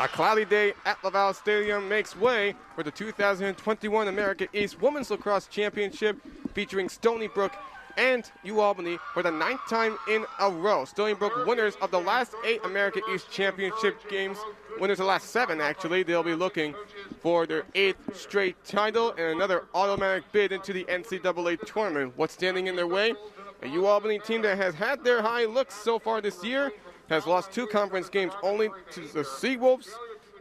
A cloudy day at Laval Stadium makes way for the 2021 America East Women's Lacrosse Championship featuring Stony Brook and Ualbany for the 9th time in a row. Stony Brook winners of the last 8 America East Championship games, winners of the last 7 actually. They'll be looking for their 8th straight title and another automatic bid into the NCAA tournament. What's standing in their way? A Ualbany team that has had their high looks so far this year, has lost 2 conference games only to the Seawolves,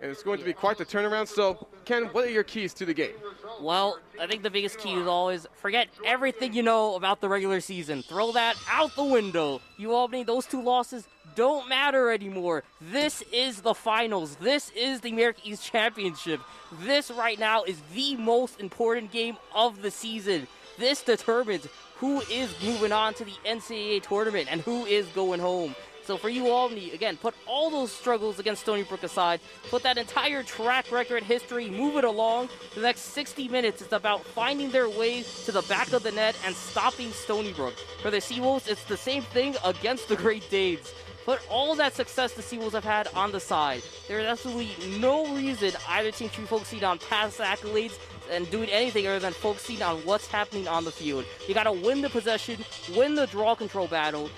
and it's going to be quite the turnaround. So, Ken, what are your keys to the game? Well, I think the biggest key is always forget everything you know about the regular season. Throw that out the window. Ualbany, those 2 losses don't matter anymore. This is the finals. This is the America East Championship. This right now is the most important game of the season. This determines who is moving on to the NCAA tournament and who is going home. So for Ualbany, again, put all those struggles against Stony Brook aside, put that entire track record history, move it along. The next 60 minutes is about finding their way to the back of the net and stopping Stony Brook. For the Seawolves, it's the same thing against the Great Danes. Put all that success the Seawolves have had on the side. There's absolutely no reason either team should be focusing on past accolades and doing anything other than focusing on what's happening on the field. You got to win the possession, win the draw control battle,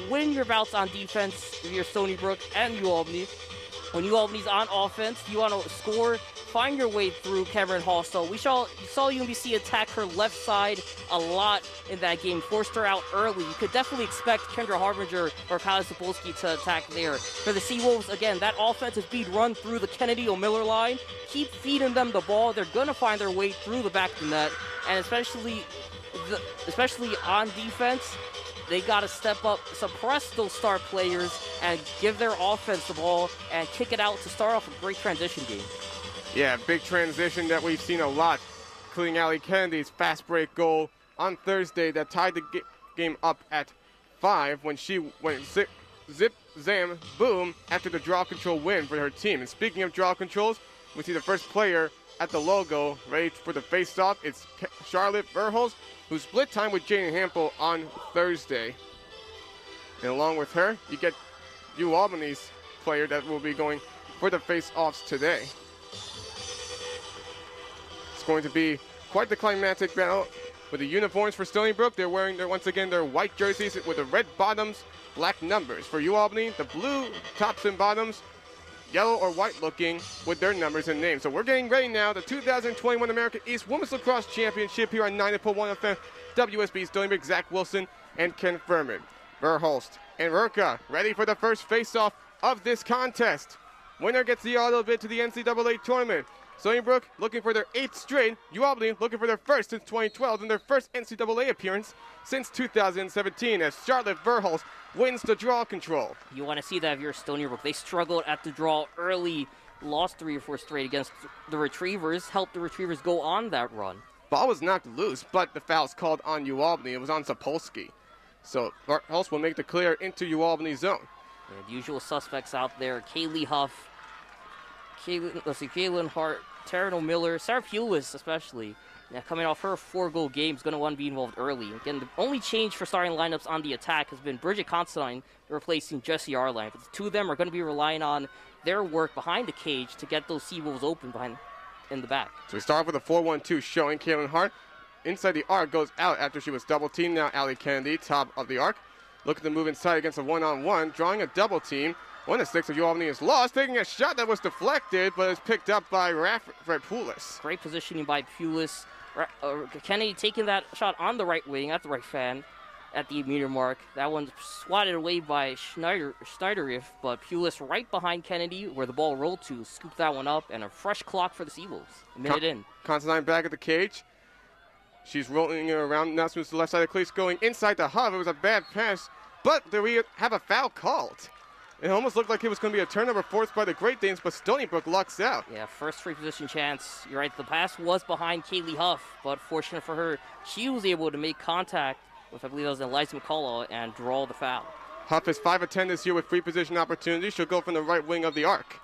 win your bouts on defense if you're Stony Brook and Ualbany. When Ualbany's on offense, you want to score, find your way through Cameron Halsall. You saw UMBC attack her left side a lot in that game, forced her out early. You could definitely expect Kendra Harbinger or Kylie Sapolsky to attack there. For the Seawolves, again, that offensive speed run through the Kennedy O'Miller line. Keep feeding them the ball. They're going to find their way through the back of the net, and especially on defense, they got to step up, suppress those star players, and give their offense the ball and kick it out to start off a great transition game. Yeah, big transition that we've seen a lot, including Ali Kennedy's fast break goal on Thursday that tied the game up at 5 when she went zip, zam, boom after the draw control win for her team. And speaking of draw controls, we see the first player at the logo ready for the face-off. It's Charlotte Verholz, who split time with Jane Hampel on Thursday. And along with her, you get Ualbany's player that will be going for the face-offs today. It's going to be quite the climactic battle with the uniforms for Stony Brook. They're wearing, once again, their white jerseys with the red bottoms, black numbers. For Ualbany, the blue tops and bottoms, yellow or white looking with their numbers and names. So we're getting ready now. The 2021 America East Women's Lacrosse Championship here on 90.1 FM, WSB, Stony Brook, Zach WIlson, and Ken Fermin. Verholst and Rurka ready for the first face-off of this contest. Winner gets the auto bid to the NCAA tournament. Stony Brook looking for their 8th straight. Ualbany looking for their first since 2012 and their first NCAA appearance since 2017 as Charlotte Verholz wins the draw control. You want to see that if you're Stony Brook. They struggled at the draw early, lost 3 or 4 straight against the Retrievers, helped the Retrievers go on that run. Ball was knocked loose, but the foul's called on Ualbany. It was on Sapolsky. So Verholz will make the clear into Ualbany's zone. Yeah, the usual suspects out there, Kaylee Huff, Kaylin Hart, Taryn O'Miller, Sarah Pulis especially. Now, coming off her 4-goal game, is going to want to be involved early. Again, the only change for starting lineups on the attack has been Bridget Constantine replacing Jessie Arline. But the 2 of them are going to be relying on their work behind the cage to get those Seawolves open in the back. So we start with a 4-1-2 showing Kaylin Hart. Inside the arc, goes out after she was double-teamed. Now Ali Kennedy, top of the arc. Looking to move inside against a 1-on-1, drawing a double team. 1 of 6 of Ualbany is lost, taking a shot that was deflected, but is picked up by Pulis. Great positioning by Pulis. Kennedy taking that shot on the right wing at the right fan at the meter mark. That one swatted away by Schneiderif, but Pulis right behind Kennedy where the ball rolled to, scooped that one up, and a fresh clock for the Seawolves. A minute in. Constantine back at the cage. She's rolling it around, now to the left side of the cleats, going inside the hub. It was a bad pass, but we have a foul called. It almost looked like it was going to be a turnover forced by the Great Danes, but Stony Brook lucks out. Yeah, first free position chance. You're right, the pass was behind Kaylee Huff, but fortunate for her, she was able to make contact with, I believe that was Eliza McCullough, and draw the foul. Huff is 5 of 10 this year with free position opportunities. She'll go from the right wing of the arc.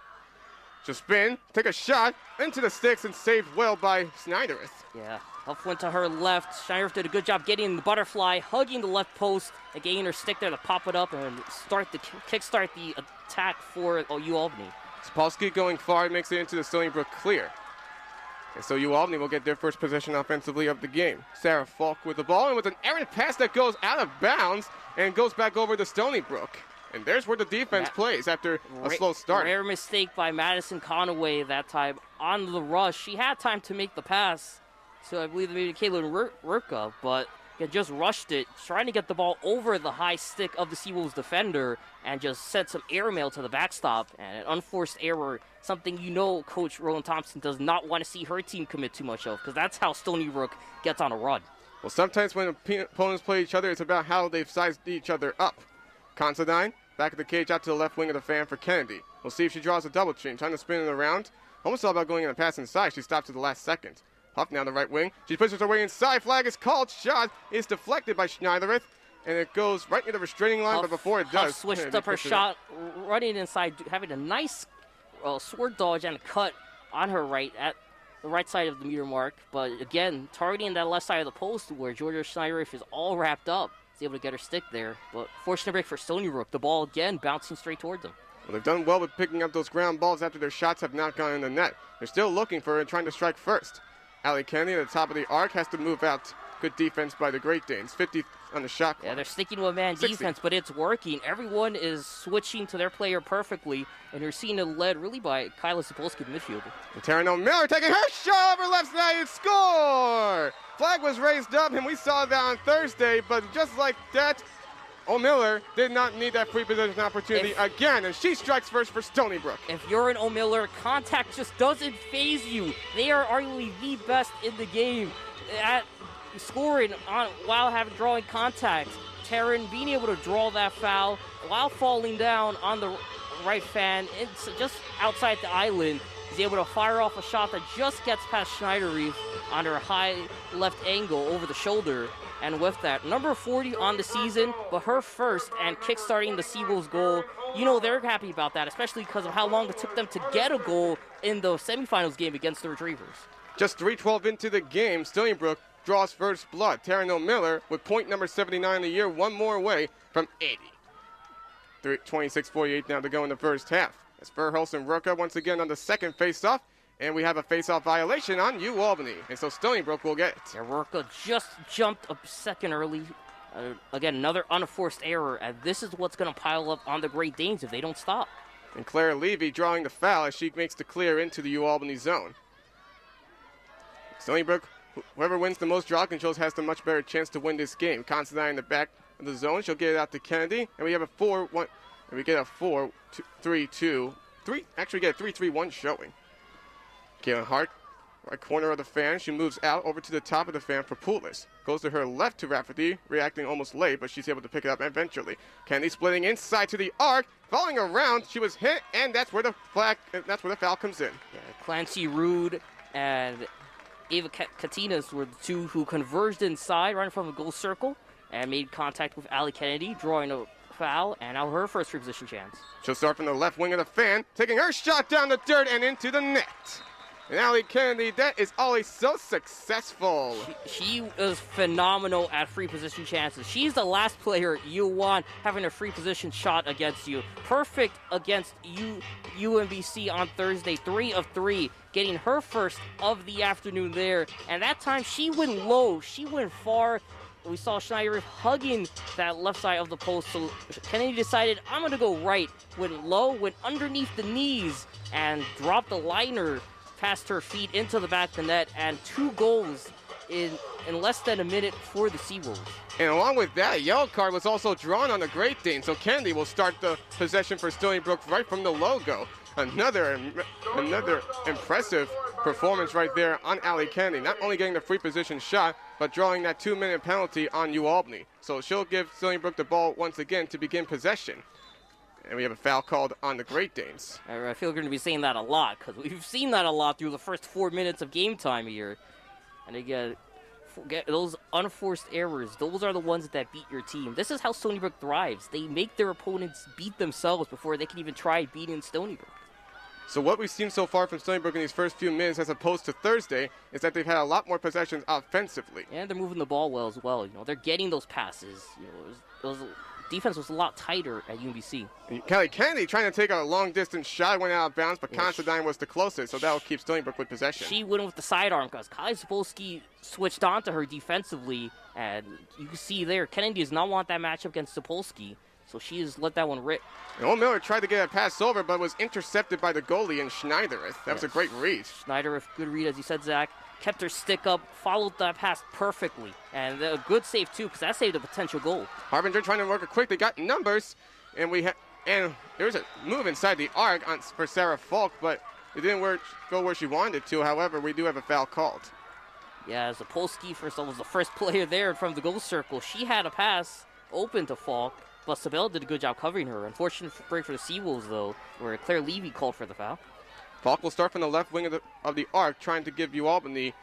She'll spin, take a shot into the sticks, and saved well by Schneiderith. Yeah, Huff went to her left. Schneiderith did a good job getting the butterfly, hugging the left post, and getting her stick there to pop it up and kickstart the attack for Ualbany. Spolsky going far makes it into the Stony Brook clear. And so Ualbany will get their first possession offensively of the game. Sarah Falk with the ball and with an errant pass that goes out of bounds and goes back over to Stony Brook. And there's where the defense plays after a slow start. Rare mistake by Madison Conaway that time on the rush. She had time to make the pass. So I believe maybe Caitlin Rurka, but it just rushed it, trying to get the ball over the high stick of the Seawolves defender and just sent some airmail to the backstop. And an unforced error, something you know Coach Roland Thompson does not want to see her team commit too much of, because that's how Stony Brook gets on a run. Well, sometimes when opponents play each other, it's about how they've sized each other up. Considine, back of the cage out to the left wing of the fan for Kennedy. We'll see if she draws a double chain, trying to spin it around. Almost thought about going in a pass inside. She stopped at the last second. Huff now the right wing. She pushes her way inside. Flag is called. Shot is deflected by Schneiderith. And it goes right near the restraining line, but before it does... Huff switched up her shot, running inside, having a nice sword dodge and a cut on her right at the right side of the meter mark. But again, targeting that left side of the post where Georgia Schneiderith is all wrapped up. Is able to get her stick there. But fortunate break for Stony Brook. The ball again bouncing straight towards them. Well, they've done well with picking up those ground balls after their shots have not gone in the net. They're still looking for it and trying to strike first. Allie Kennedy at the top of the arc has to move out. Good defense by the Great Danes. 50 on the shot clock. Yeah, they're sticking with man 60. defense, but it's working. Everyone is switching to their player perfectly, and you're seeing it led really by Kyla Sapolsky, the midfielder. And Taryn Miller taking her shot over left side and score! Flag was raised up, and we saw that on Thursday, but just like that, O'Miller did not need that free position opportunity again, and she strikes first for Stony Brook. If you're an O'Miller, contact just doesn't faze you. They are arguably the best in the game at scoring while drawing contact. Taryn being able to draw that foul while falling down on the right fan, it's just outside the island. Is able to fire off a shot that just gets past Schneiderith on her high left angle over the shoulder. And with that, number 40 on the season, but her first and kickstarting the Seawolves goal. You know they're happy about that, especially because of how long it took them to get a goal in the semifinals game against the Retrievers. Just 3:12 into the game, Stony Brook draws first blood. Taryn O'Miller with point number 79 of the year, one more away from 80. 26:48 now to go in the first half. As Verhulst and Rurka once again on the second face-off. And we have a face-off violation on Ualbany. And so Stony Brook will get it. Yeah, Rurka just jumped a second early. Again, another unforced error. And this is what's going to pile up on the Great Danes if they don't stop. And Claire Levy drawing the foul as she makes the clear into the Ualbany zone. Stony Brook, whoever wins the most draw controls has the much better chance to win this game. Considine in the back of the zone. She'll get it out to Kennedy. And we have a 4-1. And we get a 4-3-2. Actually, we get a 3-3-1 showing. Kaylin Hart, right corner of the fan. She moves out over to the top of the fan for Poulis. Goes to her left to Rafferty, reacting almost late, but she's able to pick it up eventually. Kennedy splitting inside to the arc, falling around. She was hit, and that's where the foul comes in. Yeah, Clancy Rude and Ava Katinas were the two who converged inside right in front of the goal circle and made contact with Allie Kennedy, drawing a foul, and now her first free position chance. She'll start from the left wing of the fan, taking her shot down the dirt and into the net. And Allie Kennedy, that is always so successful. She is phenomenal at free position chances. She's the last player you want having a free position shot against you. Perfect against UMBC on Thursday, 3 of 3, getting her first of the afternoon there. And that time she went low, she went far. We saw Schneider hugging that left side of the post, so Kennedy decided, I'm going to go right. Went low, went underneath the knees, and dropped the liner past her feet into the back of the net, and 2 goals in less than a minute for the Seawolves. And along with that, a yellow card was also drawn on the Great Danes, so Kennedy will start the possession for Stony Brook right from the logo. Another impressive performance right there on Allie Kennedy. Not only getting the free position shot, but drawing that 2-minute penalty on Ualbany. So she'll give Stony Brook the ball once again to begin possession. And we have a foul called on the Great Danes. I feel we're going to be saying that a lot, because we've seen that a lot through the first 4 minutes of game time here. And again, those unforced errors, those are the ones that beat your team. This is how Stony Brook thrives. They make their opponents beat themselves before they can even try beating Stony Brook. So what we've seen so far from Stony Brook in these first few minutes as opposed to Thursday is that they've had a lot more possessions offensively. And they're moving the ball well as well. You know, they're getting those passes. You know, those defense was a lot tighter at UMBC. Kelly Kennedy trying to take a long-distance shot, went out of bounds, but Considine was the closest, so that will keep Stony Brook with possession. She went with the sidearm because Kylie Sapolsky switched onto her defensively, and you can see there, Kennedy does not want that matchup against Sapolsky, so she has let that one rip. And Old Miller tried to get a pass over, but was intercepted by the goalie in Schneiderith. That was a great read. Schneiderith, good read, as you said, Zach. Kept her stick up, followed that pass perfectly, and a good save too, because that saved a potential goal. Harbinger trying to work it quick. They got numbers, and there was a move inside the arc for Sarah Falk, but it didn't go where she wanted it to. However, we do have a foul called. Yeah, Zapolsky first was the first player there from the goal circle. She had a pass open to Falk, but Sabella did a good job covering her. Unfortunate break for the Seawolves, though, where Claire Levy called for the foul. Falk will start from the left wing of the arc, trying to give Ualbany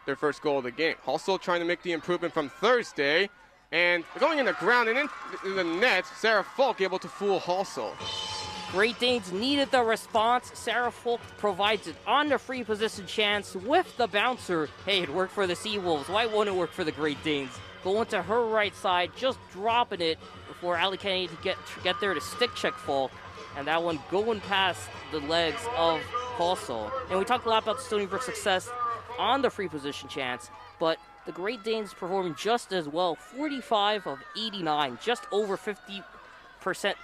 their first goal of the game. Also trying to make the improvement from Thursday, and going in the ground and in the net, Sarah Falk able to fool Halsell. Great Danes needed the response. Sarah Falk provides it on the free position chance with the bouncer. Hey, it worked for the Seawolves. Why won't it work for the Great Danes? Going to her right side, just dropping it before Ali Kennedy to get there to stick check Falk. And that one going past the legs of Halsell. And we talked a lot about Stony Brook's success on the free position chance, but the Great Danes performing just as well. 45 of 89, just over 50%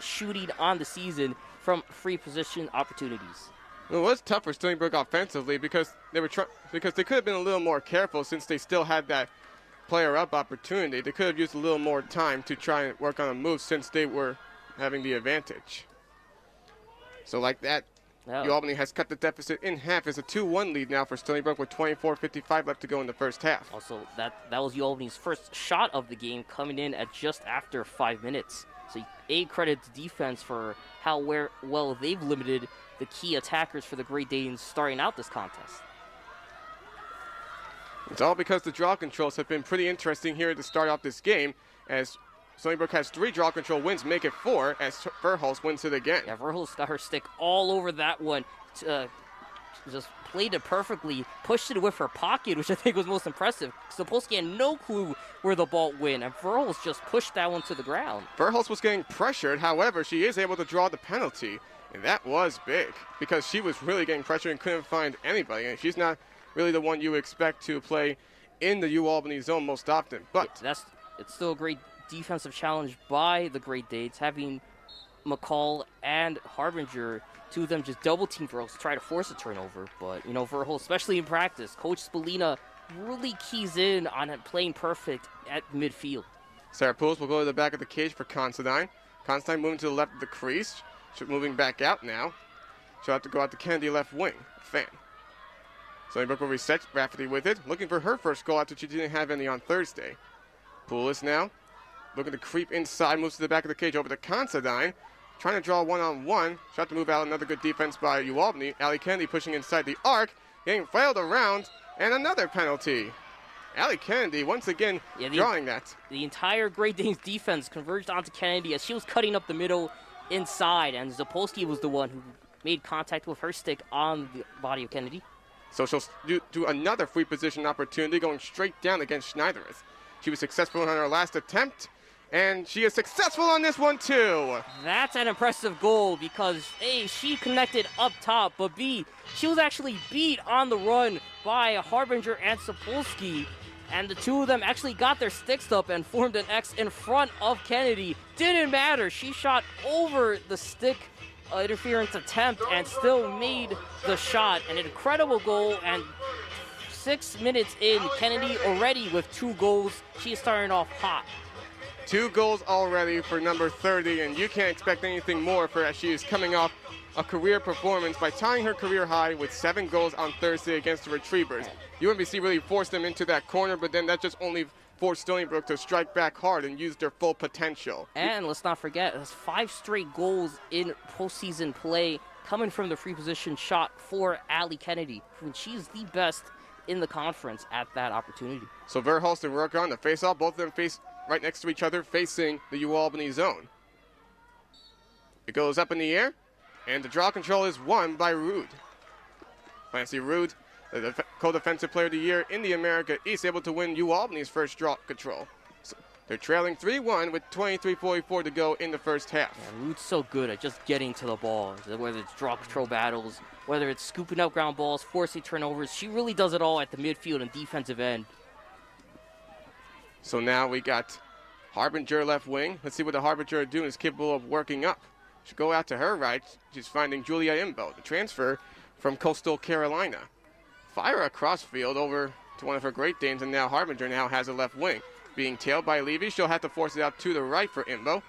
shooting on the season from free position opportunities. It was tough for Stony Brook offensively because they could have been a little more careful since they still had that player up opportunity. They could have used a little more time to try and work on a move since they were having the advantage. So like that, Ualbany has cut the deficit in half. It's a 2-1 lead now for Stony Brook with 24:55 left to go in the first half. Also, that was Ualbany's first shot of the game, coming in at just after 5 minutes. So A, credit to defense for how well they've limited the key attackers for the Great Danes starting out this contest. It's all because the draw controls have been pretty interesting here to start off this game, as Stony Brook has 3 draw control wins, make it 4, as Verhulst wins it again. Yeah, Verhulst got her stick all over that one. Just played it perfectly, pushed it with her pocket, which I think was most impressive. Sapolsky had no clue where the ball went, and Verhulst just pushed that one to the ground. Verhulst was getting pressured, however, she is able to draw the penalty, and that was big, because she was really getting pressured and couldn't find anybody, and she's not really the one you would expect to play in the Ualbany zone most often. But it's still a great defensive challenge by the Great Danes, having McCall and Harbinger, two of them just double team Verhulst to try to force a turnover. But, Verhulst, especially in practice, Coach Spalina really keys in on it playing perfect at midfield. Sarah Pools will go to the back of the cage for Considine. Considine moving to the left of the crease. She's moving back out now. She'll have to go out to Kennedy left wing. Fan. Stony Brook will reset Rafferty with it, looking for her first goal after she didn't have any on Thursday. Poulos now looking to creep inside, moves to the back of the cage over to Considine, trying to draw one-on-one. She'll have to move out. Another good defense by Ualbany. Ali Kennedy pushing inside the arc, getting flailed around, and another penalty. Ali Kennedy once again drawing that. The entire Great Danes defense converged onto Kennedy as she was cutting up the middle inside, and Zapolsky was the one who made contact with her stick on the body of Kennedy. So she'll do another free position opportunity, going straight down against Schneiderith. She was successful on her last attempt, and she is successful on this one too. That's an impressive goal because A, she connected up top, but B, she was actually beat on the run by Harbinger and Sapolsky, and the two of them actually got their sticks up and formed an X in front of Kennedy. Didn't matter. She shot over the stick interference attempt and still made the shot. An incredible goal, and 6 minutes in, Kennedy already with 2 goals. She is starting off hot. 2 goals already for number 30, and you can't expect anything more for as she is coming off a career performance by tying her career high with 7 goals on Thursday against the Retrievers. UMBC really forced them into that corner, but then that just only forced Stony Brook to strike back hard and use their full potential. And let's not forget, there's 5 straight goals in postseason play coming from the free position shot for Ali Kennedy. I mean, she's the best in the conference at that opportunity. So Verhulst and Rook on the face-off. Both of them face right next to each other, facing the Ualbany zone. It goes up in the air, and the draw control is won by Rude. Clancy Rude, the co-defensive player of the year in the America East, able to win Ualbany's first draw control. So They're trailing 3-1 with 23:44 to go in the first half. Yeah, Ruth's so good at just getting to the ball, whether it's draw control battles, whether it's scooping up ground balls, forcing turnovers. She really does it all at the midfield and defensive end. So now we got Harbinger left wing. Let's see what the Harbinger doing is capable of working up. Should go out to her right. She's finding Julia Imbo, the transfer from Coastal Carolina. Fire across field over to one of her Great Danes, and now Harbinger now has a left wing. Being tailed by Levy, she'll have to force it out to the right for Imbo.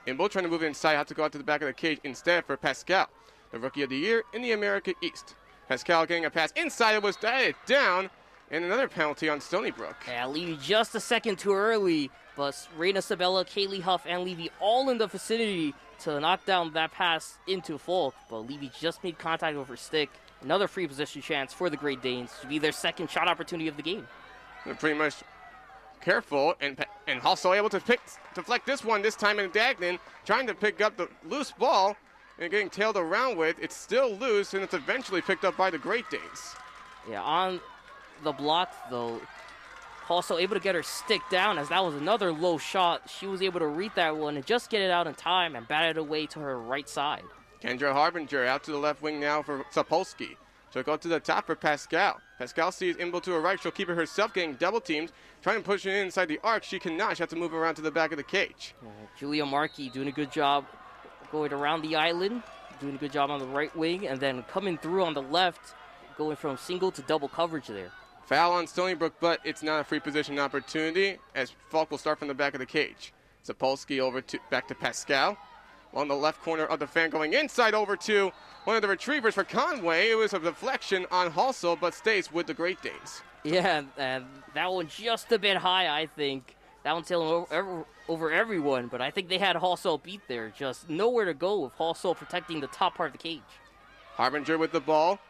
Imbo trying to move it inside, have to go out to the back of the cage instead for Pascal, the Rookie of the Year in the America East. Pascal getting a pass inside, it was batted down, and another penalty on Stony Brook. Yeah, Levy just a second too early, but Reina Sabella, Kaylee Huff, and Levy all in the vicinity to knock down that pass into Falk, but Levy just made contact with her stick. Another free position chance for the Great Danes to be their second shot opportunity of the game. They're pretty much careful, and also able to deflect this one, this time in Dagnan, trying to pick up the loose ball and getting tailed around with. It's still loose, and it's eventually picked up by the Great Danes. Yeah, on the block, though, also able to get her stick down, as that was another low shot. She was able to read that one and just get it out in time and bat it away to her right side. Kendra Harbinger out to the left wing now for Sapolsky. She'll go to the top for Pascal. Pascal sees Imbo to her right. She'll keep it herself, getting double teamed. Trying to push it inside the arc. She cannot. She has to move around to the back of the cage. Julia Markey doing a good job going around the island, doing a good job on the right wing, and then coming through on the left, going from single to double coverage there. Foul on Stony Brook, but it's not a free position opportunity as Falk will start from the back of the cage. Sapolsky over to back to Pascal. On the left corner of the fan, going inside over to one of the retrievers for Conway. It was a deflection on Halsell, but stays with the Great Danes. Yeah, and that one just a bit high, I think. That one sailing over everyone, but I think they had Halsell beat there. Just nowhere to go with Halsell protecting the top part of the cage. Harbinger with the ball,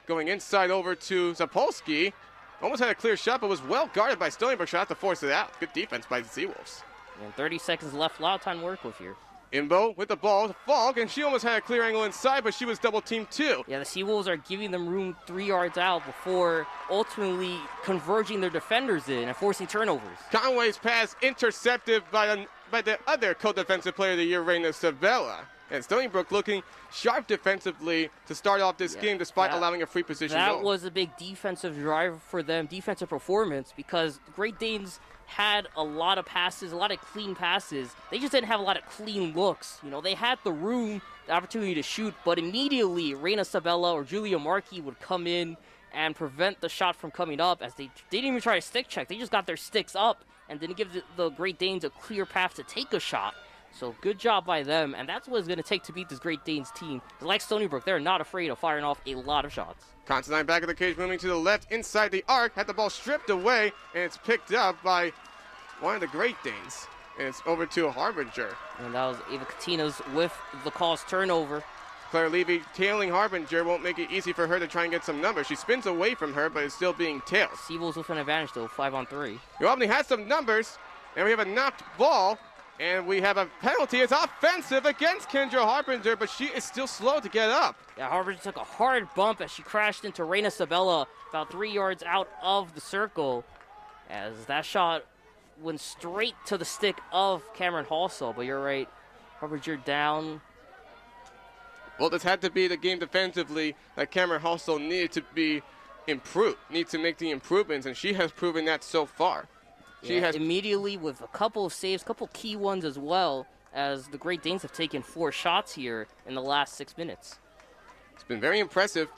going inside over to Zapolsky. Almost had a clear shot, but was well guarded by Stony Brook. Shot to force it out. Good defense by the Seawolves. And 30 seconds left. A lot of time to work with here. Imbo with the ball to Falk, and she almost had a clear angle inside, but she was double teamed too. Yeah, the Seawolves are giving them room 3 yards out before ultimately converging their defenders in and forcing turnovers. Conway's pass intercepted by the other co-defensive player of the year, Reina Sabella. And Stony Brook looking sharp defensively to start off this game despite allowing a free position goal. That was a big defensive drive for them, defensive performance, because the Great Danes had a lot of passes, a lot of clean passes. They just didn't have a lot of clean looks. You know, they had the room, the opportunity to shoot, but immediately Reina Sabella or Julia Markey would come in and prevent the shot from coming up, as they didn't even try to stick check. They just got their sticks up and didn't give the Great Danes a clear path to take a shot. So good job by them, and that's what it's going to take to beat this Great Danes team. Like Stony Brook, they're not afraid of firing off a lot of shots. Constantine back of the cage, moving to the left inside the arc, had the ball stripped away, and it's picked up by one of the Great Danes. And it's over to Harbinger. And that was Ava Katinas with the caused turnover. Claire Levy tailing Harbinger won't make it easy for her to try and get some numbers. She spins away from her, but is still being tailed. Seawolves with an advantage, though, 5-on-3. Ualbany has some numbers, and we have a knocked ball. And we have a penalty. It's offensive against Kendra Harbinger, but she is still slow to get up. Yeah, Harbinger took a hard bump as she crashed into Reina Sabella about 3 yards out of the circle, as that shot went straight to the stick of Cameron Halsell. But you're right, Harbinger down. Well, this had to be the game defensively that Cameron Halsell needed to be improved, needs to make the improvements, and she has proven that so far. She has immediately with a couple of saves, couple key ones as well, as the Great Danes have taken 4 shots here in the last 6 minutes. It's been very impressive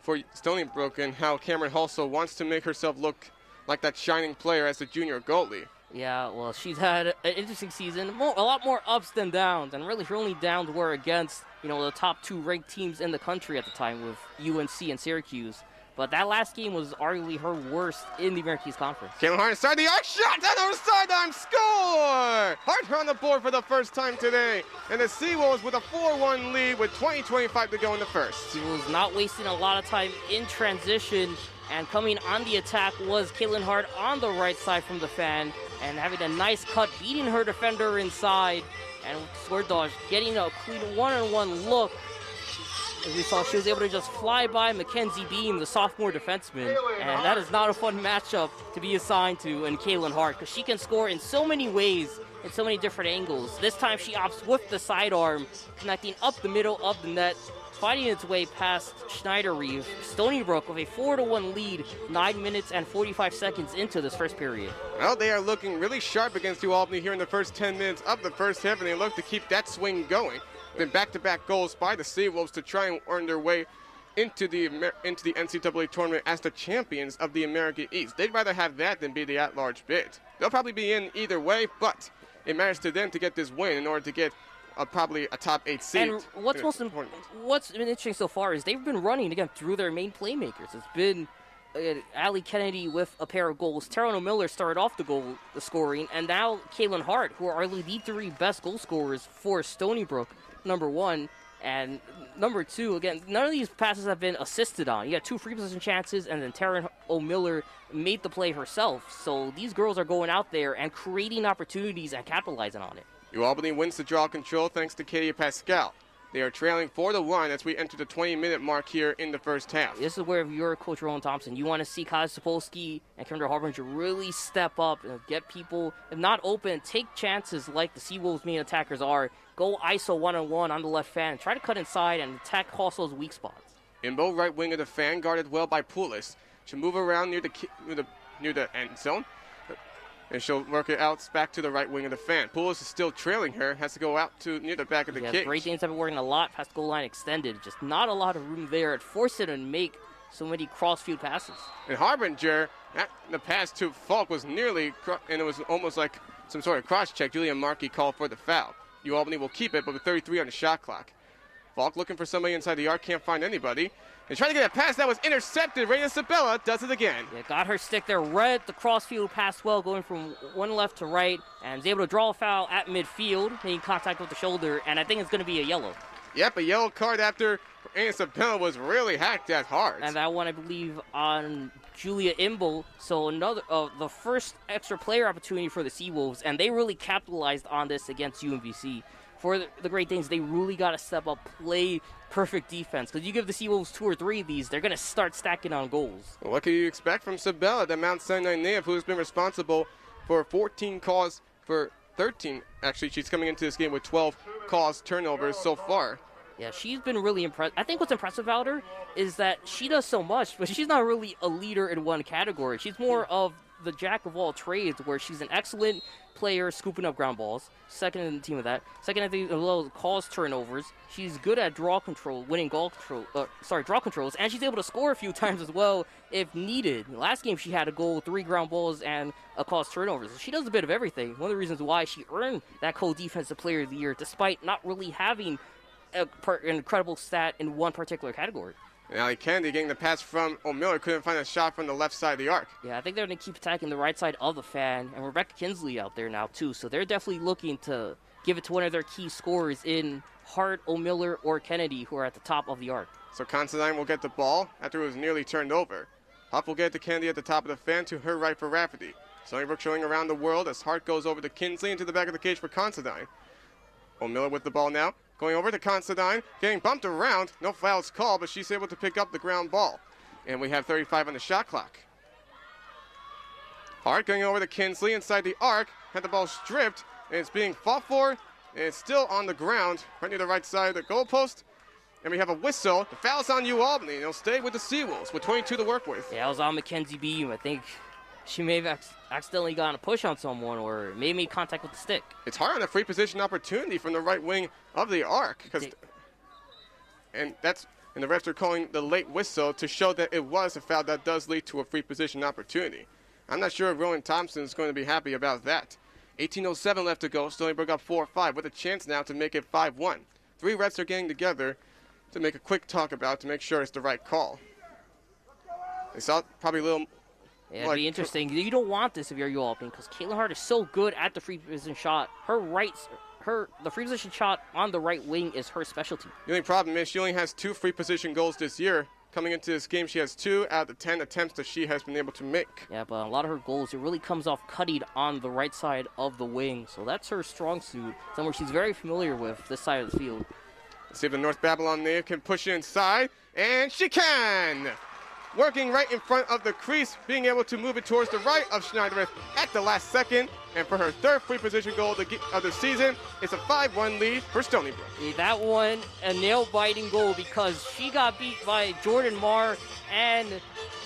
for Stony Brook and how Cameron Halsell wants to make herself look like that shining player as a junior goalie. Yeah, well, she's had an interesting season, a lot more ups than downs, and really her only downs were against, the top 2 ranked teams in the country at the time with UNC and Syracuse. But that last game was arguably her worst in the American East Conference. Caitlin Hart inside the arc, shot down over sideline, score! Hart on the board for the first time today. And the Seawolves with a 4-1 lead with 20-25 to go in the first. Seawolves not wasting a lot of time in transition, and coming on the attack was Caitlin Hart on the right side from the fan, and having a nice cut, beating her defender inside, and Sword Dodge getting a clean one-on-one look. As we saw, she was able to just fly by Mackenzie Beam, the sophomore defenseman, and that is not a fun matchup to be assigned to in Kaylin Hart, because she can score in so many ways, in so many different angles. This time she opts with the sidearm, connecting up the middle of the net, finding its way past Schneider-Reeve. Stony Brook with a 4-1 lead, 9 minutes and 45 seconds into this first period. Well, they are looking really sharp against Ualbany here in the first 10 minutes of the first half, and they look to keep that swing going. Been back-to-back goals by the Seawolves to try and earn their way into the NCAA tournament as the champions of the American East. They'd rather have that than be the at-large bid. They'll probably be in either way, but it matters to them to get this win in order to get probably a top 8 seed. And what's been interesting so far is they've been running again through their main playmakers. It's been Allie Kennedy with a pair of goals. Terrell Miller started off the scoring, and now Kaylin Hart, who are arguably the 3 best goal scorers for Stony Brook. Number 1, and number 2, again, none of these passes have been assisted on. You got 2 free position chances, and then Taryn O'Miller made the play herself. So these girls are going out there and creating opportunities and capitalizing on it. Ualbany wins the draw control thanks to Katie Pascal. They are trailing 4-1 as we enter the 20-minute mark here in the first half. This is where, if you're Coach Rowan Thompson, you want to see Kyle Sapolsky and Kendra Harbinger really step up and get people, if not open, take chances like the Seawolves main attackers are. Go ISO one-on-one on the left fan. Try to cut inside and attack Hostle's weak spots. Imbo, right wing of the fan, guarded well by Poulis. She'll move around near the end zone. And she'll work it out back to the right wing of the fan. Poulis is still trailing her, has to go out to near the back of the cage. Great Danes have been working a lot past goal line extended. Just not a lot of room there. It forced it to make so many cross-field passes. And Harbinger, the pass to Falk was nearly, and it was almost like some sort of cross-check. Julia Markey called for the foul. Ualbany will keep it, but with 33 on the shot clock. Falk looking for somebody inside the arc, can't find anybody. And trying to get a pass that was intercepted. Reina Sabella does it again. Yeah, got her stick there, read the crossfield pass well, going from one left to right, and is able to draw a foul at midfield, making contact with the shoulder, and I think it's going to be a yellow. Yep, a yellow card after Reina Sabella was really hacked at hard. And that one, I believe, on Julia Imbo. So another, the first extra player opportunity for the Seawolves, and they really capitalized on this against UMBC. For the Great Danes, they really got to step up, play perfect defense. Because you give the Seawolves 2 or 3 of these, they're going to start stacking on goals. Well, what can you expect from Sabella, the Mount Sinai native, who's been responsible for 14 calls for 13. Actually, she's coming into this game with 12 calls turnovers so far. Yeah, she's been really impressed. I think what's impressive about her is that she does so much, but she's not really a leader in one category. She's more of the jack of all trades, where she's an excellent player scooping up ground balls. Second in the team with that. Second, I think a little calls turnovers. She's good at draw control, winning draw controls, and she's able to score a few times as well if needed. Last game she had a goal, 3 ground balls, and a calls turnovers. She does a bit of everything. One of the reasons why she earned that co-defensive player of the year, despite not really having an incredible stat in one particular category. And Allie Kennedy getting the pass from O'Miller, couldn't find a shot from the left side of the arc. Yeah, I think they're going to keep attacking the right side of the fan, and Rebecca Kinsley out there now too, so they're definitely looking to give it to one of their key scorers in Hart, O'Miller, or Kennedy, who are at the top of the arc. So Considine will get the ball after it was nearly turned over. Huff will get it to Kennedy at the top of the fan, to her right for Rafferty. Stony Brook showing around the world as Hart goes over to Kinsley into the back of the cage for Considine. O'Miller with the ball now. Going over to Considine, getting bumped around. No fouls called, but she's able to pick up the ground ball. And we have 35 on the shot clock. Hart going over to Kinsley inside the arc. Had the ball stripped, and it's being fought for. And it's still on the ground, right near the right side of the goalpost. And we have a whistle. The foul's on Ualbany, and it'll stay with the Seawolves with 22 to work with. Yeah, it was on Mackenzie Beam. I think she may have accidentally gotten a push on someone, or maybe made contact with the stick. It's hard on a free position opportunity from the right wing of the arc. And the refs are calling the late whistle to show that it was a foul that does lead to a free position opportunity. I'm not sure if Rowan Thompson is going to be happy about that. 18:07 left to go. Stony Brook up 4-5 with a chance now to make it 5-1. 3 refs are getting together to make a quick talk about to make sure it's the right call. They saw probably a little. Yeah, it'd be interesting. You don't want this if you're Ualbany, because Caitlin Hart is so good at the free position shot. The free position shot on the right wing is her specialty. The only problem is she only has 2 free position goals this year. Coming into this game, she has 2 out of the 10 attempts that she has been able to make. Yeah, but a lot of her goals, it really comes off cutting on the right side of the wing. So that's her strong suit, somewhere she's very familiar with, this side of the field. Let's see if the North Babylon native can push it inside, and she can! Working right in front of the crease, being able to move it towards the right of Schneiderith at the last second. And for her third free position goal of the season, it's a 5-1 lead for Stony Brook. Yeah, that one, a nail-biting goal because she got beat by Jordan Marr and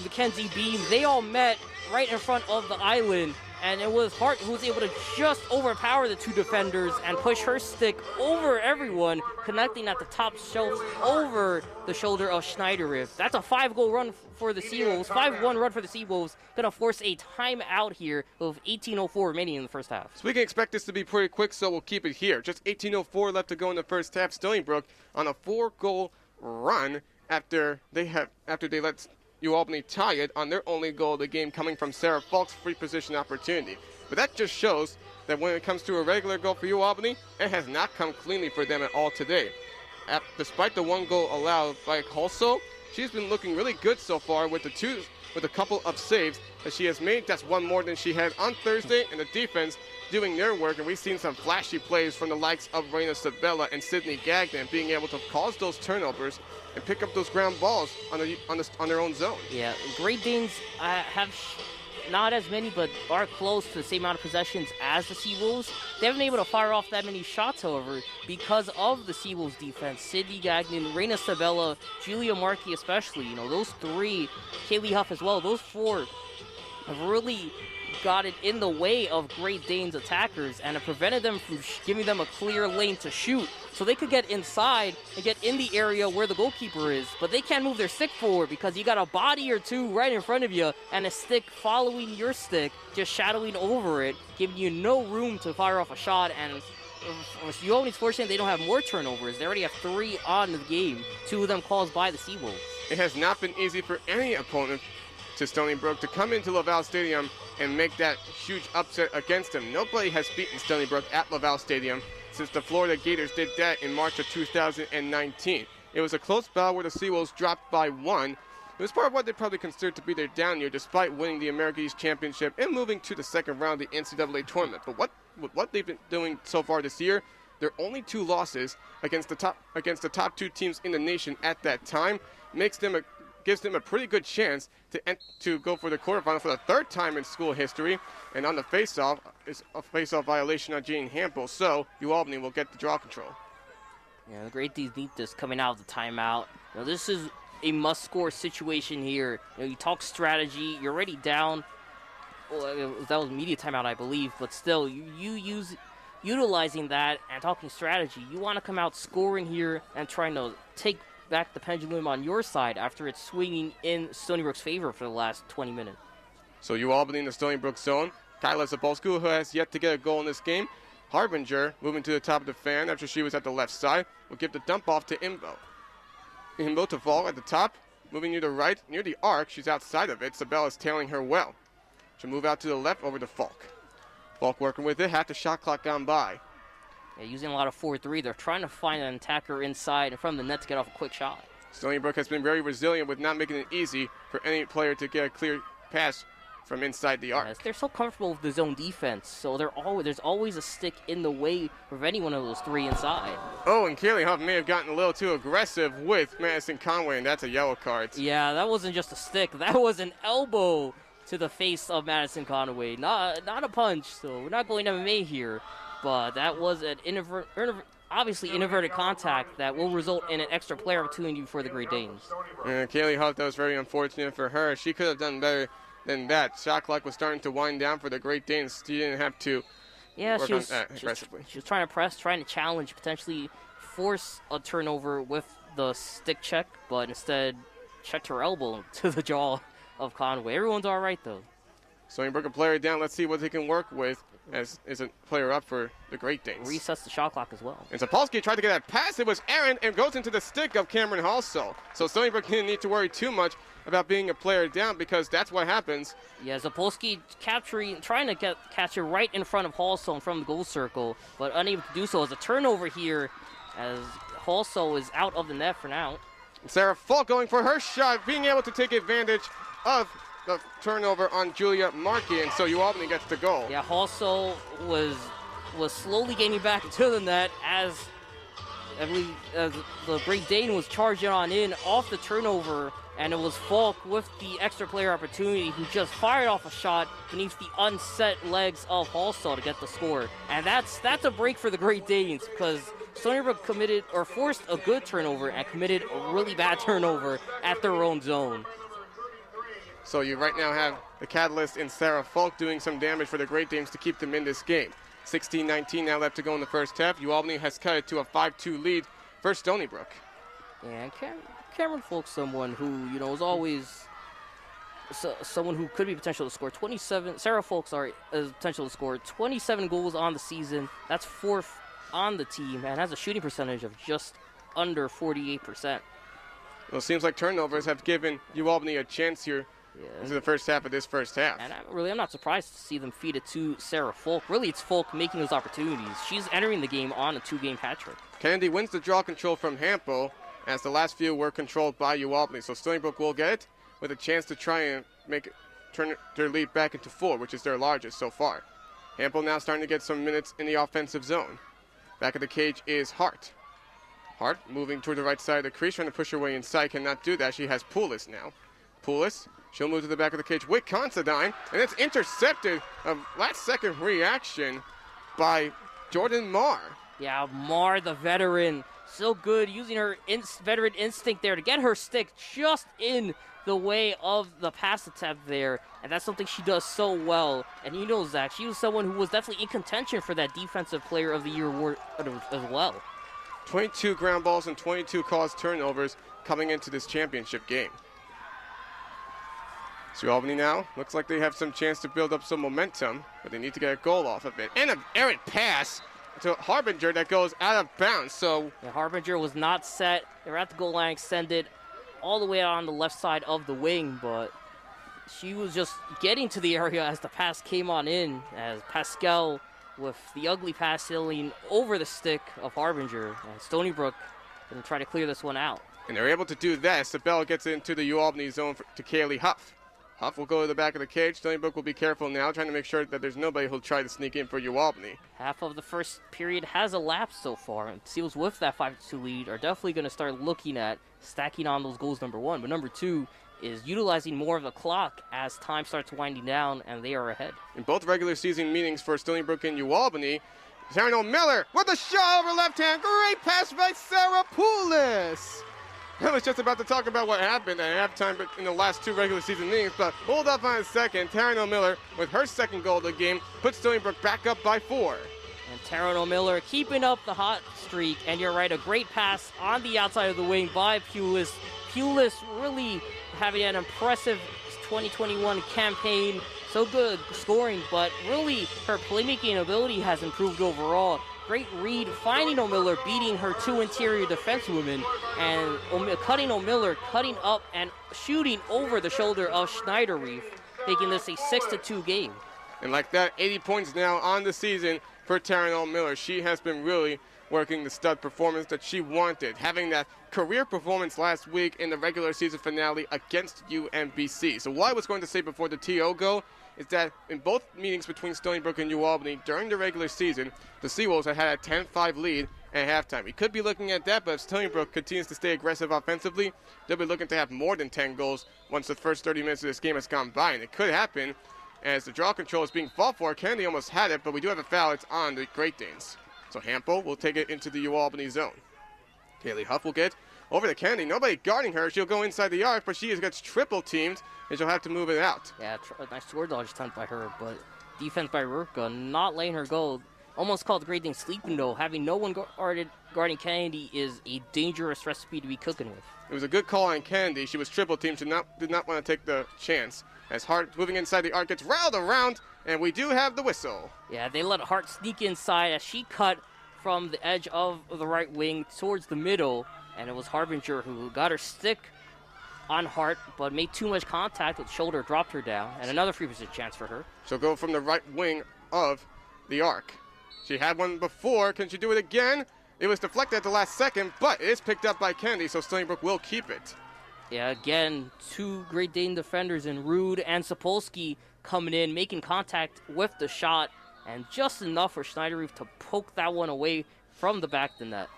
Mackenzie Beam. They all met right in front of the island, and it was Hart who was able to just overpower the two defenders and push her stick over everyone, connecting at the top shelf over the shoulder of Schneiderith. That's a 5-goal run for the Seawolves, 5-1 run for the Seawolves. Gonna force a timeout here with 18:04 remaining in the first half. So we can expect this to be pretty quick, so we'll keep it here. Just 18:04 left to go in the first half. Stony Brook on a 4-goal run after they let Ualbany tie it on their only goal of the game, coming from Sarah Falk's free position opportunity. But that just shows that when it comes to a regular goal for Ualbany, it has not come cleanly for them at all today. Despite the 1 goal allowed by Halso, she's been looking really good so far with a couple of saves that she has made. That's one more than she had on Thursday, and the defense doing their work. And we've seen some flashy plays from the likes of Reina Sabella and Sydney Gagnon being able to cause those turnovers and pick up those ground balls on their own zone. Yeah, Great Danes have not as many, but are close to the same amount of possessions as the Seawolves. They haven't been able to fire off that many shots, however, because of the Seawolves defense. Sydney Gagnon, Reina Sabella, Julia Markey especially, those three, Kaylee Huff as well, those 4 have really got it in the way of Great Danes attackers and have prevented them from giving them a clear lane to shoot. So they could get inside and get in the area where the goalkeeper is, but they can't move their stick forward because you got a body or two right in front of you and a stick following your stick, just shadowing over it, giving you no room to fire off a shot. And Ualbany's fortunate they don't have more turnovers. They already have 3 on the game, 2 of them caused by the Seawolves. It has not been easy for any opponent to Stony Brook to come into Laval Stadium and make that huge upset against them. Nobody has beaten Stony Brook at Laval Stadium since the Florida Gators did that in March of 2019. It was a close battle where the Seawolves dropped by 1. It was part of what they probably considered to be their down year, despite winning the American East Championship and moving to the second round of the NCAA tournament. But what they've been doing so far this year, their only 2 losses against the top 2 teams in the nation at that time gives them a pretty good chance to go for the quarterfinal for the 3rd time in school history. And on the face-off, is a face-off violation on Jane Hampel, so Ualbany will get the draw control. Yeah, the Great Danes need this coming out of the timeout. This is a must-score situation here. You talk strategy, you're already down. Well, that was media timeout, I believe, but still, utilizing that and talking strategy, you want to come out scoring here and trying to take back the pendulum on your side after it's swinging in Stony Brook's favor for the last 20 minutes. So Ualbany in the Stony Brook zone. Kyla Zapolsku, who has yet to get a goal in this game. Harbinger moving to the top of the fan after she was at the left side. Will give the dump off to Imbo. Imbo to Fall at the top. Moving near the right, near the arc. She's outside of it. Sabella's tailing her well. She'll move out to the left over to Falk. Falk working with it. Half the shot clock gone by. Yeah, using a lot of 4-3. They're trying to find an attacker inside and from the net to get off a quick shot. Stony Brook has been very resilient with not making it easy for any player to get a clear pass from inside the arc. Yes, they're so comfortable with the zone defense, so there's always a stick in the way of any one of those 3 inside. Oh, and Kaylee Huff may have gotten a little too aggressive with Madison Conway, and that's a yellow card. Yeah, that wasn't just a stick. That was an elbow to the face of Madison Conway. Not a punch, so we're not going MMA here. But that was an obviously inverted contact that will result in an extra player opportunity for the Great Danes. And Kaylee Huff, that was very unfortunate for her. She could have done better than that. Shot clock was starting to wind down for the Great Danes. She didn't have to work on that aggressively. She was trying to press, trying to challenge, potentially force a turnover with the stick check, but instead checked her elbow to the jaw of Conway. Everyone's all right, though. Stony Brook a player down. Let's see what they can work with as is a player up for the Great Danes. Resets the shot clock as well. And Zapolsky tried to get that pass. It was Aaron and goes into the stick of Cameron Halso. So Stony Brook didn't need to worry too much about being a player down because that's what happens. Yeah, Zapolsky trying to catch it right in front of Halso in front of the goal circle, but unable to do so. As a turnover here as Halso is out of the net for now. Sarah Falk going for her shot, being able to take advantage of the turnover on Julia Markey, and so Ualbany gets the goal. Yeah, Halso was slowly getting back to the net as I believe the Great Dane was charging on in off the turnover, and it was Falk with the extra player opportunity who just fired off a shot beneath the unset legs of Hallsaw to get the score. And that's a break for the Great Danes, because Stony Brook committed or forced a good turnover and committed a really bad turnover at their own zone. So you right now have the catalyst in Sarah Falk doing some damage for the Great Danes to keep them in this game. 16-19 now left to go in the first half. Ualbany has cut it to a 5-2 lead for Stony Brook. And Cameron Falk's someone who, is always someone who could be potential to score 27. Sarah Falk, has potential to score 27 goals on the season. That's 4th on the team and has a shooting percentage of just under 48%. Well, it seems like turnovers have given Ualbany a chance here into the first half of this first half. And I'm not surprised to see them feed it to Sarah Falk. Really, it's Falk making those opportunities. She's entering the game on a 2-game hat trick. Kennedy wins the draw control from Hampel, as the last few were controlled by Ualbany. So Stony Brook will get it with a chance to try and turn their lead back into 4, which is their largest so far. Hampel now starting to get some minutes in the offensive zone. Back of the cage is Hart. Hart moving toward the right side of the crease, trying to push her way inside. Cannot do that. She has Poulis now. Poulis, she'll move to the back of the cage with Considine, and it's intercepted. A last-second reaction by Jordan Marr. Yeah, Marr, the veteran, so good, using her veteran instinct there to get her stick just in the way of the pass attempt there, and that's something she does so well. And Zach, she was someone who was definitely in contention for that Defensive Player of the Year award as well. 22 ground balls and 22 caused turnovers coming into this championship game. So Albany now looks like they have some chance to build up some momentum, but they need to get a goal off of it. And an errant pass to Harbinger that goes out of bounds. So Harbinger was not set. They were at the goal line extended all the way out on the left side of the wing, but she was just getting to the area as the pass came on in, as Pascal with the ugly pass sailing over the stick of Harbinger. And Stony Brook going to try to clear this one out. And they're able to do that. Sabella gets into the Ualbany zone to Kaylee Huff. Huff will go to the back of the cage. Stony Brook will be careful now, trying to make sure that there's nobody who'll try to sneak in for Ualbany. Half of the first period has elapsed so far, and Seals with that 5-2 lead are definitely going to start looking at stacking on those goals, number one. But number two is utilizing more of the clock as time starts winding down and they are ahead. In both regular season meetings for Stony Brook and Ualbany, Taryn Miller with a shot over left hand. Great pass by Sarah Poulis. I was just about to talk about what happened at halftime in the last two regular season meetings, but hold up on a second. Taryn Miller, with her second goal of the game, puts Stony Brook back up by 4. And Taryn Miller keeping up the hot streak, and you're right, a great pass on the outside of the wing by Poulis. Poulis really having an impressive 2021 campaign. So good scoring, but really her playmaking ability has improved overall. Great read, finding O'Miller, beating her two interior defensewomen, and cutting O'Miller, cutting up and shooting over the shoulder of Schneiderreef, making this a 6-2 game. And like that, 80 points now on the season for Taryn O'Miller. She has been really working the stud performance that she wanted, having that career performance last week in the regular season finale against UMBC. So what I was going to say before the TO go is that in both meetings between Stony Brook and Ualbany during the regular season, the Seawolves had a 10-5 lead at halftime. We could be looking at that, but if Stony Brook continues to stay aggressive offensively, they'll be looking to have more than 10 goals once the first 30 minutes of this game has gone by. And it could happen as the draw control is being fought for. Kennedy almost had it, but we do have a foul. It's on the Great Danes. So Hampel will take it into the Ualbany zone. Kaylee Huff will get over to Kennedy. Nobody guarding her. She'll go inside the arc, but she gets triple teamed, and she'll have to move it out. Yeah, a nice sword dodge attempt by her, but defense by Rurka, not letting her go. Almost called the Great Dane sleeping, though. Having no one guarding Kennedy is a dangerous recipe to be cooking with. It was a good call on Kennedy. She was triple teamed. She did not want to take the chance. As Hart moving inside the arc gets riled around, and we do have the whistle. Yeah, they let Hart sneak inside as she cut from the edge of the right wing towards the middle, and it was Harbinger who got her stick on Hart, but made too much contact with shoulder, dropped her down, and another free position chance for her. She'll go from the right wing of the arc. She had one before. Can she do it again? It was deflected at the last second, but it is picked up by Kennedy, so Stony Brook will keep it. Yeah, again, two Great Dane defenders in Rude and Sapolsky coming in, making contact with the shot, and just enough for Schneiderreef to poke that one away from the back of the net.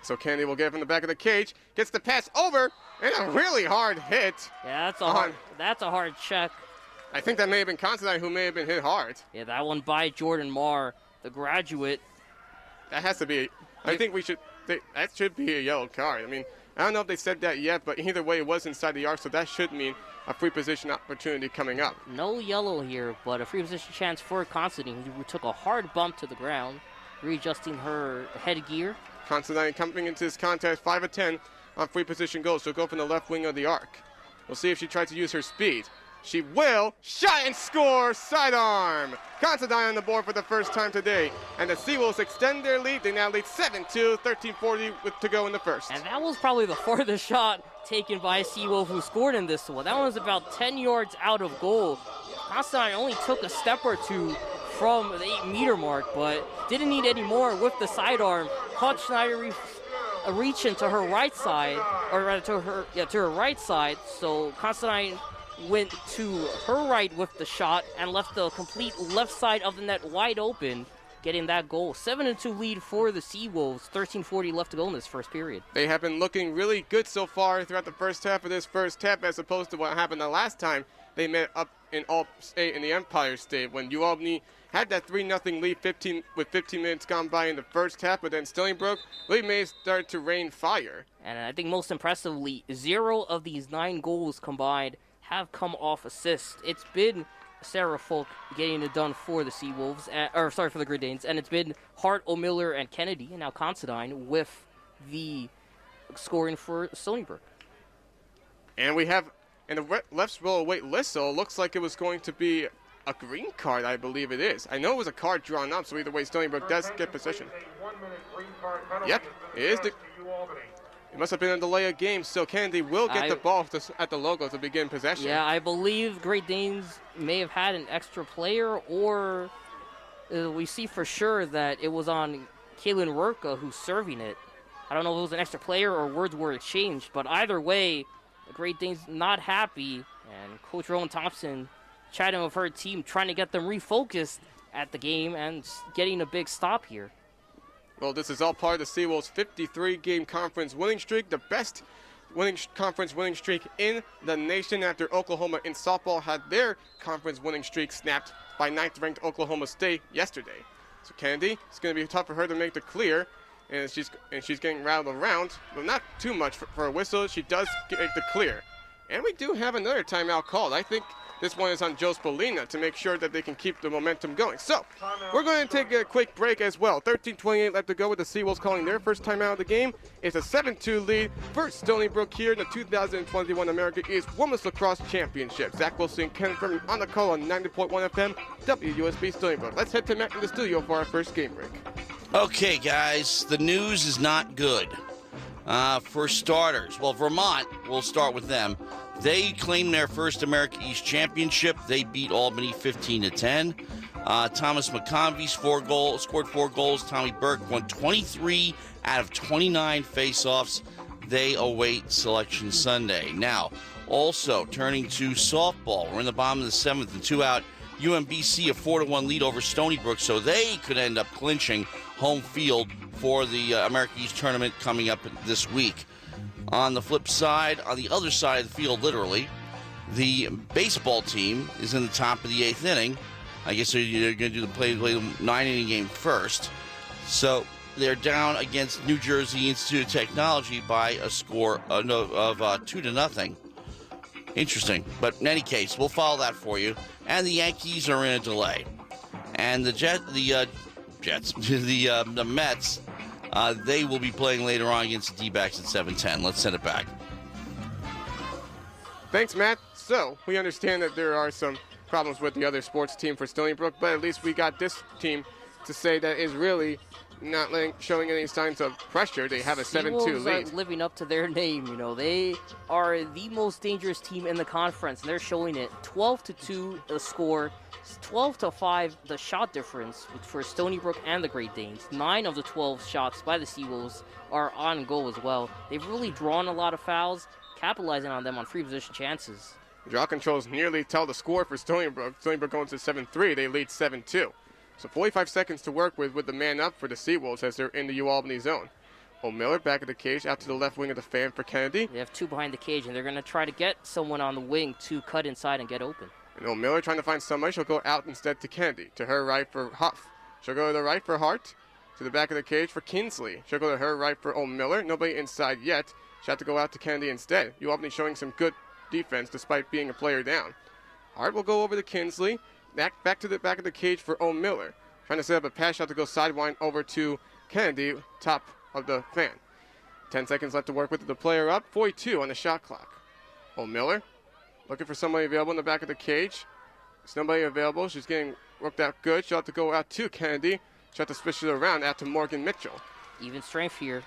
So Kennedy will get it from the back of the cage, gets the pass over, and a really hard hit. Yeah, that's a hard check. I think that may have been Constantine who may have been hit hard. Yeah, that one by Jordan Marr, the graduate. That has to be, I think that should be a yellow card. I mean, I don't know if they said that yet, but either way, it was inside the arc, so that should mean a free position opportunity coming up. No yellow here, but a free position chance for Constantine, who took a hard bump to the ground, readjusting her headgear. Constantine coming into this contest 5 of 10 on free position goals. She'll go from the left wing of the arc. We'll see if she tries to use her speed. She will. Shot and score. Sidearm. Constantine on the board for the first time today. And the Seawolves extend their lead. They now lead 7-2, 13:40 to go in the first. And that was probably the farthest shot taken by a Seawolf who scored in this one. That one was about 10 yards out of goal. Constantine only took a step or two from the 8-meter mark, but didn't need any more with the sidearm. Caught Schneider reach into her right side, or rather to her right side. So Constantine went to her right with the shot and left the complete left side of the net wide open, getting that goal. 7-2 lead for the Seawolves. 13:40 left to go in this first period. They have been looking really good so far throughout the first half of this first half, as opposed to what happened the last time they met up in All State in the Empire State when Ualbany had that 3-0 lead with 15 minutes gone by in the first half, but then Stony Brook really may start to rain fire. And I think most impressively, 0 of these 9 goals combined have come off assist. It's been Sarah Folk getting it done for the Seawolves, for the Great Danes, and it's been Hart, O'Miller, and Kennedy, and now Constantine with the scoring for Stony Brook. And we have, in the left row await whistle, looks like it was going to be a green card, I believe it is. I know it was a card drawn up, so either way, Stony Brook does get possession. Yep, it is the... It must have been a delay of game, so Kennedy will get the ball at the logo to begin possession. Yeah, I believe Great Danes may have had an extra player, or we see for sure that it was on Kaylin Rurka who's serving it. I don't know if it was an extra player or words were exchanged, but either way, the Great Danes not happy, and Coach Rowan Thompson chatting with her team, trying to get them refocused at the game and getting a big stop here. Well, this is all part of the Seawolves' 53-game conference winning streak, the best conference winning streak in the nation after Oklahoma in softball had their conference winning streak snapped by 9th-ranked Oklahoma State yesterday. So Kennedy, it's going to be tough for her to make the clear, and she's getting rattled around, but not too much for a whistle. She does get the clear. And we do have another timeout called. I think this one is on Joe Spolina to make sure that they can keep the momentum going. So, we're going to take a quick break as well. 13:28 left to go with the Seawolves calling their first timeout of the game. It's a 7-2 lead for Stony Brook here in the 2021 America East Women's Lacrosse Championship. Zach WIlson, Ken Fermin on the call on 90.1 FM, WUSB Stony Brook. Let's head to Matt in the studio for our first game break. Okay, guys, the news is not good. For starters, well, Vermont, we'll start with them. They claimed their first America East Championship. They beat Albany 15-10. Thomas McConvey scored 4 goals. Tommy Burke won 23 out of 29 faceoffs. They await Selection Sunday. Now, also turning to softball, we're in the bottom of the 7th and 2 out. UMBC a 4-1 lead over Stony Brook, so they could end up clinching home field for the America East tournament coming up this week. On the flip side, on the other side of the field, literally, the baseball team is in the top of the 8th inning. I guess they're going to do play the 9-inning game first. So they're down against New Jersey Institute of Technology by a score of 2-0. Interesting. But in any case, we'll follow that for you. And the Yankees are in a delay. And the Mets, they will be playing later on against the D-backs at 7:10. Let's send it back. Thanks, Matt. So, we understand that there are some problems with the other sports team for Stony Brook, but at least we got this team to say that is really not showing any signs of pressure. They have a 7-2 lead. Are living up to their name. You know, they are the most dangerous team in the conference, and they're showing it. 12-2 the score, 12-5 the shot difference for Stony Brook and the Great Danes. 9 of the 12 shots by the Seawolves are on goal as well. They've really drawn a lot of fouls, capitalizing on them on free position chances. Draw controls nearly tell the score for Stony Brook. Stony Brook going to 7-3. They lead 7-2. So 45 seconds to work with the man up for the Seawolves as they're in the Ualbany zone. O'Miller back of the cage out to the left wing of the fan for Kennedy. They have two behind the cage, and they're going to try to get someone on the wing to cut inside and get open. And O'Miller trying to find somebody. She'll go out instead to Kennedy. To her right for Huff. She'll go to the right for Hart. To the back of the cage for Kinsley. She'll go to her right for O'Miller. Nobody inside yet. She'll have to go out to Kennedy instead. Ualbany showing some good defense despite being a player down. Hart will go over to Kinsley. Back to the back of the cage for O'Miller. Trying to set up a pass shot to go sidewind over to Kennedy, top of the fan. 10 seconds left to work with the player up. 42 on the shot clock. O'Miller looking for somebody available in the back of the cage. There's nobody available. She's getting worked out good. She'll have to go out to Kennedy. She'll have to switch it around out to Morgan Mitchell. Even strength here.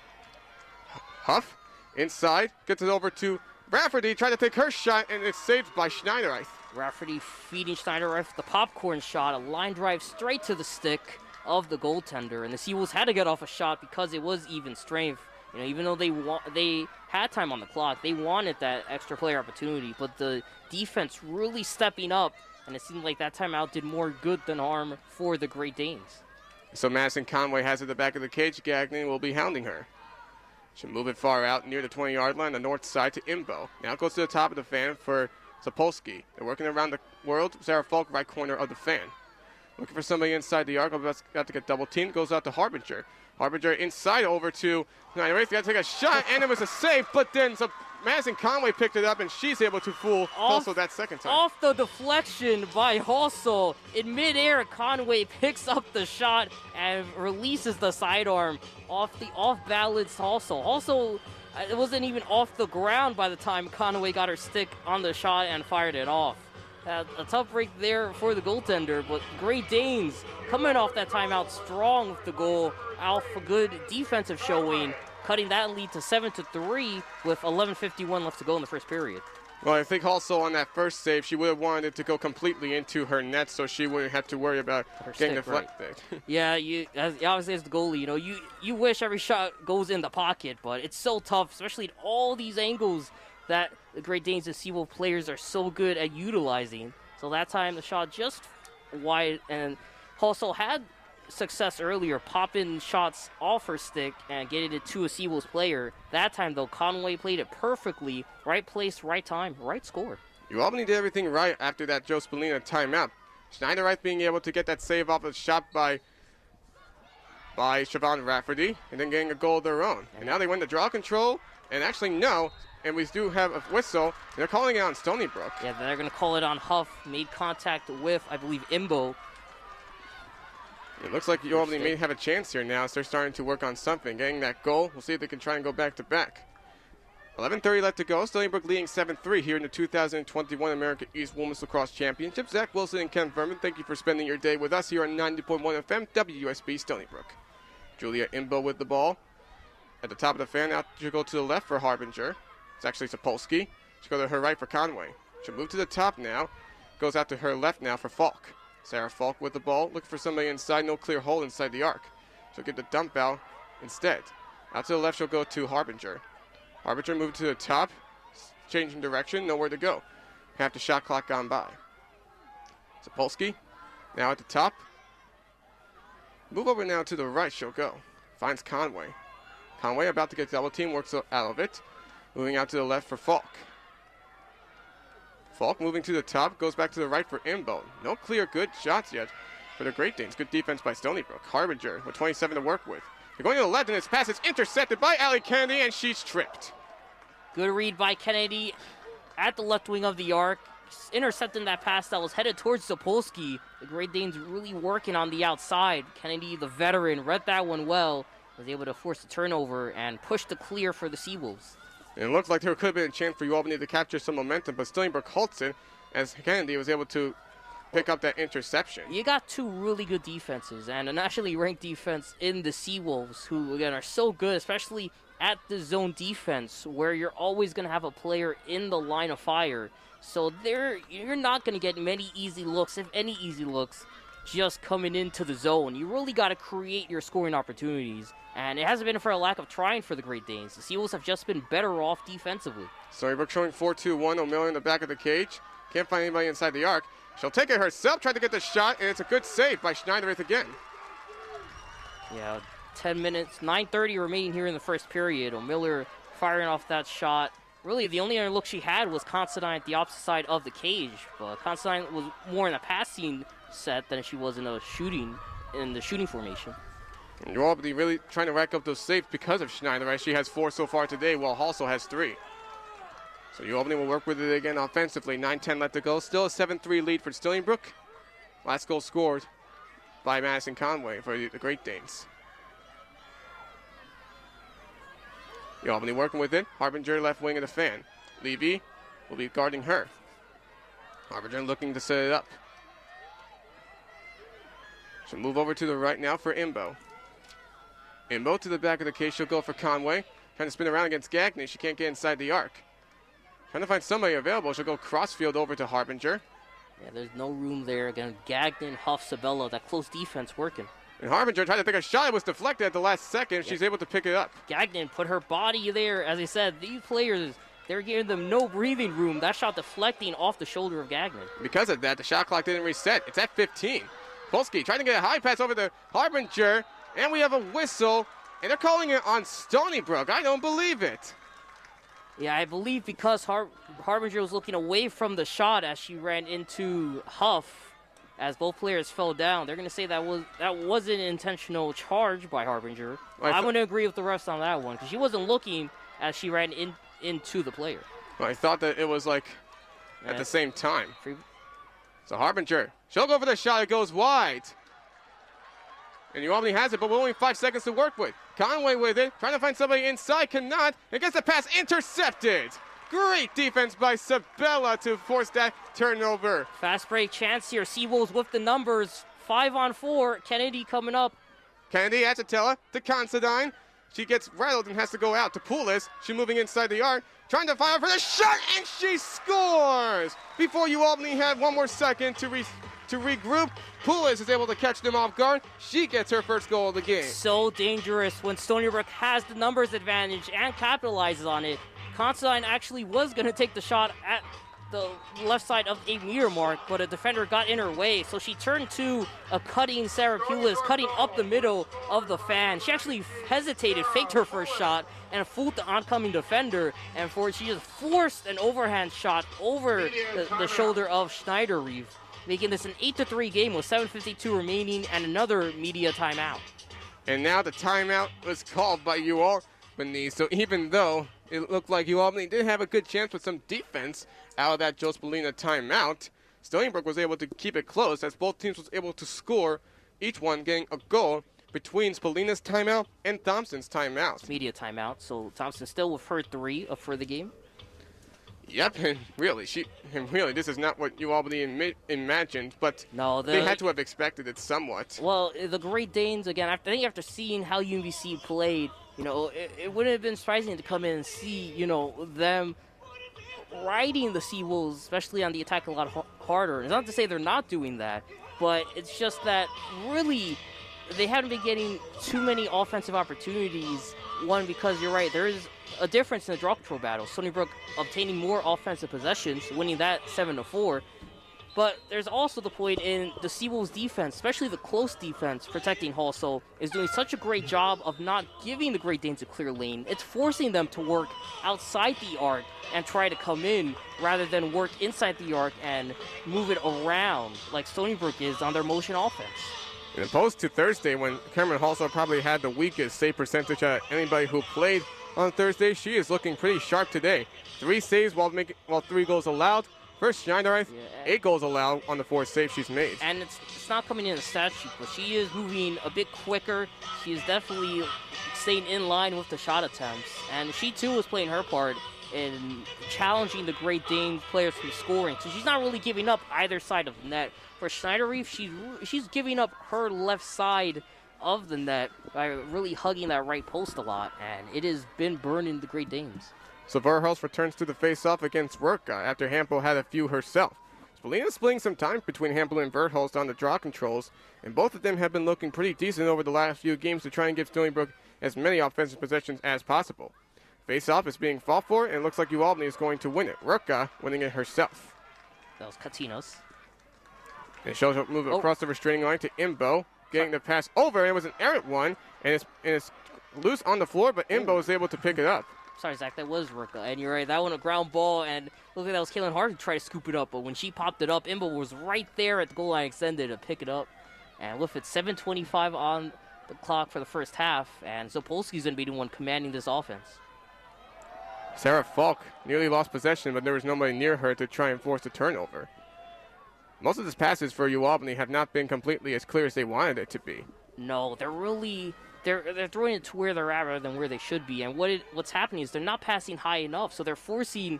Huff inside. Gets it over to Rafferty. Trying to take her shot, and it's saved by Schneiderreich. Rafferty feeding Schneiderreich the popcorn shot. A line drive straight to the stick of the goaltender. And the Seawolves had to get off a shot because it was even strength. You know, even though they had time on the clock, they wanted that extra player opportunity. But the defense really stepping up, and it seemed like that timeout did more good than harm for the Great Danes. So Madison Conway has it at the back of the cage. Gagnon will be hounding her. She'll move it far out near the 20-yard line, the north side to Imbo. Now it goes to the top of the fan for Sapolsky. They're working around the world. Sarah Falk, right corner of the fan. Looking for somebody inside the arc. Got to get double teamed. Goes out to Harbinger. Harbinger inside over to Schneiderreich. Got to take a shot, and it was a save, but then Madison Conway picked it up, and she's able to fool also that second time. Off the deflection by Hossel. In midair, Conway picks up the shot and releases the sidearm off the off-balanced Hossel. Hossel, it wasn't even off the ground by the time Conway got her stick on the shot and fired it off. A tough break there for the goaltender, but Great Danes coming off that timeout strong with the goal. Off a good defensive showing, cutting that lead to 7-3 with 11:51 left to go in the first period. Well, I think also on that first save, she would have wanted it to go completely into her net, so she wouldn't have to worry about getting deflected. Right. Yeah, obviously as the goalie, you know, you wish every shot goes in the pocket, but it's so tough, especially at all these angles that the Great Danes and Seawolf players are so good at utilizing. So that time the shot just wide, and Hossel had success earlier, popping shots off her stick and getting it to a Seawolves player. That time, though, Conway played it perfectly. Right place, right time, right score. Ualbany did everything right after that Joe Spallina timeout. Schneiderreich being able to get that save off a shot by Siobhan Rafferty, and then getting a goal of their own. And now they win the draw control, and actually no, and we do have a whistle. They're calling it on Stony Brook. Yeah, they're going to call it on Huff. Made contact with, I believe, Imbo. It looks like Ualbany may have a chance here now, so they're starting to work on something. Getting that goal. We'll see if they can try and go back-to-back. 11:30 left to go. Stony Brook leading 7-3 here in the 2021 America East Women's Lacrosse Championship. Zach WIlson and Ken Fermin, thank you for spending your day with us here on 90.1 FM WUSB Stony Brook. Julia Imbo with the ball. At the top of the fan, now she'll go to the left for Harbinger. It's actually Sapolsky. She'll go to her right for Conway. She'll move to the top now. Goes out to her left now for Falk. Sarah Falk with the ball. Looking for somebody inside. No clear hole inside the arc. She'll get the dump out instead. Out to the left, she'll go to Harbinger. Harbinger moved to the top. Changing direction. Nowhere to go. Half the shot clock gone by. Sapolsky now at the top. Move over now to the right, she'll go. Finds Conway. Conway about to get double team, works out of it. Moving out to the left for Falk. Falk moving to the top, goes back to the right for Imbo. No clear good shots yet for the Great Danes. Good defense by Stony Brook. Harbinger with 27 to work with. They're going to the left, and this pass is intercepted by Allie Kennedy, and she's tripped. Good read by Kennedy at the left wing of the arc, intercepting that pass that was headed towards Sapolsky. The Great Danes really working on the outside. Kennedy, the veteran, read that one well, was able to force the turnover and push the clear for the Seawolves. And it looked like there could have been a chance for Ualbany to capture some momentum, but Stony Brook halts it as Kennedy was able to pick up that interception. You got two really good defenses and a nationally ranked defense in the Seawolves, who, again, are so good, especially at the zone defense, where you're always going to have a player in the line of fire. So you're not going to get many easy looks, if any easy looks, just coming into the zone. You really got to create your scoring opportunities. And it hasn't been for a lack of trying for the Great Danes. The Seawolves have just been better off defensively. Stony Brook showing 4-2-1. O'Miller in the back of the cage. Can't find anybody inside the arc. She'll take it herself, try to get the shot, and it's a good save by Schneiderreich again. Yeah, 10 minutes, 9:30 remaining here in the first period. O'Miller firing off that shot. Really, the only other look she had was Considine at the opposite side of the cage. But Considine was more in a passing set than she was in the shooting formation. And Ualbany really trying to rack up those saves because of Schneider, right? She has 4 so far today, while Halsall has 3. So Ualbany will work with it again offensively. 9:10 left to go. Still a 7-3 lead for Stony Brook. Last goal scored by Madison Conway for the Great Danes. Ualbany working with it. Harbinger left wing of the fan. Levy will be guarding her. Harbinger looking to set it up. She'll move over to the right now for Imbo. Imbo to the back of the cage. She'll go for Conway. Trying to spin around against Gagnon. She can't get inside the arc. Trying to find somebody available. She'll go crossfield over to Harbinger. Yeah, there's no room there. Again, Gagnon, Huff, Sabella, that close defense working. And Harbinger tried to take a shot. It was deflected at the last second. Yeah. She's able to pick it up. Gagnon put her body there. As I said, these players, they're giving them no breathing room. That shot deflecting off the shoulder of Gagnon. Because of that, the shot clock didn't reset. It's at 15. Polsky trying to get a high pass over to Harbinger. And we have a whistle. And they're calling it on Stony Brook. I don't believe it. Yeah, I believe because Harbinger was looking away from the shot as she ran into Huff, as both players fell down. They're going to say that wasn't an intentional charge by Harbinger. I'm going to agree with the refs on that one because she wasn't looking as she ran into the player. Well, I thought that it was like at the same time. So Harbinger, she'll go for the shot. It goes wide. And Ualbany has it, but with only 5 seconds to work with. Conway with it, trying to find somebody inside, cannot. And gets the pass intercepted. Great defense by Sabella to force that turnover. Fast break chance here. Seawolves with the numbers. 5-on-4. Kennedy coming up. Kennedy, Atchitella to Considine. She gets rattled and has to go out to Poulis. She's moving inside the arc, trying to fire for the shot, and she scores! Before Ualbany had 1 more second to regroup, Poulis is able to catch them off guard. She gets her first goal of the game. So dangerous when Stony Brook has the numbers advantage and capitalizes on it. Considine actually was going to take the shot at the left side of the 8-meter mark, but a defender got in her way, so she turned to a cutting Sarah Pulis, cutting up the middle of the fan. She actually hesitated, faked her first shot, and fooled the oncoming defender, and she just forced an overhand shot over the shoulder of Schneider-Reeve, making this an 8-3 game with 7:52 remaining and another media timeout. And now the timeout was called by Ualbany, so even though it looked like Ualbany did have a good chance with some defense out of that Joe Spallina timeout, Stony Brook was able to keep it close as both teams was able to score, each one getting a goal between Spallina's timeout and Thompson's timeout. Media timeout, so Thompson still with her 3 for the game. Yep, and really, this is not what Ualbany imagined, but no, they had to have expected it somewhat. Well, the Great Danes, again, I think after seeing how UMBC played, it wouldn't have been surprising to come in and see, them riding the Seawolves, especially on the attack, a lot harder. It's not to say they're not doing that, but it's just that really they haven't been getting too many offensive opportunities. One, because you're right, there is a difference in the draw control battle. Stony Brook obtaining more offensive possessions, winning that 7-4. But there's also the point in the Seawolves defense, especially the close defense, protecting Halsall, is doing such a great job of not giving the Great Danes a clear lane. It's forcing them to work outside the arc and try to come in rather than work inside the arc and move it around like Stony Brook is on their motion offense. In opposed to Thursday, when Cameron Halsall probably had the weakest save percentage out of anybody who played on Thursday, she is looking pretty sharp today. 3 saves while 3 goals allowed. First Schneider, 8 goals allowed on the 4 saves she's made. And it's not coming in the stat sheet, but she is moving a bit quicker. She is definitely staying in line with the shot attempts. And she, too, is playing her part in challenging the Great Danes players from scoring. So she's not really giving up either side of the net. For Schneider-Reeve, she's giving up her left side of the net by really hugging that right post a lot. And it has been burning the Great Danes. So Verhulst returns to the face-off against Rurka after Hampel had a few herself. Spallina's splitting some time between Hampel and Verhulst on the draw controls, and both of them have been looking pretty decent over the last few games to try and give Stony Brook as many offensive possessions as possible. Face-off is being fought for, and it looks like Ualbany is going to win it. Rurka winning it herself. That was Katinos. And she'll move across the restraining line to Imbo, getting the pass over, and it was an errant one, and it's loose on the floor, but Imbo is able to pick it up. Sorry, Zach, that was Ruka. And you're right, that one a ground ball, and look like that was Kaylin Hart who tried to scoop it up, but when she popped it up, Imbo was right there at the goal line extended to pick it up. And with it, 7:25 on the clock for the first half, and Zapolsky's going to be the one commanding this offense. Sarah Falk nearly lost possession, but there was nobody near her to try and force a turnover. Most of these passes for Ualbany have not been completely as clear as they wanted it to be. No, they're throwing it to where they're at rather than where they should be. And what's happening is they're not passing high enough, so they're forcing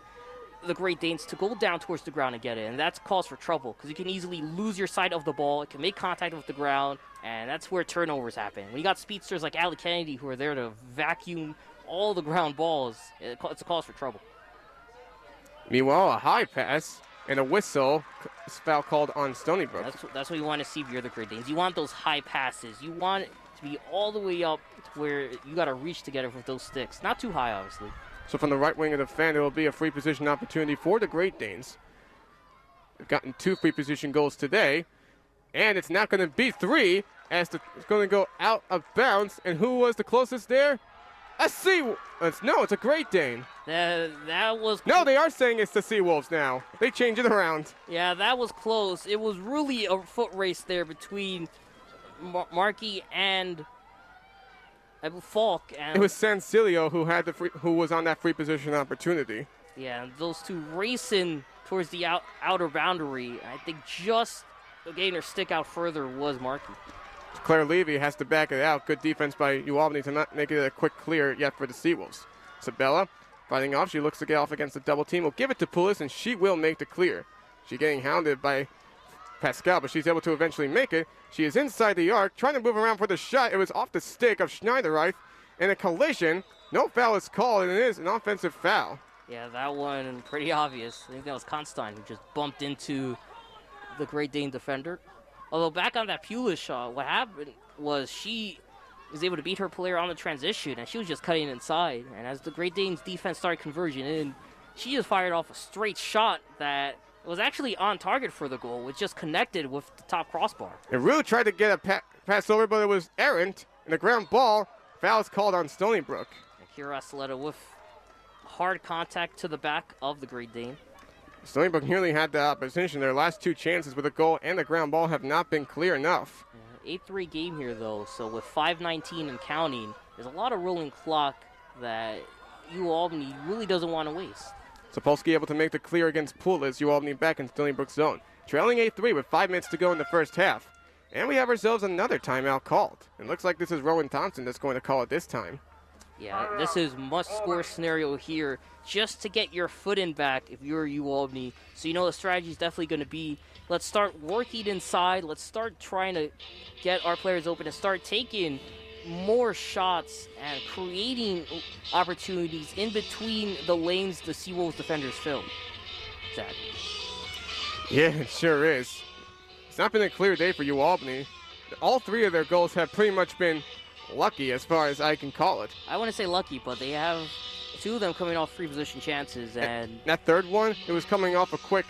the Great Danes to go down towards the ground and get it. And that's cause for trouble because you can easily lose your sight of the ball. It can make contact with the ground, and that's where turnovers happen. When you got speedsters like Allie Kennedy who are there to vacuum all the ground balls, it's a cause for trouble. Meanwhile, a high pass and a whistle, foul called on Stony Brook. That's what you want to see if you're the Great Danes. You want those high passes. You want it to be all the way up to where you got to reach to get it with those sticks. Not too high, obviously. So from the right wing of the fan, it will be a free position opportunity for the Great Danes. They've gotten 2 free position goals today, and it's not going to be 3 as it's going to go out of bounds. And who was the closest there? It's a Great Dane. That was... No, they are saying it's the Seawolves now. They change it around. Yeah, that was close. It was really a foot race there between Markey and Falk. And it was Sancilio who was on that free position opportunity. Yeah, those two racing towards the outer boundary. I think just getting her stick out further was Markey. Claire Levy has to back it out. Good defense by Ualbany to not make it a quick clear yet for the Seawolves. Sabella fighting off. She looks to get off against the double team. Will give it to Poulos, and she will make the clear. She's getting hounded by Pascal, but she's able to eventually make it. She is inside the arc, trying to move around for the shot. It was off the stick of Schneiderreich, and a collision. No foul is called, and it is an offensive foul. Yeah, that one pretty obvious. I think that was Constein who just bumped into the Great Dane defender. Although back on that Pulis shot, what happened was she was able to beat her player on the transition, and she was just cutting inside. And as the Great Danes defense started converging in, she just fired off a straight shot that was actually on target for the goal, which just connected with the top crossbar. And Rue tried to get a pass over, but it was errant, and the ground ball. Foul is called on Stony Brook. And Kira Saletta with hard contact to the back of the Great Dane. Stony Brook nearly had the opposition. Their last 2 chances with a goal and the ground ball have not been clear enough. 8-3 game here, though, so with 5:19 and counting, there's a lot of rolling clock that Ualbany really doesn't want to waste. Sapolsky able to make the clear against Poulis. Ualbany back in Stony Brook's zone. Trailing 8-3 with 5 minutes to go in the first half. And we have ourselves another timeout called. It looks like this is Rowan Thompson that's going to call it this time. Yeah, this is must-score scenario here just to get your foot in back if you're Ualbany. So you know the strategy is definitely going to be, let's start working inside. Let's start trying to get our players open and start taking more shots and creating opportunities in between the lanes the Seawolves defenders fill. Zach. Yeah, it sure is. It's not been a clear day for Ualbany. All 3 of their goals have pretty much been lucky as far as I can call it. I want to say lucky, but they have 2 of them coming off free position chances. And that third one, it was coming off a quick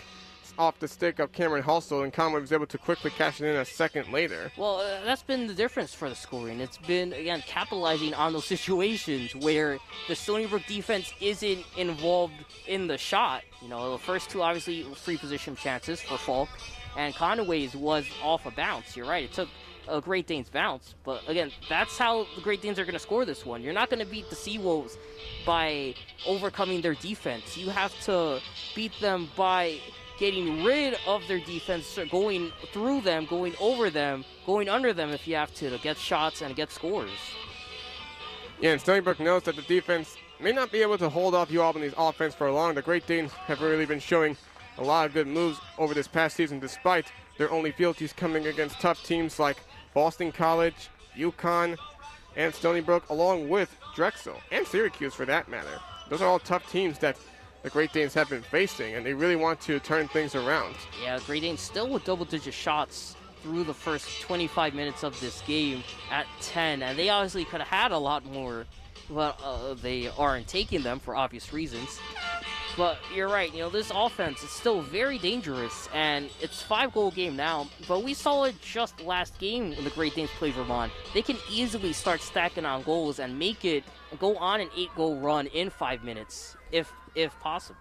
off the stick of Cameron Halsell, and Conway was able to quickly cash it in a second later. Well, that's been the difference for the scoring. It's been, again, capitalizing on those situations where the Stony Brook defense isn't involved in the shot. You know, the first 2 obviously free position chances for Falk, and Conway's was off a bounce. You're right, it took a Great Danes bounce, but again, that's how the Great Danes are going to score this one. You're not going to beat the Seawolves by overcoming their defense. You have to beat them by getting rid of their defense, going through them, going over them, going under them if you have to get shots and get scores. Yeah, and Stony Brook knows that the defense may not be able to hold off Ualbany's offense for long. The Great Danes have really been showing a lot of good moves over this past season, despite their only fealties coming against tough teams like Boston College, UConn, and Stony Brook, along with Drexel, and Syracuse for that matter. Those are all tough teams that the Great Danes have been facing, and they really want to turn things around. Yeah, Great Danes still with double-digit shots through the first 25 minutes of this game at 10, and they obviously could have had a lot more, but they aren't taking them for obvious reasons. But you're right, this offense is still very dangerous, and it's 5-goal game now, but we saw it just last game when the Great Danes played Vermont. They can easily start stacking on goals and make it go on an 8-goal run in 5 minutes, if possible.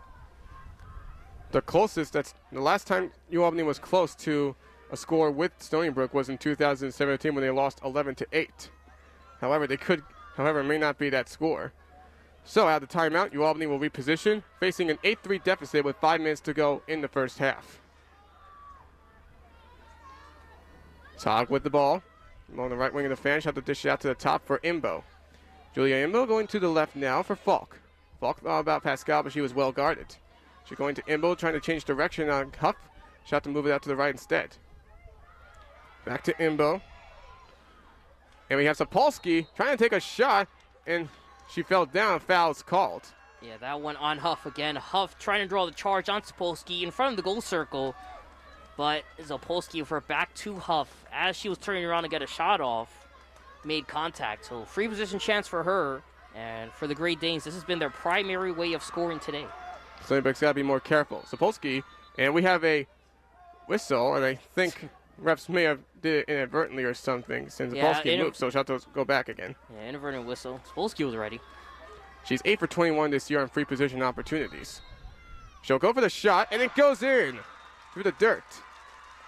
The closest, the last time Ualbany was close to a score with Stony Brook was in 2017 when they lost 11-8. However, it may not be that score. So, out of the timeout, Ualbany will reposition, facing an 8-3 deficit with 5 minutes to go in the first half. Tog with the ball. Along the right wing of the fan, shot the dish out to the top for Imbo. Julia Imbo going to the left now for Falk. Falk thought about Pascal, but she was well guarded. She's going to Imbo, trying to change direction on Huff. Shot to move it out to the right instead. Back to Imbo. And we have Sapolsky trying to take a shot, and she fell down. Foul's called. Yeah, that one on Huff again. Huff trying to draw the charge on Sapolsky in front of the goal circle. But Sapolsky with her back to Huff as she was turning around to get a shot off. Made contact. So free position chance for her. And for the Great Danes, this has been their primary way of scoring today. Stony Brook's got to be more careful. Sapolsky, and we have a whistle, and I think refs may have did it inadvertently or something since Sapolsky moved, so she'll have to go back again. Yeah, inadvertent whistle. Sapolsky was ready. She's 8 for 21 this year on free position opportunities. She'll go for the shot, and it goes in through the dirt.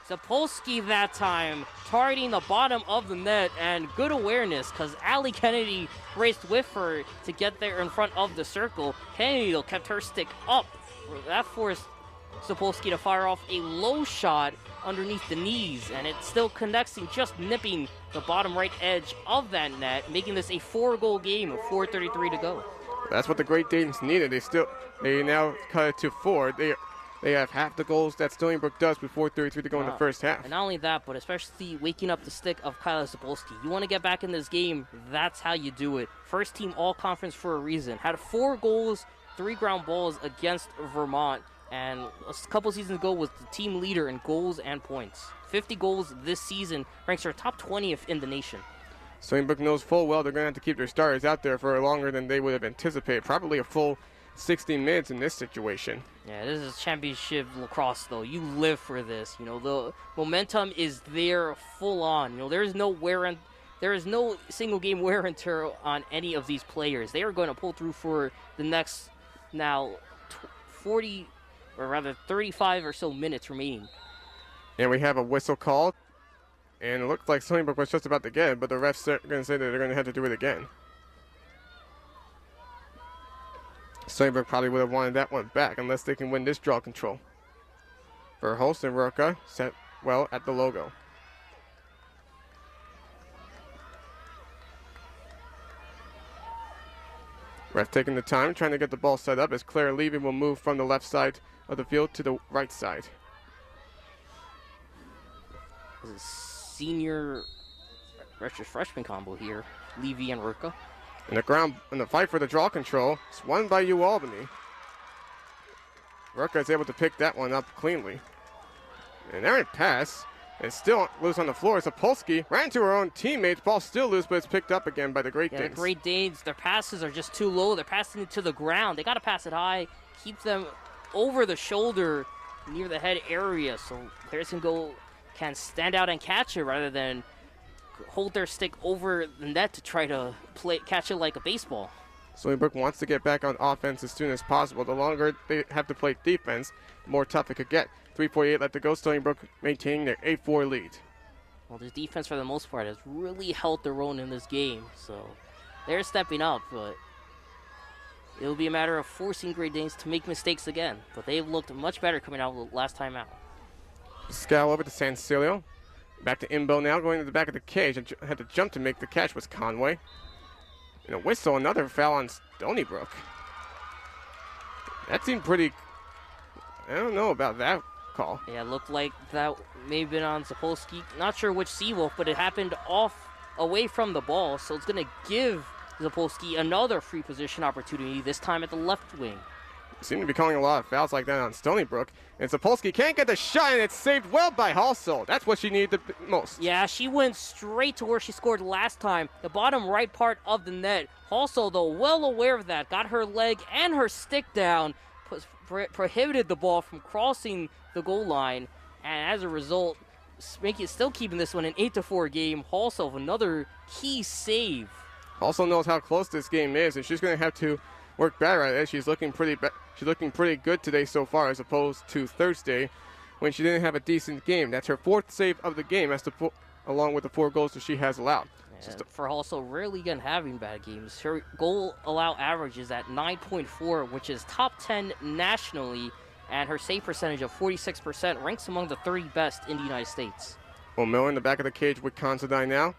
Sapolsky that time targeting the bottom of the net, and good awareness because Allie Kennedy raced with her to get there in front of the circle. Kennedy though kept her stick up. That forced Sapolsky to fire off a low shot underneath the knees, and it's still connecting, just nipping the bottom right edge of that net, making this a 4-goal game with 4:33 to go. That's what the Great Danes needed. They now cut it to 4. They have half the goals that Stony Brook does with 4:33 to go in the first half. And not only that, but especially waking up the stick of Kyla Sapolsky. You want to get back in this game, that's how you do it. First team all-conference for a reason. Had 4 goals, 3 ground balls against Vermont, and a couple seasons ago was the team leader in goals and points. 50 goals this season, ranks her top 20th in the nation. Stony Brook knows full well they're going to have to keep their starters out there for longer than they would have anticipated. Probably a full 60 minutes in this situation. Yeah, this is championship lacrosse, though. You live for this. The momentum is there full on. There is no single game wear and tear on any of these players. They are going to pull through for the next 35 or so minutes remaining. And we have a whistle called, and it looked like Stony Brook was just about to get it, but the refs are going to say that they're going to have to do it again. Stony Brook probably would have wanted that one back unless they can win this draw control. For Holst and Roca, set well at the logo. Ref taking the time, trying to get the ball set up as Claire Levy will move from the left side of the field to the right side. This is senior versus freshman combo here, Levy and Roca. In the fight for the draw control, it's won by Ualbany. Roca is able to pick that one up cleanly. An errant pass. It's still loose on the floor. Sapolsky ran to her own teammates. Ball still loose, but it's picked up again by the Great Danes. The Great Danes, their passes are just too low. They're passing it to the ground. They got to pass it high, keep them over the shoulder near the head area, so players can stand out and catch it rather than hold their stick over the net to try to catch it like a baseball. Stony Brook wants to get back on offense as soon as possible. The longer they have to play defense, the more tough it could get. 3:48 left to go. Stony Brook maintaining their 8-4 lead. Well, this defense, for the most part, has really held their own in this game. So they're stepping up, but it'll be a matter of forcing Great Danes to make mistakes again. But they've looked much better coming out last time out. Scowl over to Sancilio. Back to Imbo now, going to the back of the cage. Had to jump to make the catch was Conway. And a whistle, another foul on Stony Brook. That seemed pretty... I don't know about that call. Yeah, it looked like that may have been on Sapolsky. Not sure which Seawolf, but it happened away from the ball, so it's going to give Sapolsky another free position opportunity, this time at the left wing. Seem to be calling a lot of fouls like that on Stony Brook. And Sapolsky can't get the shot, and it's saved well by Halsell. That's what she needed the most. Yeah, she went straight to where she scored last time, the bottom right part of the net. Halsell, though, well aware of that, got her leg and her stick down, prohibited the ball from crossing the goal line, and as a result, still keeping this one an 8-4 game. Halsell, another key save. Also knows how close this game is, and she's going to have to work better at it. She's looking pretty good today so far, as opposed to Thursday, when she didn't have a decent game. That's her 4th save of the game, along with the 4 goals that she has allowed. For Halsell, rarely again having bad games. Her goal allow average is at 9.4, which is top 10 nationally, and her save percentage of 46% ranks among the 30 best in the United States. Well, Miller in the back of the cage with Considine now.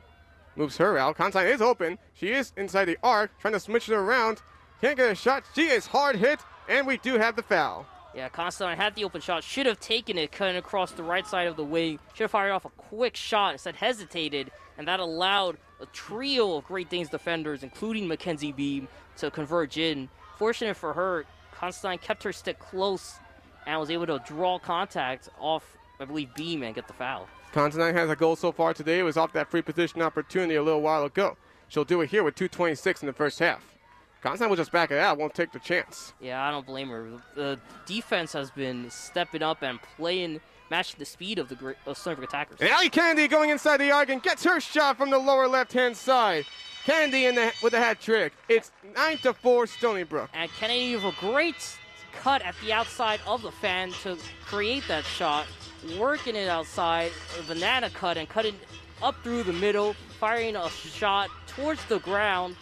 Moves her out. Considine is open. She is inside the arc, trying to switch it around. Can't get a shot. She is hard hit, and we do have the foul. Yeah, Considine had the open shot. Should have taken it, cutting across the right side of the wing. Should have fired off a quick shot. Instead hesitated, and that allowed a trio of Great Danes defenders, including Mackenzie Beam, to converge in. Fortunate for her, Considine kept her stick close and was able to draw contact off, I believe, Beam and get the foul. Considine has a goal so far today. It was off that free position opportunity a little while ago. She'll do it here with 2:26 in the first half. Considine will just back it out, won't take the chance. Yeah, I don't blame her. The defense has been stepping up and matching the speed of the Stony Brook attackers. And Allie Kennedy going inside the arc and gets her shot from the lower left-hand side. Kennedy with a hat trick. It's 9-4 Stony Brook. And Kennedy with a great cut at the outside of the fan to create that shot. Working it outside, a banana cut and cutting up through the middle, firing a shot towards the ground,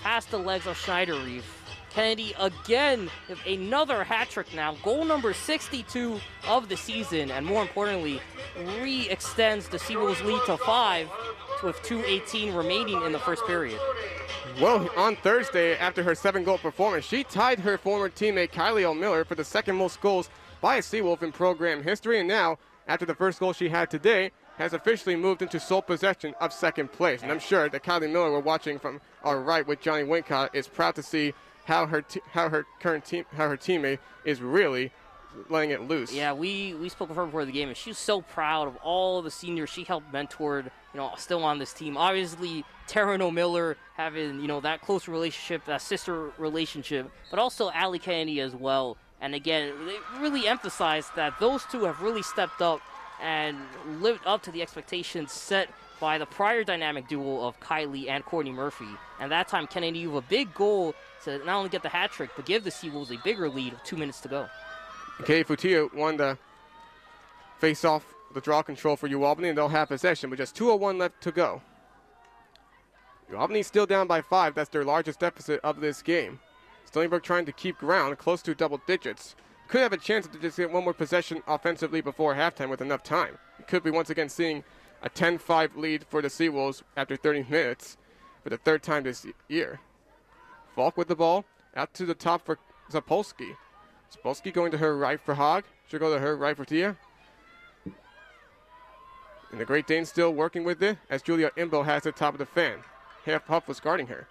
past the legs of Schneider-Reef. Kennedy again with another hat trick now, goal number 62 of the season, and more importantly, re-extends the Seawolves lead to 5 with 2:18 remaining in the first period. Well, on Thursday, after her 7-goal performance, she tied her former teammate Kylie O'Miller for the 2nd most goals by a Seawolf in program history, and now, after the first goal she had today, has officially moved into sole possession of 2nd place. And I'm sure that Kylie Miller, we're watching from our right with Johnny Wincott, is proud to see how her teammate is really letting it loose. Yeah, we spoke with her before the game, and she's so proud of all the seniors she helped mentored, still on this team. Obviously, Taryn O'Miller having, that close relationship, that sister relationship, but also Allie Kennedy as well. And again, they really emphasized that those two have really stepped up and lived up to the expectations set by the prior dynamic duo of Kylie and Courtney Murphy. And that time, Kennedy with a big goal to not only get the hat trick, but give the Seawolves a bigger lead with 2 minutes to go. Okay, Futia won the face-off, the draw control for Ualbany, and they'll have possession with just 2:01 left to go. Ualbany's still down by 5. That's their largest deficit of this game. Stony Brook trying to keep ground close to double digits. Could have a chance to just get one more possession offensively before halftime with enough time. Could be once again seeing a 10-5 lead for the Seawolves after 30 minutes for the 3rd time this year. Falk with the ball, out to the top for Zapolsky. Zapolsky going to her right for Hogg. She'll go to her right for Tia. And the Great Danes still working with it as Julia Imbo has the top of the fan. Half Huff was guarding her.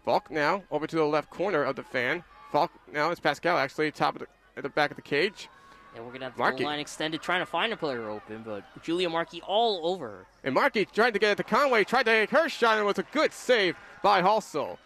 Falk now over to the left corner of the fan. Falk now is Pascal actually top of at the back of the cage. And we're going to have the goal line extended, trying to find a player open, but Julia Markey all over her. And Markey tried to get it to Conway, tried to take her shot, and it was a good save by Halsell.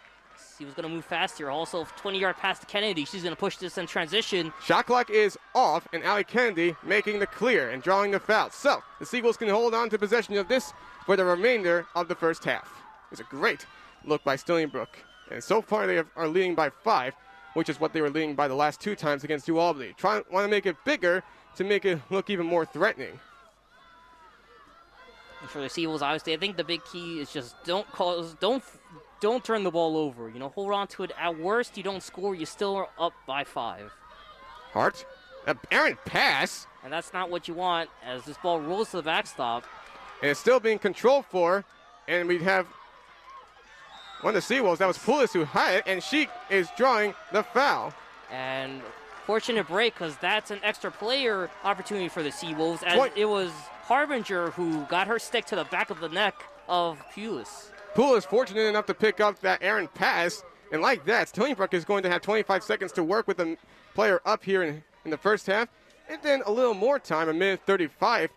He was going to move fast here. Also, 20-yard pass to Kennedy. She's going to push this in transition. Shot clock is off, and Allie Kennedy making the clear and drawing the foul. So, the Seawolves can hold on to possession of this for the remainder of the first half. It's a great look by Stony Brook. And so far, they are leading by 5, which is what they were leading by the last 2 times against Ualbany. Want to make it bigger to make it look even more threatening. And for the Seawolves, obviously, I think the big key is just don't turn the ball over. Hold on to it. At worst, you don't score. You still are up by 5. Hart, an errant pass. And that's not what you want as this ball rolls to the backstop. And it's still being controlled for. And we have one of the Seawolves. That was Poulis who had it, and she is drawing the foul. And fortunate break, because that's an extra player opportunity for the Seawolves, as it was Harbinger who got her stick to the back of the neck of Poulis. Poulis fortunate enough to pick up that errant pass, and like that, Stony Brook is going to have 25 seconds to work with the player up here in the first half, and then a little more time, 1:35,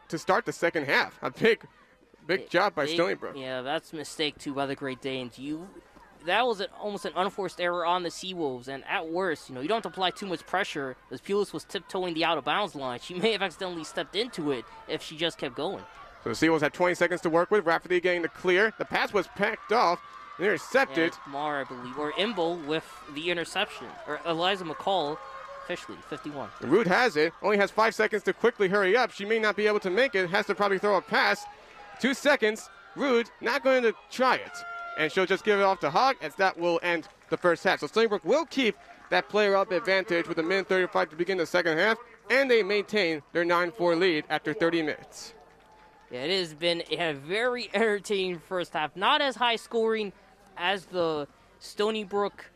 to start the second half. A big job by Stony Brook. Yeah, that's a mistake too by the Great Danes. that was almost an unforced error on the Seawolves, and at worst, you don't have to apply too much pressure, as Pulis was tiptoeing the out-of-bounds line. She may have accidentally stepped into it if she just kept going. So the Seawolves had 20 seconds to work with, rapidly getting the clear. The pass was packed off, intercepted. Yeah, Mar, I believe, or Imbo with the interception, or Eliza McCall, officially, 51. Rude has it, only has 5 seconds to quickly hurry up. She may not be able to make it, has to probably throw a pass. 2 seconds, Rude not going to try it. And she'll just give it off to Hogg, as that will end the first half. So Stony Brook will keep that player-up advantage with a minute 35 to begin the second half, and they maintain their 9-4 lead after 30 minutes. Yeah, it has been a very entertaining first half. Not as high scoring as the Stony Brook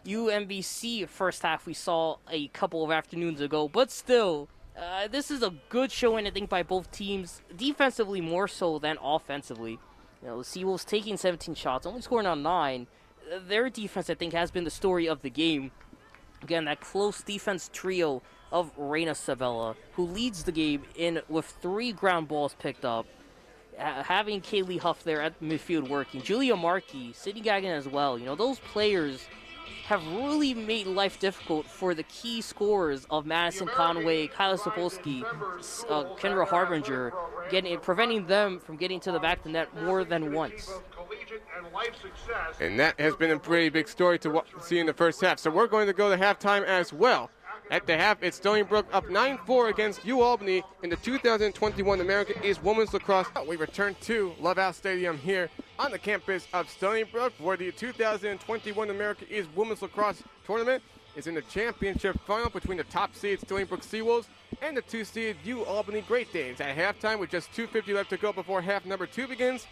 UMBC first half we saw a couple of afternoons ago, but still, this is a good showing, I think, by both teams, defensively more so than offensively. The Seawolves taking 17 shots, only scoring on 9. Their defense, I think, has been the story of the game. Again, that close defense trio of Reina Sabella, who leads the game in with 3 ground balls picked up, having Kaylee Huff there at midfield working, Julia Markey, Sydney Gagnon as well. Those players have really made life difficult for the key scorers of Madison Conway, Kyla Sapolsky, Kendra Harbinger, preventing them from getting to the back of the net more than once. And that has been a pretty big story to see in the first half. So we're going to go to halftime as well. At the half, it's Stony Brook up 9-4 against Ualbany in the 2021 American East Women's Lacrosse. We return to Love Out Stadium here on the campus of Stony Brook, where the 2021 American East Women's Lacrosse Tournament is in the championship final between the top seed Stony Brook Seawolves and the 2 seed Ualbany Great Danes. At halftime, with just 2:50 left to go before half number 2 begins,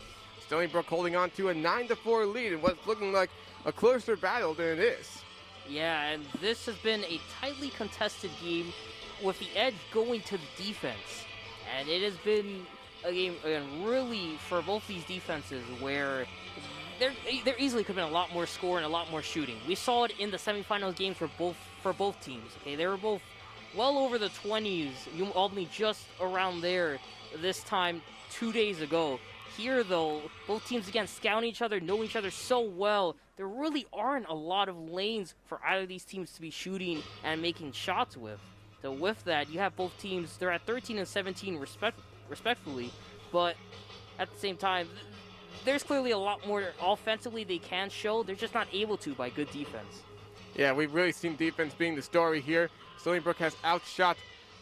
Stony Brook holding on to a 9-4 lead in what's looking like a closer battle than it is. Yeah, and this has been a tightly contested game with the edge going to the defense. And it has been a game, again, really for both these defenses where there easily could have been a lot more score and a lot more shooting. We saw it in the semifinals games for both teams. Okay, they were both well over the 20s, Albany just around there this time 2 days ago. Here, though, both teams, again, scouting each other, know each other so well, there really aren't a lot of lanes for either of these teams to be shooting and making shots with. So with that, you have both teams, they're at 13 and 17 respectfully, but at the same time, there's clearly a lot more offensively they can show. They're just not able to by good defense. Yeah, we've really seen defense being the story here. Stony Brook has outshot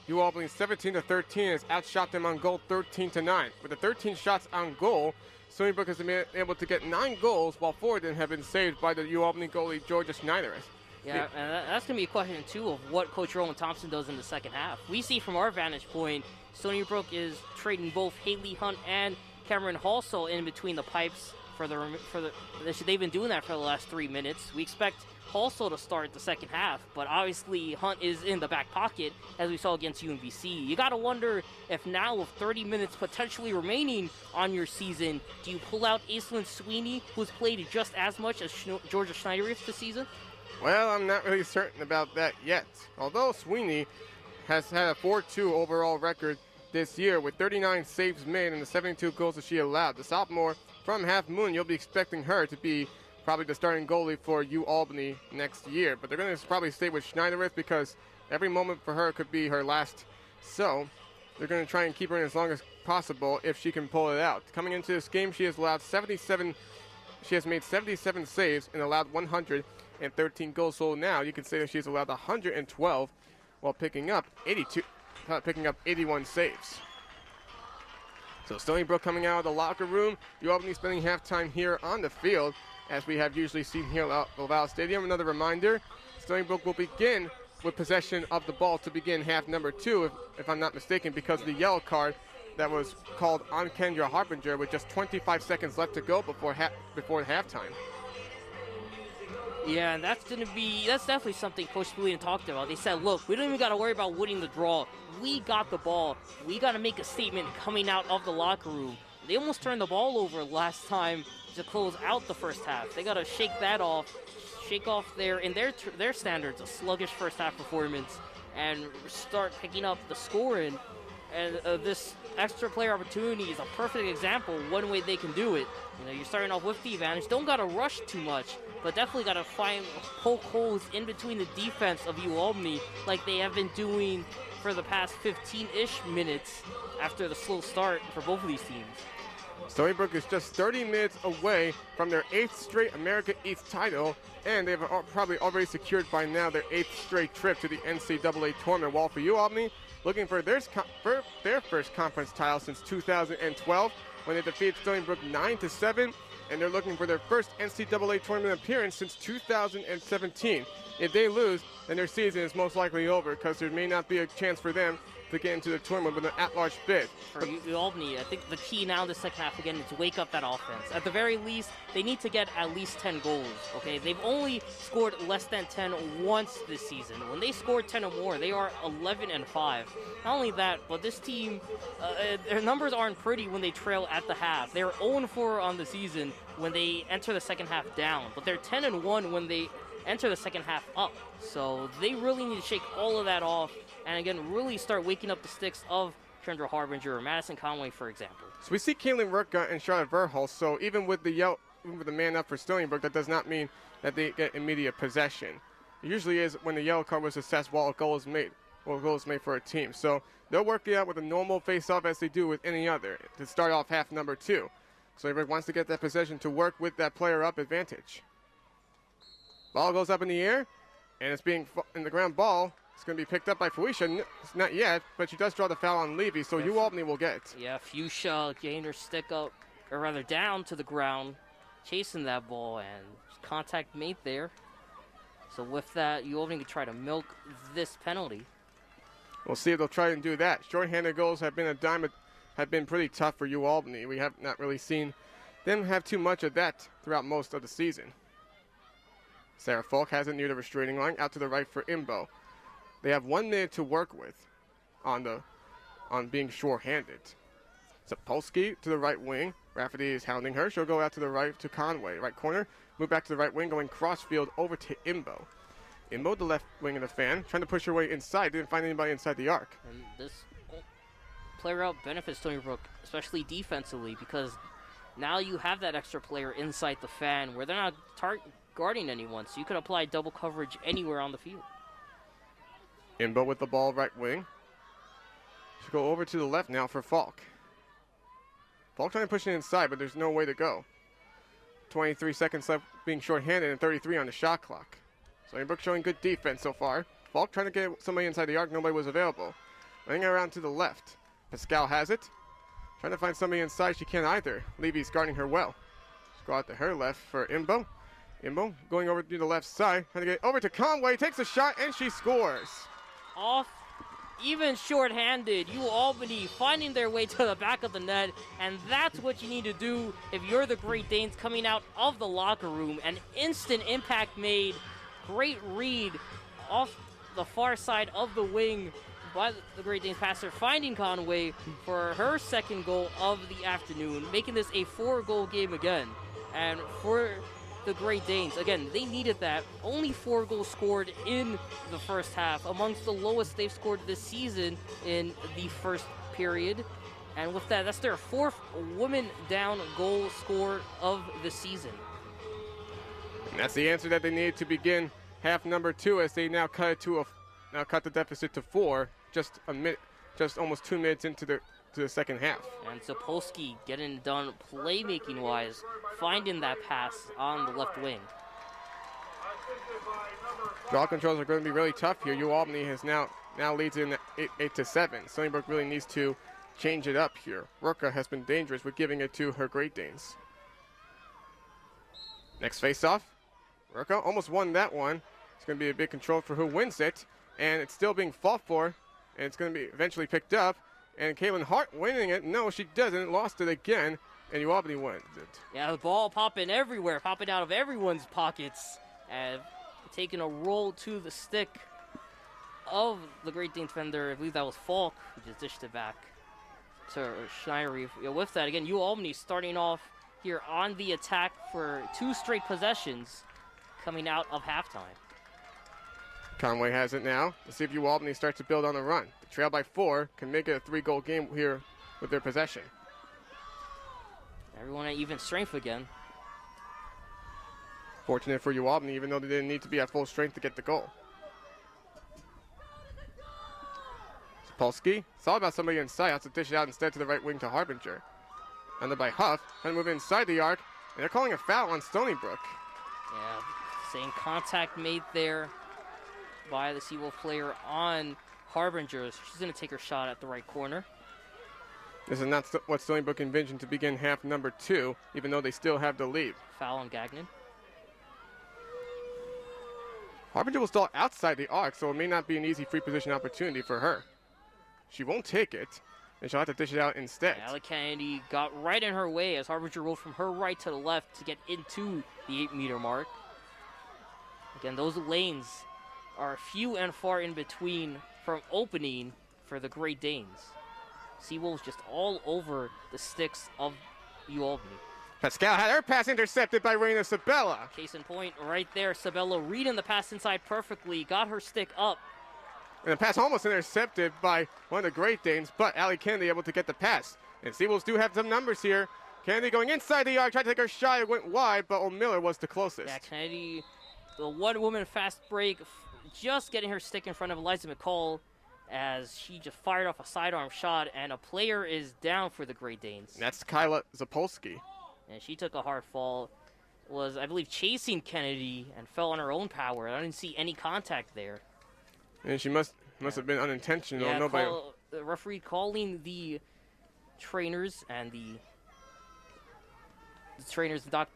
Ualbany 17-13, has outshot them on goal 13-9. With the 13 shots on goal, Stony Brook has been able to get 9 goals, while 4 of them have been saved by the Ualbany goalie Georgia Schneidereth. Yeah, and that's going to be a question, too, of what Coach Rowan Thompson does in the second half. We see from our vantage point, Stony Brook is trading both Haley Hunt and Cameron Halsall in between the pipes they've been doing that for the last 3 minutes. We expect Halsall to start the second half, but obviously Hunt is in the back pocket, as we saw against UMBC. You got to wonder if now, with 30 minutes potentially remaining on your season, do you pull out Aislinn Sweeney, who's played just as much as Georgia Schneiderith this season? Well, I'm not really certain about that yet. Although Sweeney has had a 4-2 overall record this year with 39 saves made and the 72 goals that she allowed. The sophomore from Half Moon, you'll be expecting her to be probably the starting goalie for Ualbany next year. But they're going to probably stay with Schneiderith because every moment for her could be her last. So they're going to try and keep her in as long as possible if she can pull it out. Coming into this game, she has made 77 saves and allowed 113 goals. So now you can say that she's allowed 112 while picking up 81 saves. So Stony Brook coming out of the locker room. Ualbany spending halftime here on the field, as we have usually seen here at Laval Stadium. Another reminder, Stony Brook will begin with possession of the ball to begin half number 2, if I'm not mistaken, because of the yellow card that was called on Kendra Harbinger with just 25 seconds left to go before halftime. Yeah, and that's definitely something Coach Spillane talked about. They said, look, we don't even got to worry about winning the draw. We got the ball. We got to make a statement coming out of the locker room. They almost turned the ball over last time to close out the first half. They got to shake off their standards, a sluggish first half performance, and start picking up the scoring. And this extra player opportunity is a perfect example. One way they can do it. You know, you're starting off with the advantage. Don't gotta rush too much, but definitely gotta poke holes in between the defense of Ualbany, like they have been doing for the past 15-ish minutes after the slow start for both of these teams. Stony Brook is just 30 minutes away from their 8th straight America East title, and they've probably already secured by now their 8th straight trip to the NCAA tournament. While for Ualbany, looking for their first conference title since 2012, when they defeated Stony Brook 9-7, and they're looking for their first NCAA tournament appearance since 2017. If they lose, then their season is most likely over, because there may not be a chance for them to get into the tournament with an at-large bid. For Ualbany, I think the key now in the second half again is to wake up that offense. At the very least, they need to get at least 10 goals, okay? They've only scored less than 10 once this season. When they scored 10 or more, they are 11-5. Not only that, but this team, their numbers aren't pretty when they trail at the half. They're 0-4 on the season when they enter the second half down, but they're 10-1 when they enter the second half up. So they really need to shake all of that off and again really start waking up the sticks of Kendra Harbinger or Madison Conway, for example. So we see Caitlin Rurka and Charlotte Verhulst. So even with the man up for Stony Brook, that does not mean that they get immediate possession. It usually is when the yellow card was assessed while a goal is made. Well, a goal is made for a team. So they'll work it out with a normal face-off as they do with any other to start off half number 2. Stony Brook wants to get that possession to work with that player up advantage. Ball goes up in the air, and it's being in the ground ball. It's going to be picked up by Felicia. It's not yet, but she does draw the foul on Levy, so Ualbany will get it. Yeah, Fuchsia gained her stick up, or rather down to the ground, chasing that ball, and contact made there. So with that, Ualbany can try to milk this penalty. We'll see if they'll try and do that. Short-handed goals have been pretty tough for Ualbany. We have not really seen them have too much of that throughout most of the season. Sarah Falk has it near the restraining line, out to the right for Imbo. They have 1 minute to work with on being short-handed. Sapolsky to the right wing. Rafferty is hounding her. She'll go out to the right to Conway. Right corner, move back to the right wing, going cross-field over to Imbo. Imbo, the left wing of the fan, trying to push her way inside. Didn't find anybody inside the arc. And this player out benefits Stony Brook, especially defensively, because now you have that extra player inside the fan where they're not guarding anyone, so you can apply double coverage anywhere on the field. Imbo with the ball right wing. She'll go over to the left now for Falk. Falk trying to push it inside, but there's no way to go. 23 seconds left being short-handed and 33 on the shot clock. Stony Brook showing good defense so far. Falk trying to get somebody inside the arc. Nobody was available. Running around to the left. Pascal has it. Trying to find somebody inside. She can't either. Levy's guarding her well. She'll go out to her left for Imbo. Imbo going over to the left side. Trying to get over to Conway. Takes a shot and she scores. Off, even short-handed, Ualbany finding their way to the back of the net, and that's what you need to do if you're the Great Danes coming out of the locker room. An instant impact made. Great read off the far side of the wing by the Great Danes passer, finding Conway for her second goal of the afternoon, making this a 4-goal game again. And for the Great Danes, again, they needed that. Only 4 goals scored in the first half, amongst the lowest they've scored this season in the first period. And with that, that's their 4th women down goal score of the season. And that's the answer that they needed to begin half number 2, as they now cut the deficit to 4, just almost 2 minutes into the second half. And Sapolsky getting done playmaking wise, finding that pass on the left wing. Draw controls are going to be really tough here. Ualbany has now leads in 8-7. Stony Brook really needs to change it up here. Rurka has been dangerous with giving it to her Great Danes. Next face-off. Rurka almost won that one. It's going to be a big control for who wins it, and it's still being fought for, and it's going to be eventually picked up. And Caitlin Hart winning it. No, she doesn't. Lost it again, and Ualbany wins it. Yeah, the ball popping everywhere, popping out of everyone's pockets, and taking a roll to the stick of the Great Danes defender. I believe that was Falk, who just dished it back to Schneider. Yeah, with that, again, Ualbany starting off here on the attack for 2 straight possessions coming out of halftime. Conway has it now. Let's see if Ualbany starts to build on the run. The trail by 4 can make it a 3-goal game here with their possession. Everyone at even strength again. Fortunate for Ualbany, even though they didn't need to be at full strength to get the goal. Sapolsky saw about somebody inside, has to dish it out instead to the right wing to Harbinger. Under by Huff, trying to move inside the arc, and they're calling a foul on Stony Brook. Yeah, same contact made there by the Seawolf player on Harbinger. She's going to take her shot at the right corner. This is not what Stony Brook envisioned to begin half number 2, even though they still have the lead. Foul on Gagnon. Harbinger will stall outside the arc, so it may not be an easy free position opportunity for her. She won't take it, and she'll have to dish it out instead. Alec Kennedy got right in her way as Harbinger rolled from her right to the left to get into the 8-meter mark. Again, those lanes are few and far in between from opening for the Great Danes. Seawolves just all over the sticks of Ualbany. Pascal had her pass intercepted by Reina Sabella. Case in point, right there, Sabella reading the pass inside perfectly, got her stick up. And the pass almost intercepted by one of the Great Danes, but Ali Kennedy able to get the pass. And Seawolves do have some numbers here. Kennedy going inside the arc, tried to take her shot, it went wide, but O'Miller was the closest. Yeah, Kennedy, the one-woman fast break, just getting her stick in front of Eliza McCall as she just fired off a sidearm shot, and a player is down for the Great Danes. And that's Kyla Zapolsky. And she took a hard fall, was, I believe, chasing Kennedy and fell on her own power. I didn't see any contact there. And she must have been unintentional. Yeah, Nobody. the referee calling the trainers and the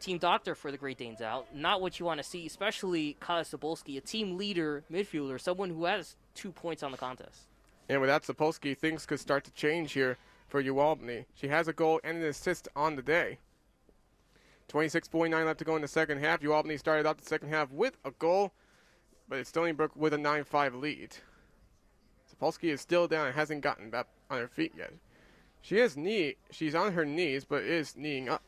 team doctor for the Great Danes out. Not what you want to see, especially Kyle Sobolski, a team leader midfielder, someone who has 2 points on the contest. And without Sapolsky, things could start to change here for Ualbany. She has a goal and an assist on the day. 26.9 left to go in the second half. Ualbany started out the second half with a goal, but it's Stony Brook with a 9-5 lead. Sapolsky is still down and hasn't gotten back on her feet yet. She's on her knees, but is kneeing up.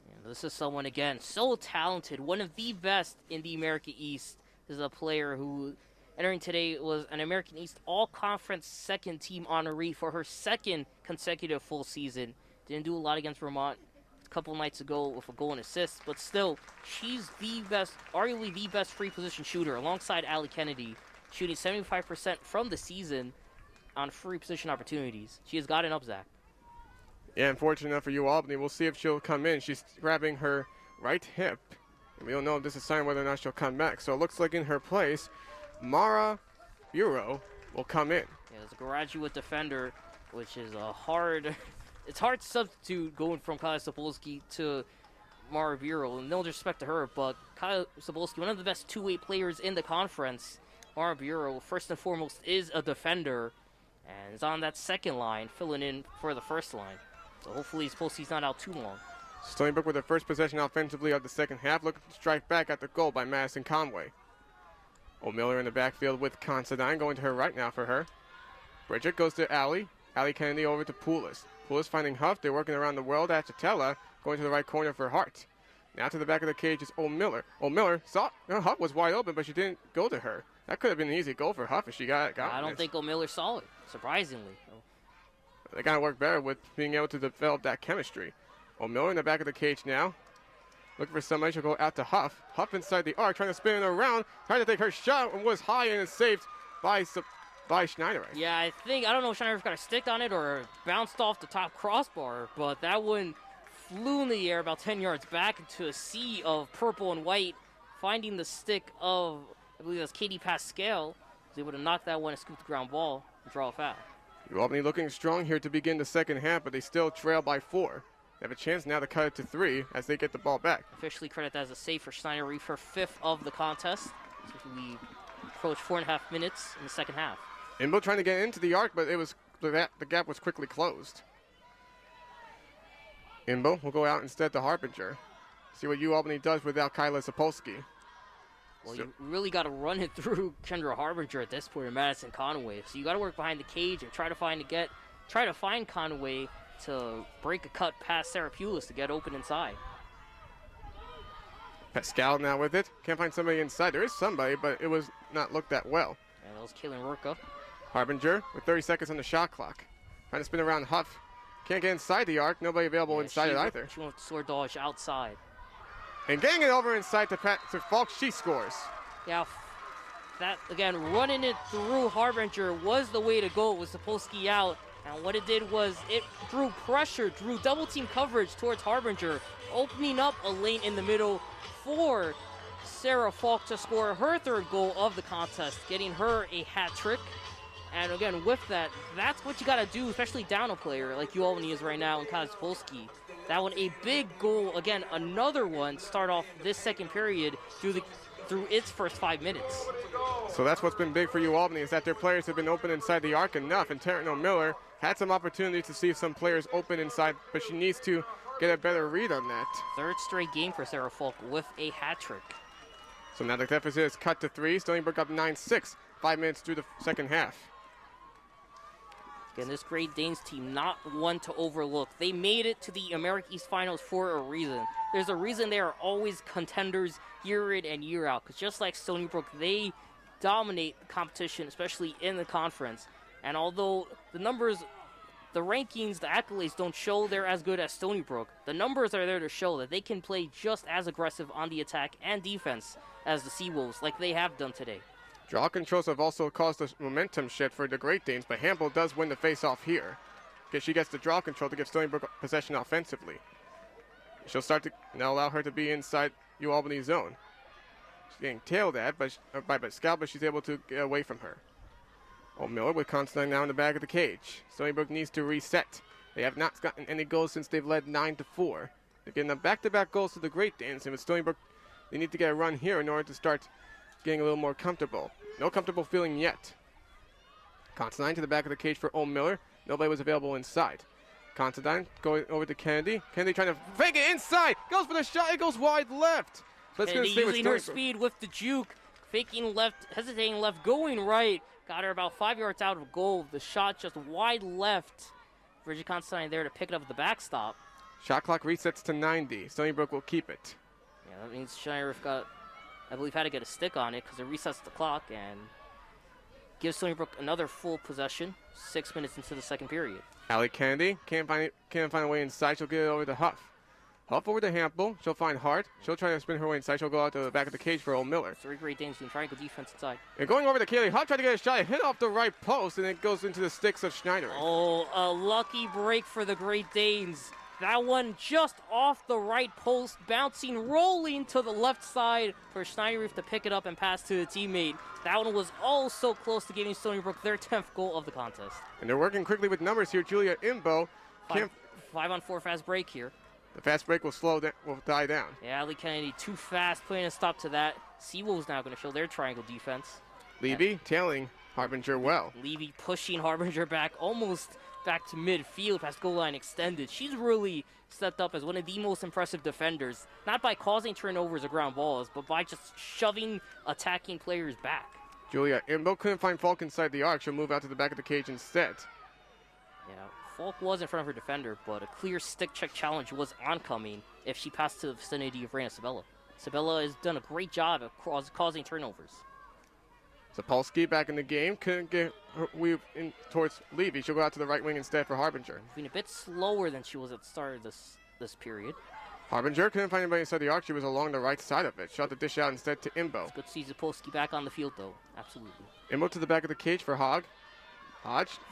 Yeah, this is someone, again, so talented, one of the best in the America East. This is a player who, entering today, was an American East All-Conference second-team honoree for her second consecutive full season. Didn't do a lot against Vermont a couple nights ago with a goal and assist, but still, she's the best, arguably the best free position shooter, alongside Ali Kennedy, shooting 75% from the season on free position opportunities. She has gotten up, Zach. Yeah, unfortunate enough for Ualbany. We'll see if she'll come in. She's grabbing her right hip. And we don't know if this is a sign whether or not she'll come back. So it looks like in her place, Mara Bureau will come in. Yeah, there's a graduate defender, which is a hard... It's hard to substitute going from Kyle Sapolsky to Mara Bureau. And no disrespect to her, but Kyle Sapolsky, one of the best two-way players in the conference. Mara Bureau, first and foremost, is a defender and is on that second line, filling in for the first line. So hopefully Sapolsky's not out too long. Stony Brook with their first possession offensively of the second half, looking to strike back at the goal by Madison Conway. O'Miller in the backfield with Considine, going to her right now for her. Bridget goes to Ali. Ali Kennedy over to Poulis. Poulis finding Huff. They're working around the world. Achatella going to the right corner for Hart. Now to the back of the cage is O'Miller. O'Miller saw Huff was wide open, but she didn't go to her. That could have been an easy goal for Huff if she got I don't think O'Miller saw it, surprisingly. They got to work better with being able to develop that chemistry. O'Miller in the back of the cage now. Looking for somebody. She'll go out to Huff. Huff inside the arc, trying to spin it around. Trying to take her shot and was high and is saved by Schneider. Yeah, I don't know if Schneider got a stick on it or bounced off the top crossbar, but that one flew in the air about 10 yards back into a sea of purple and white, finding the stick of, I believe that's Katie Pascal. Was able to knock that one and scoop the ground ball and draw a foul. Ualbany looking strong here to begin the second half, but they still trail by 4. They have a chance now to cut it to 3 as they get the ball back. Officially credit that as a save for Schneider Reef, her 5th of the contest. So we approach 4.5 minutes in the second half. Imbo trying to get into the arc, but the gap was quickly closed. Imbo will go out instead to Harbinger. See what Ualbany does without Kyla Sapolsky. Well, you really got to run it through Kendra Harbinger at this point in Madison Conway. So you got to work behind the cage and try to find Conway to break a cut past Sarah Pulis to get open inside. Pascal now with it. Can't find somebody inside. There is somebody, but it was not looked that well. And that was Kaylin Rurka. Harbinger with 30 seconds on the shot clock. Trying to spin around Huff. Can't get inside the arc. Nobody available inside it either. She went sword dodge outside. And getting it over inside to Falk, she scores. Yeah, that, again, running it through Harbinger was the way to go. It was Sapolsky out. And what it did was it drew pressure, drew double team coverage towards Harbinger, opening up a lane in the middle for Sarah Falk to score her third goal of the contest, getting her a hat trick. And again, with that, that's what you got to do, especially down a player like Ualbany is right now in Kaz Sapolsky. That one, a big goal. Again, another one start off this second period through its first 5 minutes. So that's what's been big for Ualbany, is that their players have been open inside the arc enough, and Taryn Miller had some opportunity to see some players open inside, but she needs to get a better read on that. Third straight game for Sarah Falk with a hat trick. So now the deficit is cut to 3. Stony Brook up 9-6, 5 minutes through the second half. Again, this Great Danes team, not one to overlook. They made it to the America East Finals for a reason. There's a reason they are always contenders year in and year out, because just like Stony Brook, they dominate the competition, especially in the conference. And although the numbers, the rankings, the accolades don't show they're as good as Stony Brook, the numbers are there to show that they can play just as aggressive on the attack and defense as the Seawolves, like they have done today. Draw controls have also caused a momentum shift for the Great Danes, but Hamble does win the face-off here, because she gets the draw control to give Stony Brook possession offensively. She'll start to now allow her to be inside Ualbany zone. She's getting tailed at by Pascal, but she's able to get away from her. Miller with Constantine now in the back of the cage. Stony Brook needs to reset. They have not gotten any goals since they've led 9-4. They're getting the back-to-back goals to the Great Danes, and with Stony Brook, they need to get a run here in order to start getting a little more comfortable. No comfortable feeling yet. Constantine to the back of the cage for Miller. Nobody was available inside. Constantine going over to Kennedy. Kennedy trying to fake it inside. Goes for the shot. It goes wide left. So it's going to stay with using her speed with the juke. Faking left, hesitating left, going right. Got her about 5 yards out of goal. The shot just wide left. Bridget Constantine there to pick it up at the backstop. Shot clock resets to 90. Stony Brook will keep it. Yeah, that means Shire got, I believe, had to get a stick on it because it resets the clock and gives Stony Brook another full possession 6 minutes into the second period. Allie Kennedy can't find a way inside. She'll get it over to Huff. Huff over to Hample. She'll find Hart. She'll try to spin her way inside. She'll go out to the back of the cage for Miller. 3 Great Danes doing triangle defense inside. And going over to Kaylee Huff, trying to get a shot. It hit off the right post, and it goes into the sticks of Schneider. Oh, a lucky break for the Great Danes. That one just off the right post, bouncing, rolling to the left side for Schneider to pick it up and pass to a teammate. That one was all so close to giving Stony Brook their 10th goal of the contest. And they're working quickly with numbers here. Julia Imbo. 5-on-4 fast break here. The fast break will die down. Yeah, Ali Kennedy too fast, putting a stop to that. Seawolves now going to show their triangle defense. Levy tailing Harbinger well. Levy pushing Harbinger back, almost back to midfield, past goal line extended. She's really stepped up as one of the most impressive defenders, not by causing turnovers or ground balls, but by just shoving attacking players back. Julia Imbo couldn't find Falk inside the arc. She'll move out to the back of the cage instead. Yeah, Falk was in front of her defender, but a clear stick check challenge was oncoming if she passed to the vicinity of Reina Sabella. Sabella has done a great job of causing turnovers. Sapolsky back in the game. Couldn't get her weave in towards Levy. She'll go out to the right wing instead for Harbinger. Moving a bit slower than she was at the start of this period. Harbinger couldn't find anybody inside the arc. She was along the right side of it. Shot the dish out instead to Imbo. It's good to see Sapolsky back on the field, though. Absolutely. Imbo to the back of the cage for Hodge.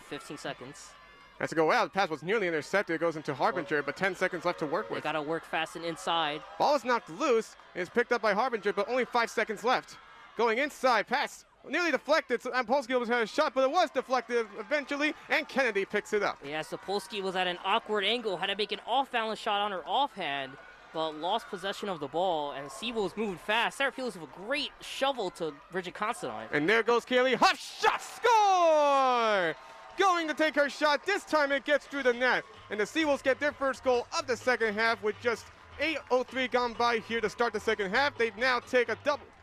15 seconds. Has to go out. The pass was nearly intercepted. It goes into Harbinger, but 10 seconds left to work with. They got to work fast and inside. Ball is knocked loose and is picked up by Harbinger, but only 5 seconds left. Going inside, pass nearly deflected. So Sapolsky was had a shot, but it was deflected eventually, and Kennedy picks it up. Yeah, Sapolsky was at an awkward angle, had to make an off-balance shot on her offhand, but lost possession of the ball, and Seawolves moved fast. Sarah Pulis with a great shovel to Bridget Constantine. And there goes Kaylee Huff. Shot, score! Going to take her shot. This time it gets through the net. And the Seawolves get their first goal of the second half with just 8:03 gone by here to start the second half. They now take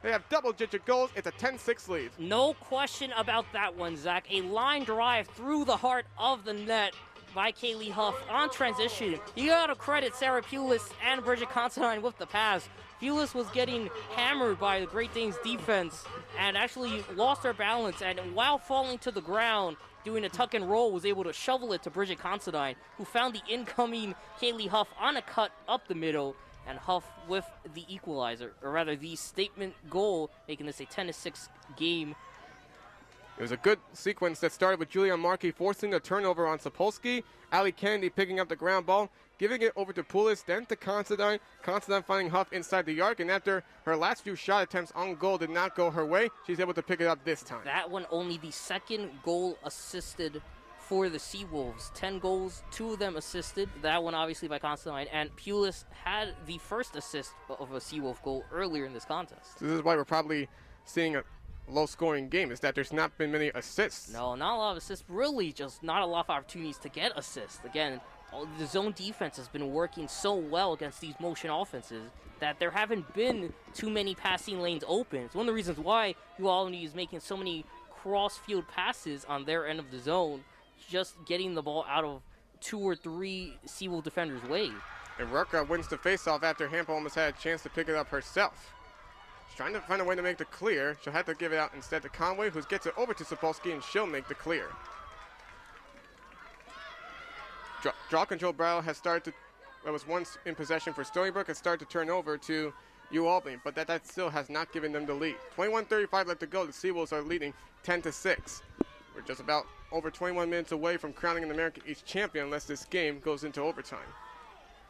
they have double-digit goals. It's a 10-6 lead. No question about that one, Zach. A line drive through the heart of the net by Kaylee Huff on transition. You got to credit Sarah Pulis and Bridget Constantine with the pass. Pulis was getting hammered by the Great Danes defense and actually lost her balance, and while falling to the ground, doing a tuck and roll, was able to shovel it to Bridget Considine, who found the incoming Kaylee Huff on a cut up the middle, and Huff with the equalizer, or rather the statement goal, making this a 10-6 game. It was a good sequence that started with Julia Markey forcing the turnover on Sapolsky, Ali Kennedy picking up the ground ball, giving it over to Pulis, then to Considine. Considine finding Huff inside the arc, and after her last few shot attempts on goal did not go her way, she's able to pick it up this time. That one only the second goal assisted for the Seawolves. 10 goals, 2 of them assisted. That one obviously by Considine, and Pulis had the first assist of a Seawolf goal earlier in this contest. So this is why we're probably seeing a low-scoring game, is that there's not been many assists. No, not a lot of assists. Really, just not a lot of opportunities to get assists. Again, the zone defense has been working so well against these motion offenses that there haven't been too many passing lanes open. It's one of the reasons why Ualbany is making so many cross-field passes on their end of the zone, just getting the ball out of 2 or 3 Seawolf defenders' way. And Rucker wins the faceoff after Hampa almost had a chance to pick it up herself. She's trying to find a way to make the clear. She'll have to give it out instead to Conway, who gets it over to Sapolsky, and she'll make the clear. Draw control battle has started to, that was once in possession for Stony Brook, has started to turn over to Ualbany, but that still has not given them the lead. 21:35 left to go. The Seawolves are leading 10-6. We're just about over 21 minutes away from crowning an American East champion unless this game goes into overtime.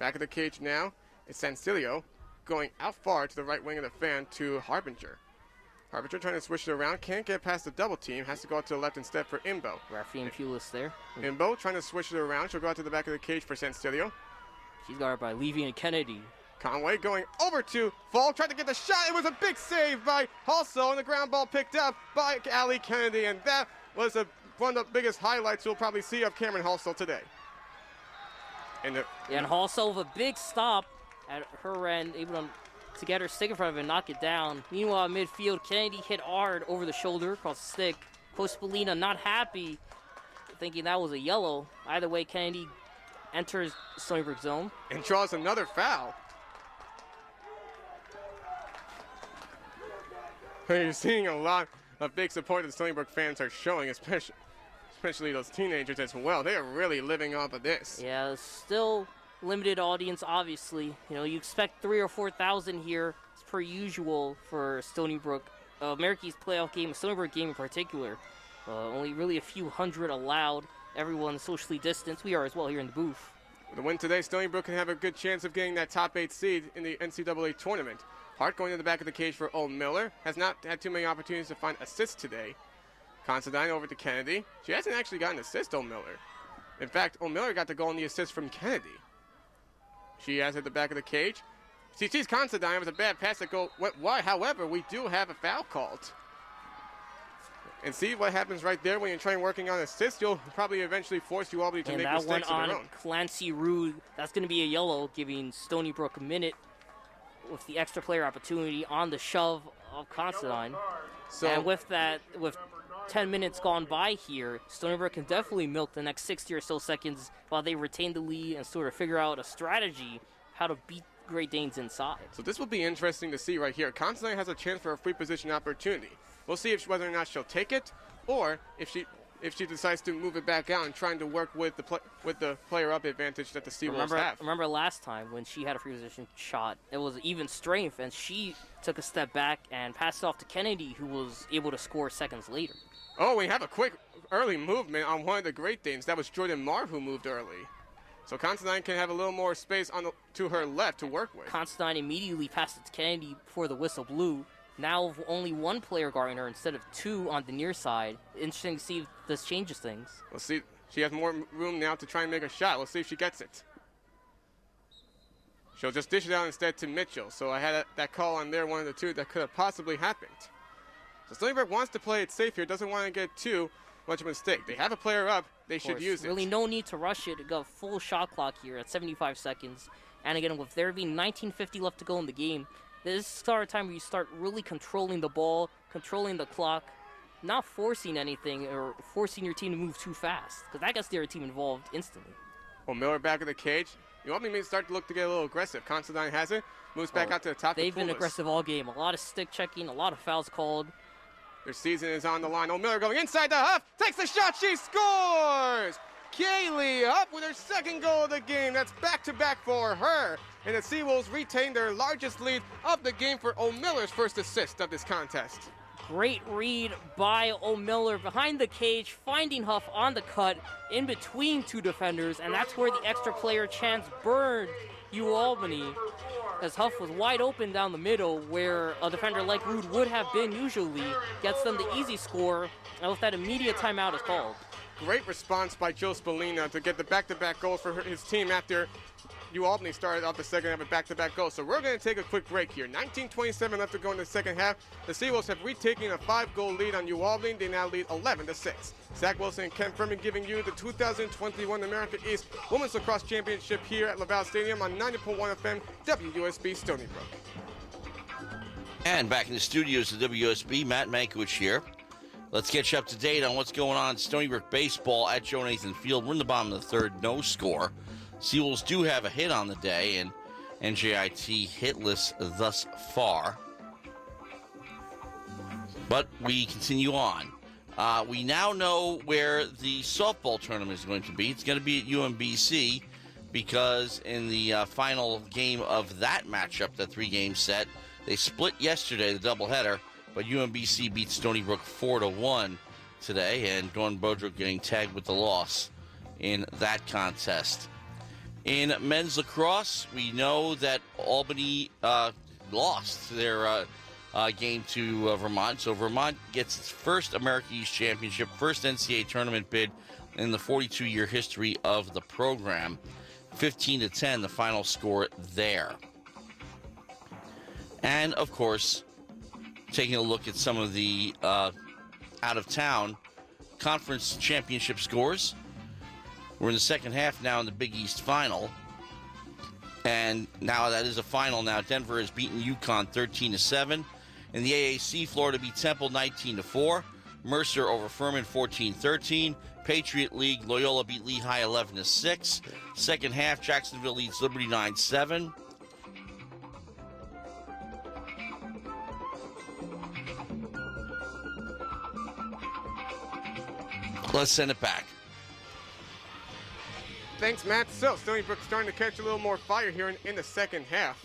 Back of the cage now is Sancilio going out far to the right wing of the fan to Harbinger. Harbinger trying to switch it around, can't get past the double team, has to go out to the left instead for Imbo. Rafi and Pulis there. Imbo trying to switch it around, she'll go out to the back of the cage for Sancilio. She's guarded by Levy and Kennedy. Conway going over to Fall, tried to get the shot, it was a big save by Halso, and the ground ball picked up by Ali Kennedy, and that was one of the biggest highlights you'll probably see of Cameron Halso today. And Halso with a big stop at her end, able to get her stick in front of it and knock it down. Meanwhile, midfield, Kennedy hit hard over the shoulder across the stick. Coach Spallina not happy, thinking that was a yellow. Either way, Kennedy enters Stony Brook zone. And draws another foul. You're seeing a lot of big support that the Stony Brook fans are showing, especially those teenagers as well. They are really living off of this. Yeah, still limited audience, obviously. You know, you expect 3,000 or 4,000 here, as per usual for Stony Brook. American East playoff game, Stony Brook game in particular. Only really a few hundred allowed. Everyone socially distanced. We are as well here in the booth. With a win today, Stony Brook can have a good chance of getting that top 8 seed in the NCAA tournament. Hart going to the back of the cage for Ol Miller. Has not had too many opportunities to find assists today. Considine over to Kennedy. She hasn't actually gotten an assist, Ol Miller. In fact, Ol Miller got the goal on the assist from Kennedy. She has at the back of the cage. She sees Considine. It was a bad pass that went wide. However, we do have a foul called. And see what happens right there when you're trying working on assists. You'll probably eventually force Ualbany to make mistakes of their own. Clancy Rude. That's going to be a yellow, giving Stony Brook a minute with the extra player opportunity on the shove of Considine. And with 10 minutes gone by here, Stony Brook can definitely milk the next 60 or so seconds while they retain the lead and sort of figure out a strategy how to beat Great Danes inside. So this will be interesting to see right here. Considine has a chance for a free position opportunity. We'll see whether or not she'll take it, or if she decides to move it back out and trying to work with the player up advantage that the Seawolves have. Remember last time when she had a free position shot, it was even strength, and she took a step back and passed it off to Kennedy, who was able to score seconds later. Oh, we have a quick early movement on one of the Great Danes. That was Jordan Marr who moved early. So Considine can have a little more space to her left to work with. Considine immediately passed it to Kennedy before the whistle blew. Now only one player guarding her instead of 2 on the near side. Interesting to see if this changes things. We'll see. She has more room now to try and make a shot. We'll see if she gets it. She'll just dish it out instead to Mitchell. So I had that call on there, one of the 2 that could have possibly happened. So Stony Brook wants to play it safe here. Doesn't want to get too much of a mistake. They have a player up. They should use it. Really no need to rush it. Got a full shot clock here at 75 seconds. And again, with there being 19:50 left to go in the game, this is start time where you start really controlling the ball, controlling the clock, not forcing anything or forcing your team to move too fast, because that gets their team involved instantly. Well, Miller back of the cage, Ualbany may start to look to get a little aggressive. Considine has it. Moves back out to the top. They've been aggressive all game. A lot of stick checking, a lot of fouls called. Their season is on the line. O'Miller going inside the Huff. Takes the shot. She scores! Kaylee Huff with her second goal of the game. That's back-to-back for her. And the Seawolves retain their largest lead of the game for O'Miller's first assist of this contest. Great read by O'Miller behind the cage, finding Huff on the cut in between two defenders, and that's where the extra player chance burned Ualbany, as Huff was wide open down the middle where a defender like Rude would have been usually, gets them the easy score, and with that immediate timeout is called. Great response by Joe Spallina to get the back-to-back goals for his team after Ualbany started off the second half with back-to-back goals. So we're going to take a quick break here. 19:27 left to go in the second half. The Seawolves have retaken a 5-goal lead on Ualbany. They now lead 11-6. Zach WIlson and Ken Fermin giving you the 2021 America East Women's Lacrosse Championship here at Laval Stadium on 90.1 FM WUSB Stony Brook. And back in the studios of WUSB, Matt Mankiewicz here. Let's get you up to date on what's going on in Stony Brook baseball at Joe Nathan Field. We're in the bottom of the third, no score. Seawolves do have a hit on the day, and NJIT hitless thus far. But we continue on. We now know where the softball tournament is going to be. It's going to be at UMBC because in the final game of that matchup, that 3-game set, they split yesterday, the doubleheader, but UMBC beat Stony Brook 4-1 today, and Dawn Bodrick getting tagged with the loss in that contest. In men's lacrosse, we know that Albany lost their game to Vermont. So Vermont gets its first America East Championship, first NCAA tournament bid in the 42-year history of the program. 15-10, the final score there. And, of course, taking a look at some of the out-of-town conference championship scores. We're in the second half now in the Big East final. And now that is a final now. Denver has beaten UConn 13-7. In the AAC, Florida beat Temple 19-4. Mercer over Fermin 14-13. Patriot League, Loyola beat Lehigh 11-6. Second half, Jacksonville leads Liberty 9-7. Let's send it back. Thanks, Matt. So, Stony Brook starting to catch a little more fire here in the second half.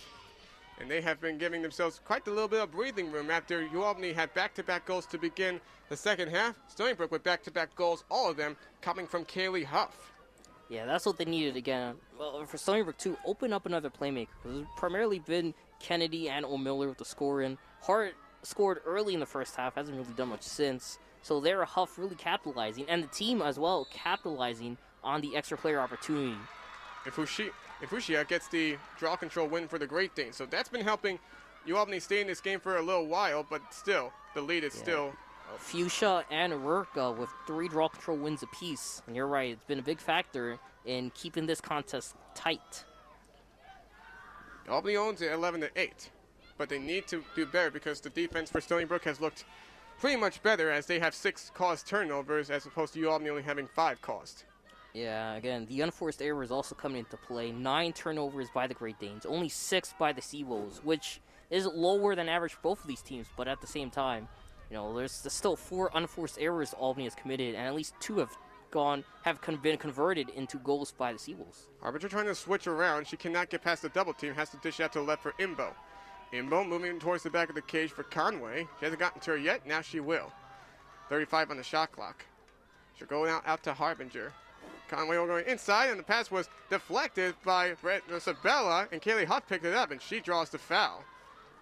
And they have been giving themselves quite a little bit of breathing room after Ualbany had back-to-back goals to begin the second half. Stony Brook with back-to-back goals, all of them coming from Kaylee Huff. Yeah, that's what they needed again. Well, for Stony Brook, too, open up another playmaker. It's primarily been Kennedy and O'Miller with the scoring. Hart scored early in the first half, hasn't really done much since. So there, Huff really capitalizing, and the team as well capitalizing on the extra player opportunity. Ifushia gets the draw control win for the Great Danes. So that's been helping Ualbany stay in this game for a little while, but still, the lead is still... Fuchsia and Rurka with 3 draw control wins apiece. And you're right, it's been a big factor in keeping this contest tight. Albany owns it 11-8, but they need to do better because the defense for Stony Brook has looked pretty much better as they have 6 caused turnovers as opposed to Ualbany only having 5 caused. Yeah, again, the unforced error is also coming into play. 9 turnovers by the Great Danes, only 6 by the Seawolves, which is lower than average for both of these teams, but at the same time, you know, there's still 4 unforced errors Albany has committed, and at least 2 have been converted into goals by the Seawolves. Arbiter trying to switch around. She cannot get past the double team, has to dish out to the left for Imbo. Imbo moving towards the back of the cage for Conway. She hasn't gotten to her yet, now she will. 35 on the shot clock. She'll go out to Harbinger. Conway going inside, and the pass was deflected by Sabella, and Kaylee Huff picked it up, and she draws the foul.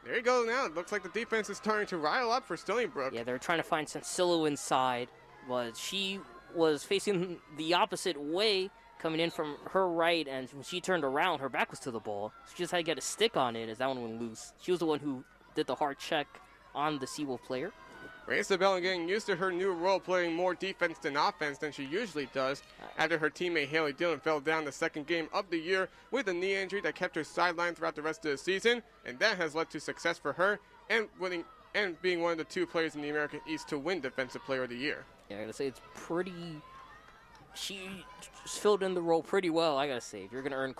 There you go now. It looks like the defense is starting to rile up for Stony Brook. Yeah, they're trying to find Sensilo inside, but she was facing the opposite way, coming in from her right, and when she turned around, her back was to the ball. She just had to get a stick on it as that one went loose. She was the one who did the hard check on the Seawolf player. Isabella getting used to her new role, playing more defense than offense than she usually does after her teammate Haley Dillon fell down the second game of the year with a knee injury that kept her sidelined throughout the rest of the season, and that has led to success for her and being one of the 2 players in the American East to win Defensive Player of the Year. Yeah, I gotta say it's pretty she just filled in the role pretty well, I gotta say. If you're gonna earn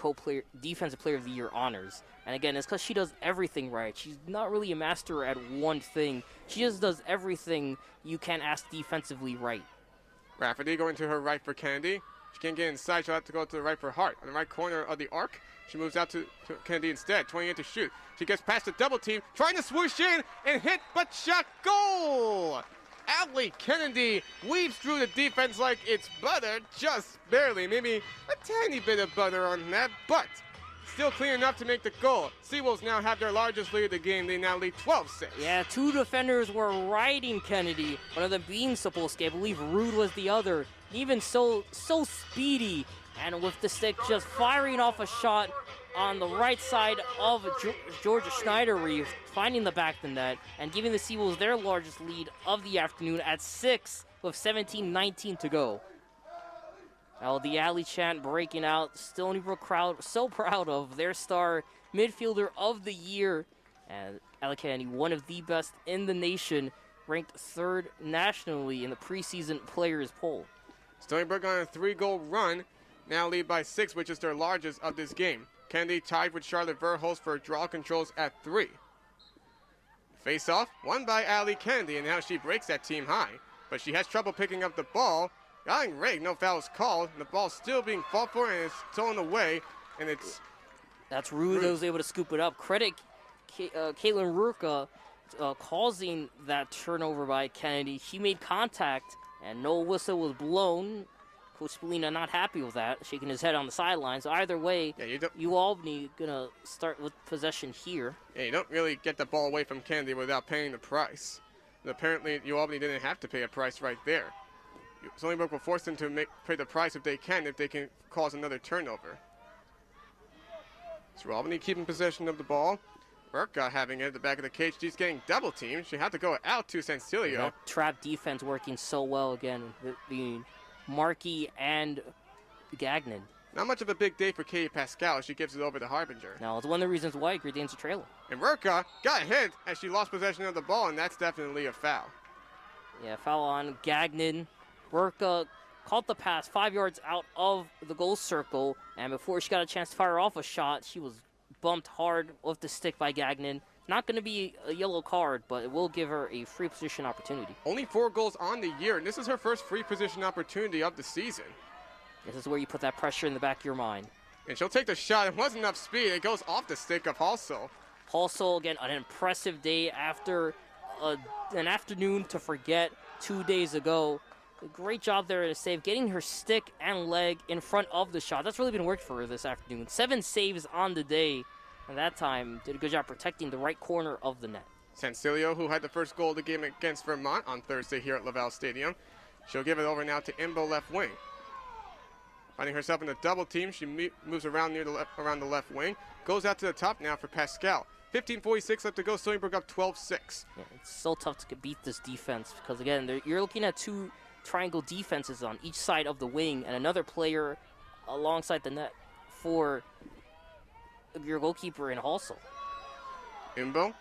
Defensive Player of the Year honors. And again, it's because she does everything right. She's not really a master at one thing. She just does everything you can ask defensively right. Rafferty going to her right for Kennedy. She can't get inside. She'll have to go to the right for Hart. On the right corner of the arc, she moves out to Kennedy instead. 28 to shoot. She gets past the double team, trying to swoosh in and hit, but shot goal! Allie Kennedy weaves through the defense like it's butter, just barely. Maybe a tiny bit of butter on that, but still clean enough to make the goal. Seawolves now have their largest lead of the game. They now lead 12-6. Yeah, two defenders were riding Kennedy. One of them being Sapolsky. I believe Rude was the other. Even so speedy. And with the stick just firing off a shot on the right side of Georgia Schneider-Reeves, finding the back of the net and giving the Seawolves their largest lead of the afternoon at 6 with 17:19 to go. Now the Alley chant breaking out. Stony Brook crowd so proud of their star midfielder of the year. And Allie Kennedy, one of the best in the nation, ranked 3rd nationally in the preseason players poll. Stony Brook on a 3-goal run, now lead by 6, which is their largest of this game. Kennedy tied with Charlotte Verhulst for draw controls at 3. Face-off, won by Allie Kennedy, and now she breaks that team high. But she has trouble picking up the ball. Going rigged, no fouls called. The ball's still being fought for, and it's stolen away, and it's... That's Rude that was able to scoop it up. Credit Caitlin Rurka causing that turnover by Kennedy. She made contact, and no whistle was blown. Coach Spallina not happy with that, shaking his head on the sideline. So either way, Ualbany gonna start with possession here. Yeah, you don't really get the ball away from Kennedy without paying the price. And apparently, Ualbany didn't have to pay a price right there. Stony Brook will force them to pay the price if they can cause another turnover. So Ualbany keeping possession of the ball. Burka having it at the back of the cage. She's getting double teamed. She had to go out to Sansilio. That trap defense working so well again between Markey and Gagnon. Not much of a big day for Katie Pascal as she gives it over to Harbinger. Now, it's one of the reasons why Great Danes are trailing. And Burka got hit as she lost possession of the ball, and that's definitely a foul. Yeah, foul on Gagnon. Burka caught the pass 5 yards out of the goal circle, and before she got a chance to fire off a shot, she was bumped hard with the stick by Gagnon. Not going to be a yellow card, but it will give her a free position opportunity. Only 4 goals on the year, and this is her first free position opportunity of the season. This is where you put that pressure in the back of your mind. And she'll take the shot. It wasn't enough speed. It goes off the stick of Halsall. Halsall, again, an impressive day after an afternoon to forget 2 days ago. A great job there to save, getting her stick and leg in front of the shot. That's really been worked for her this afternoon. 7 saves on the day, and that time did a good job protecting the right corner of the net. Sansilio, who had the first goal of the game against Vermont on Thursday here at Laval Stadium. She'll give it over now to Imbo left wing. Finding herself in a double team, she moves around around the left wing. Goes out to the top now for Pascal. 15:46 left to go. Stony Brook up 12-6. Yeah, it's so tough to beat this defense because, again, you're looking at 2 triangle defenses on each side of the wing and another player alongside the net for your goalkeeper in Halsall. Imbo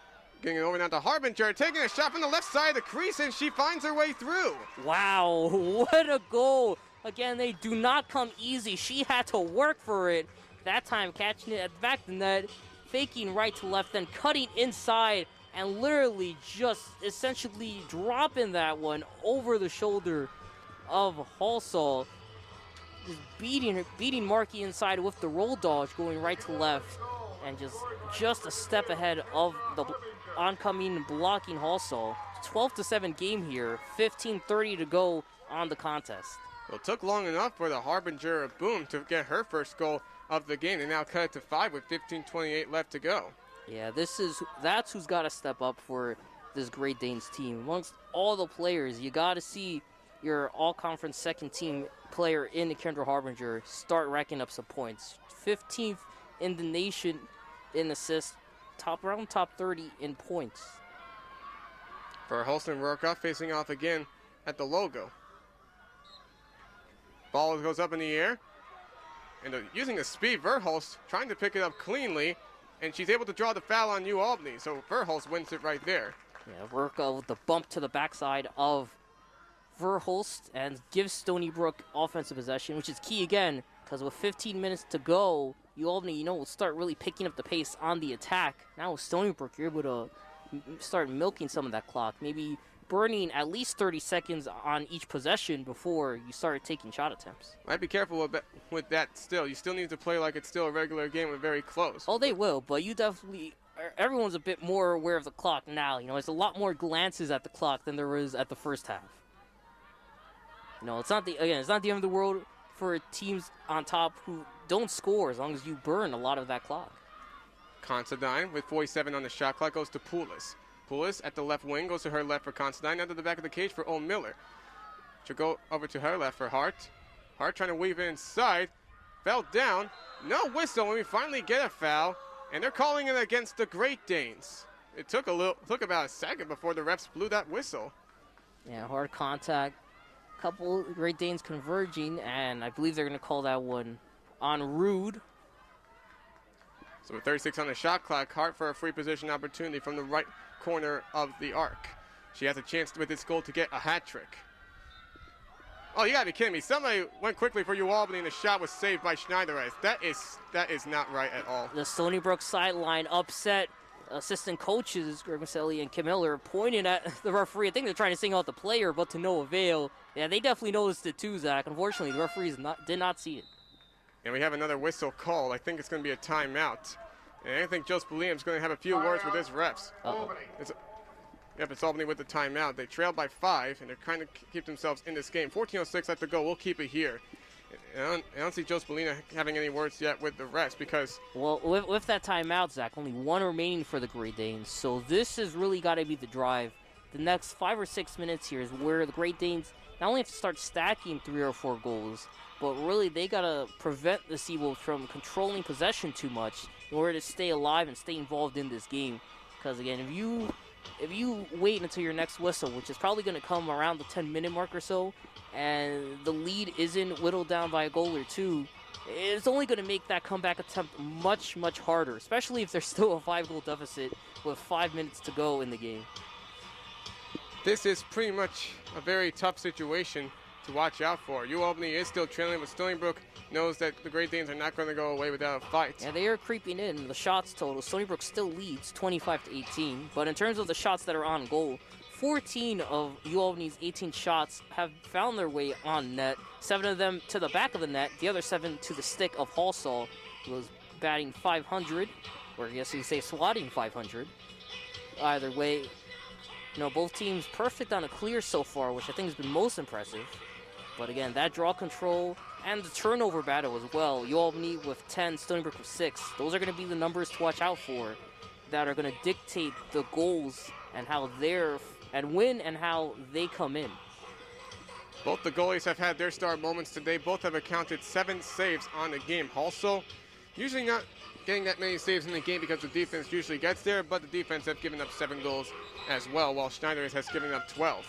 getting it over now to Harbinger, taking a shot from the left side of the crease, and she finds her way through. Wow, what a goal. Again, they do not come easy. She had to work for it. That time catching it at the back of the net, faking right to left, then cutting inside, and literally just essentially dropping that one over the shoulder of Halsall. Just beating Markey inside with the roll dodge, going right to left, and just a step ahead of the oncoming blocking Halsall. 12-7 game here, 15:30 to go on the contest. Well, it took long enough for the Harbinger of Boom to get her first goal of the game. They now cut it to 5 with 15:28 left to go. Yeah, that's who's got to step up for this Great Danes team. Amongst all the players, you got to see your all-conference second team player in Kendra Harbinger start racking up some points. 15th in the nation in assists, around top 30 in points. For Holston Rorka facing off again at the logo. Ball goes up in the air. And using the speed, Verhulst trying to pick it up cleanly. And she's able to draw the foul on Ualbany. So Verhulst wins it right there. Yeah, Rorka with the bump to the backside of Verhulst and give Stony Brook offensive possession, which is key again, because with 15 minutes to go, Ualbany, will start really picking up the pace on the attack. Now with Stony Brook, you're able to start milking some of that clock, maybe burning at least 30 seconds on each possession before you start taking shot attempts. Might be careful with that still. You still need to play like it's still a regular game and very close. Oh, they will, but you definitely... Everyone's a bit more aware of the clock now. There's a lot more glances at the clock than there was at the first half. It's not the end of the world for teams on top who don't score as long as you burn a lot of that clock. Considine with 47 on the shot clock goes to Poulis. Poulis at the left wing goes to her left for Considine. Now to the back of the cage for Owen Miller. She'll go over to her left for Hart. Hart trying to weave it inside. Fell down. No whistle when we finally get a foul. And they're calling it against the Great Danes. It took about a second before the refs blew that whistle. Yeah, hard contact. Couple Great Danes converging, and I believe they're going to call that one on Rude. So with 36 on the shot clock, Hart for a free position opportunity from the right corner of the arc. She has a chance with this goal to get a hat trick. Oh, you gotta be kidding me. Somebody went quickly for Ualbany and the shot was saved by Schneiderez. That is not right at all. The Stony Brook sideline upset. Assistant coaches, Greg Maselli and Kim Miller, pointed at the referee. I think they're trying to single out the player, but to no avail. Yeah, they definitely noticed it too, Zach. Unfortunately, the referees did not see it. And we have another whistle called. I think it's going to be a timeout. And I think Joseph Williams going to have a few words with his refs. It's Albany with the timeout. They trail by 5, and they're trying to keep themselves in this game. 14:06 left to go. We'll keep it here. I don't see Joseph Bellina having any words yet with the refs because... Well, with that timeout, Zach, only one remaining for the Great Danes. So this has really got to be the drive. The next 5 or 6 minutes here is where the Great Danes not only have to start stacking 3 or 4 goals, but really they got to prevent the Seawolves from controlling possession too much in order to stay alive and stay involved in this game. Because, again, if you wait until your next whistle, which is probably going to come around the 10-minute mark or so, and the lead isn't whittled down by a goal or two, it's only going to make that comeback attempt much, much harder, especially if there's still a 5-goal deficit with 5 minutes to go in the game. This is pretty much a very tough situation to watch out for. Ualbany is still trailing, but Stony Brook knows that the Great Danes are not going to go away without a fight. Yeah, they are creeping in. The shots total, Stony Brook still leads 25-18, but in terms of the shots that are on goal, 14 of Ualbany's 18 shots have found their way on net, 7 of them to the back of the net, the other 7 to the stick of Halsall, who was batting .500, or I guess you could say swatting .500. Either way, both teams perfect on a clear so far, which I think has been most impressive. But again, that draw control and the turnover battle as well. Ualbany with 10, Stony Brook with 6. Those are going to be the numbers to watch out for that are going to dictate the goals and how when and how they come in. Both the goalies have had their star moments today. Both have accounted 7 saves on the game. Also, usually not getting that many saves in the game because the defense usually gets there, but the defense have given up 7 goals as well, while Schneider has given up 12.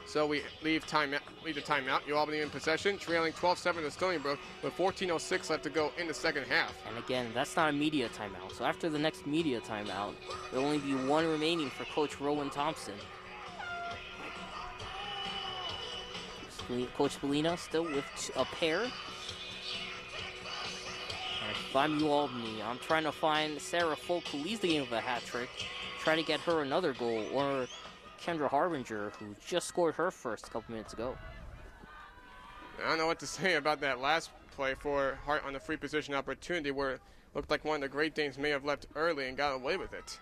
So we leave the timeout. Ualbany in possession, trailing 12-7 to Stony Brook with 14:06 left to go in the second half. And again, that's not a media timeout. So after the next media timeout, there'll only be 1 remaining for Coach Rowan Thompson. Coach Bellina still with a pair. And if I'm Ualbany, I'm trying to find Sarah Folk, who leads the game with a hat trick, try to get her another goal, or Kendra Harbinger, who just scored her first a couple minutes ago. I don't know what to say about that last play for Hart on the free position opportunity where it looked like one of the Great Danes may have left early and got away with it.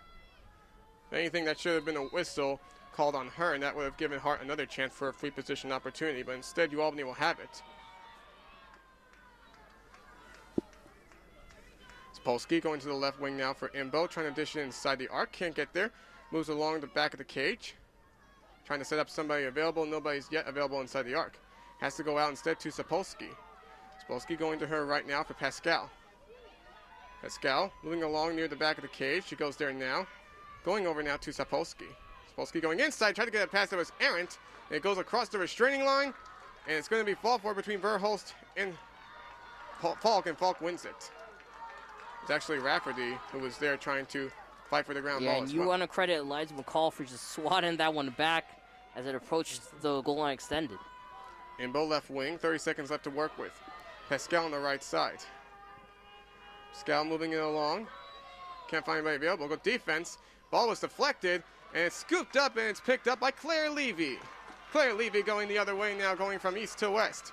If anything, that should have been a whistle called on her, and that would have given Hart another chance for a free position opportunity, but instead Ualbany will have it. Polsky going to the left wing now for Imbo, trying to dish it inside the arc, can't get there. Moves along the back of the cage, trying to set up somebody available. Nobody's yet available inside the arc. Has to go out instead to Sapolsky. Sapolsky going to her right now for Pascal. Pascal moving along near the back of the cage. She goes there now. Going over now to Sapolsky. Sapolsky going inside, trying to get a pass that was errant. And it goes across the restraining line. And it's going to be fall for between Verhulst and Falk, and Falk wins it. It's actually Rafferty who was there trying to fight for the ground ball. Yeah, and you want to credit Eliza McCall for just swatting that one back. as it approached the goal line extended. Imbo left wing, 30 seconds left to work with. Pascal on the right side. Pascal moving it along. Can't find anybody available. Go defense. Ball was deflected, and it's scooped up, and it's picked up by Claire Levy. Claire Levy going the other way now, going from east to west.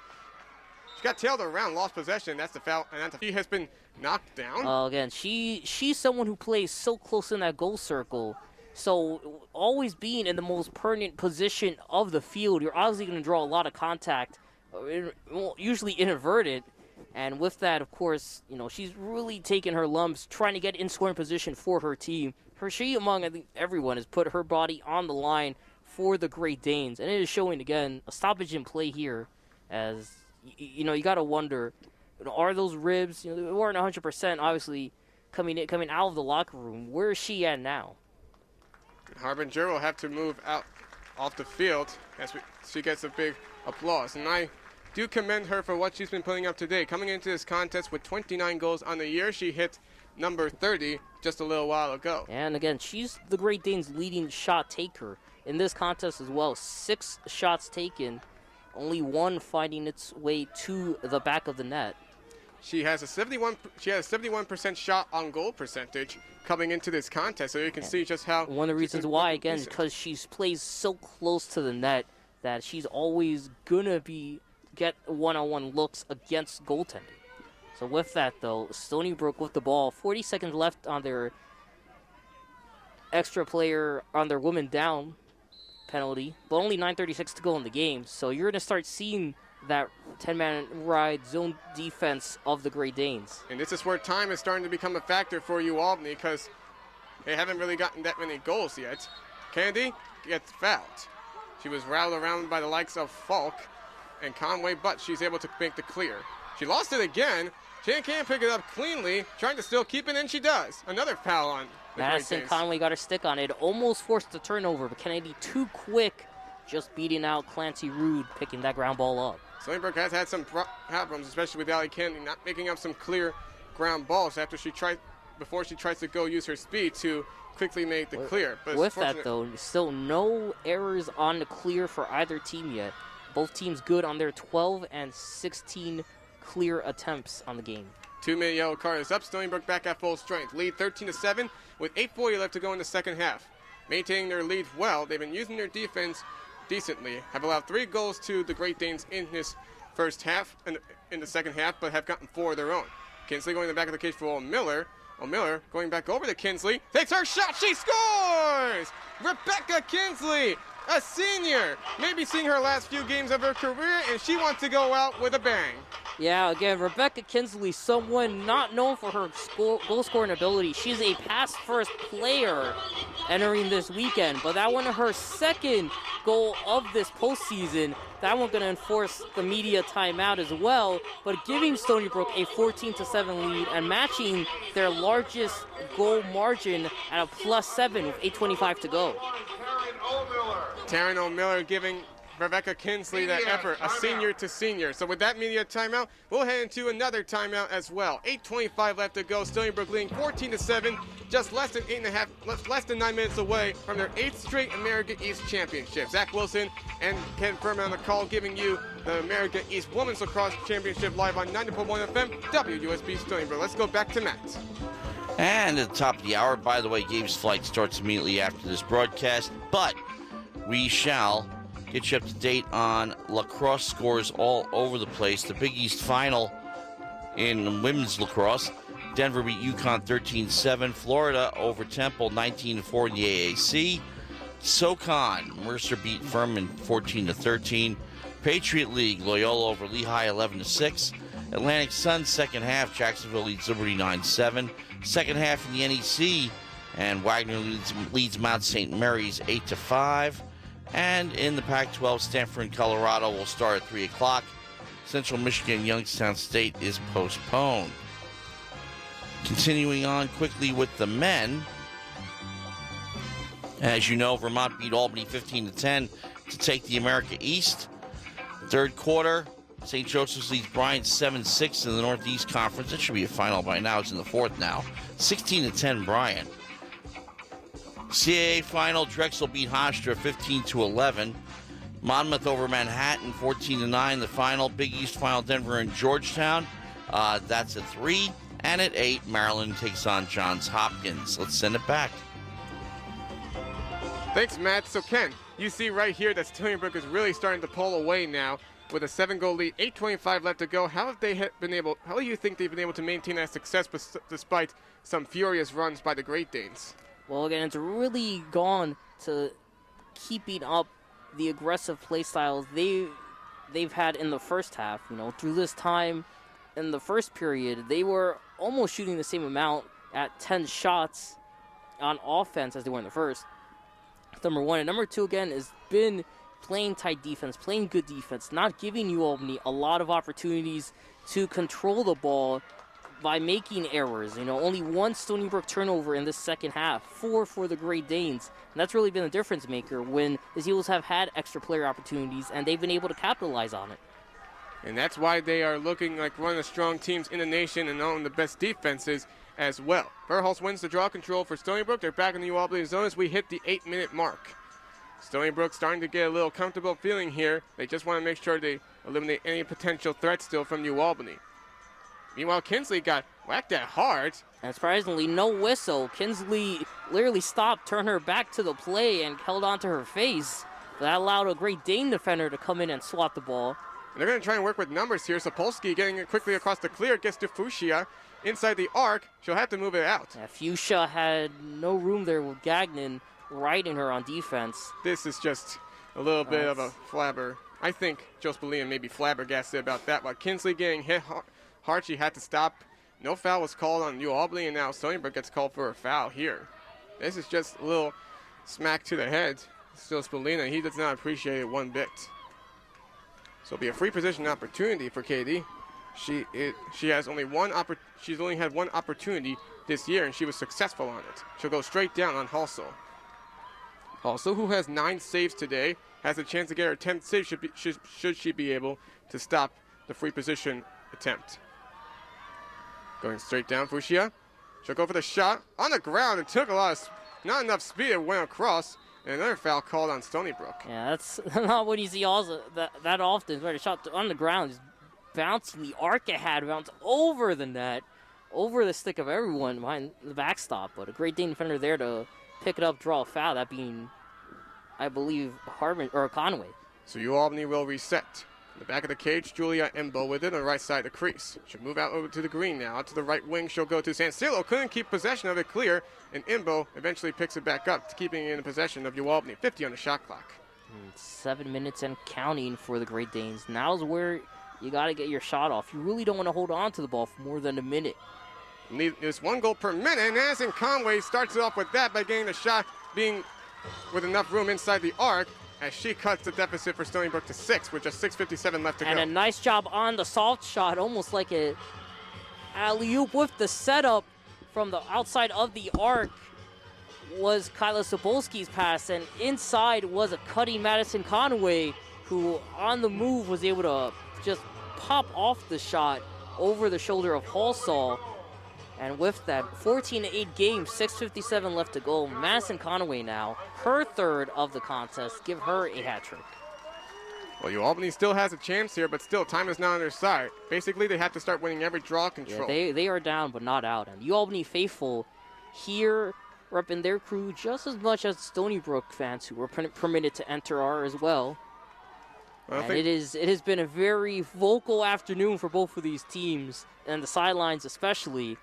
She got tailed around, lost possession. That's the foul, and she has been knocked down. Again, she's someone who plays so close in that goal circle. So always being in the most pertinent position of the field, you're obviously going to draw a lot of contact, usually inverted. And with that, of course, she's really taking her lumps, trying to get in scoring position for her team. She, among I think everyone, has put her body on the line for the Great Danes, and it is showing again a stoppage in play here. As you got to wonder, are those ribs? They weren't 100%, obviously, coming out of the locker room. Where is she at now? Harbinger will have to move out off the field as she gets a big applause. And I do commend her for what she's been putting up today. Coming into this contest with 29 goals on the year, she hit number 30 just a little while ago. And again, she's the Great Danes' leading shot taker in this contest as well. 6 shots taken, only 1 finding its way to the back of the net. She has a 71% shot on goal percentage coming into this contest, so you can see just how. One of the reasons why, again, because she plays so close to the net that she's always gonna get one-on-one looks against goaltending. So with that, though, Stony Brook with the ball, 40 seconds left on their extra player on their woman down penalty, but only 9:36 to go in the game. So you're gonna start seeing that 10-man ride zone defense of the Great Danes. And this is where time is starting to become a factor for Ualbany because they haven't really gotten that many goals yet. Kennedy gets fouled. She was routed around by the likes of Falk and Conway, but she's able to make the clear. She lost it again. She can't pick it up cleanly, trying to still keep it, and she does. Another foul on the Great Danes. Conway got her stick on it, almost forced the turnover, but Kennedy too quick, just beating out Clancy Rude, picking that ground ball up. Stony Brook has had some problems, especially with Allie Kennedy not making up some clear ground balls before she tries to go use her speed to quickly make the clear. But with that, though, still no errors on the clear for either team yet. Both teams good on their 12 and 16 clear attempts on the game. 2-minute yellow card is up. Stony Brook back at full strength. Lead 13-7 with 8:40 left to go in the second half. Maintaining their lead well, they've been using their defense decently. Have allowed 3 goals to the Great Danes in this first half, and in the second half, but have gotten 4 of their own. Kinsley going to the back of the cage for O'Miller. O'Miller going back over to Kinsley. Takes her shot. She scores! Rebecca Kinsley, a senior. Maybe seeing her last few games of her career, and she wants to go out with a bang. Yeah, again, Rebecca Kinsley, someone not known for her goal-scoring ability. She's a pass-first player entering this weekend, but that one her second goal of this postseason. That one going to enforce the media timeout as well, but giving Stony Brook a 14-7 lead and matching their largest goal margin at a +7 with 8:25 to go. Taryn O'Miller giving Rebecca Kinsley that effort, a senior to senior. So with that media timeout, we'll head into another timeout as well. 8:25 left to go. Stony Brook leading 14-7, just less than 9 minutes away from their 8th straight America East Championship. Zach WIlson and Ken Fermin on the call, giving you the America East Women's Lacrosse Championship live on 90.1 FM, WUSB Stony Brook. Let's go back to Matt. And at the top of the hour, by the way, Gabe's flight starts immediately after this broadcast, but we shall get you up to date on lacrosse scores all over the place. The Big East final in women's lacrosse. Denver beat UConn 13-7. Florida over Temple 19-4 in the AAC. SoCon, Mercer beat Fermin 14-13. Patriot League, Loyola over Lehigh 11-6. Atlantic Sun second half, Jacksonville leads Liberty 9-7. Second half in the NEC, and Wagner leads Mount St. Mary's 8-5. And in the Pac-12, Stanford and Colorado will start at 3 o'clock. Central Michigan, Youngstown State is postponed. Continuing on quickly with the men. As you know, Vermont beat Albany 15-10 to take the America East. Third quarter, St. Joseph's leads Bryant 7-6 in the Northeast Conference. It should be a final by now. It's in the fourth now. 16-10 Bryant. CAA final, Drexel beat Hofstra 15-11. Monmouth over Manhattan, 14-9. The final, Big East final, Denver and Georgetown. That's at 3. And at 8, Maryland takes on Johns Hopkins. Let's send it back. Thanks, Matt. So, Ken, you see right here that Stony Brook is really starting to pull away now with a 7-goal lead, 8:25 left to go. How do you think they've been able to maintain that success despite some furious runs by the Great Danes? Well, again, it's really gone to keeping up the aggressive play styles they've had in the first half. You know, through this time in the first period, they were almost shooting the same amount at 10 shots on offense as they were in the first. Number one. And number two, again, has been playing tight defense, playing good defense, not giving UAlbany a lot of opportunities to control the ball by making errors. You know, only 1 Stony Brook turnover in this second half, 4 for the Great Danes. And that's really been the difference maker when the Eagles have had extra player opportunities and they've been able to capitalize on it. And that's why they are looking like one of the strong teams in the nation and one of the best defenses as well. Verhulst wins the draw control for Stony Brook. They're back in the UAlbany zone as we hit the 8-minute mark. Stony Brook starting to get a little comfortable feeling here. They just want to make sure they eliminate any potential threat still from UAlbany. Meanwhile, Kinsley got whacked at hard. And surprisingly, no whistle. Kinsley literally stopped, turned her back to the play, and held onto her face. That allowed a Great Dane defender to come in and swat the ball. And they're going to try and work with numbers here. Sapolsky getting it quickly across the clear, gets to Fuchsia inside the arc. She'll have to move it out. Yeah, Fuchsia had no room there with Gagnon riding her on defense. This is just a little bit of a flabber. I think Joe Spallina may be flabbergasted about that. While Kinsley getting hit hard, she had to stop. No foul was called on UAlbany, and now Stony Brook gets called for a foul here. This is just a little smack to the head. Still Spallina, he does not appreciate it one bit. So it'll be a free position opportunity for Katie. She's only had one opportunity this year, and she was successful on it. She'll go straight down on Halsell. Halsell, who has 9 saves today, has a chance to get her 10th save should she be able to stop the free position attempt. Going straight down, Fuchsia. She'll go for the shot on the ground. It took not enough speed. It went across. And another foul called on Stony Brook. Yeah, that's not what you see that often. Right, a shot on the ground, just bouncing the arc it had, bounced over the net, over the stick of everyone behind the backstop. But a Great Dane defender there to pick it up, draw a foul. That being, I believe, Conway. So UAlbany will reset. In the back of the cage, Julia Embo with it on the right side of the crease. She'll move out over to the green now. Out to the right wing, she'll go to Sansilo. Couldn't keep possession of it clear, and Embo eventually picks it back up, keeping it in possession of UAlbany. 50 on the shot clock. 7 minutes and counting for the Great Danes. Now's where you got to get your shot off. You really don't want to hold on to the ball for more than a minute. There's 1 goal per minute, and Addison Conway starts it off with that by getting the shot being with enough room inside the arc, as she cuts the deficit for Stony Brook to 6 with just 6:57 left to go. And a nice job on the soft shot, almost like a alley-oop with the setup from the outside of the arc was Kyla Sapolsky's pass, and inside was a cutting Madison Conway, who on the move was able to just pop off the shot over the shoulder of Halsall. And with that, 14-8 game, 6:57 left to go. Madison Conway now, her 3rd of the contest. Give her a hat trick. Well, UAlbany still has a chance here, but still, time is not on their side. Basically, they have to start winning every draw control. Yeah, they are down, but not out. And UAlbany faithful here repping their crew just as much as Stony Brook fans who were permitted to enter are as well. And it has been a very vocal afternoon for both of these teams, and the sidelines especially.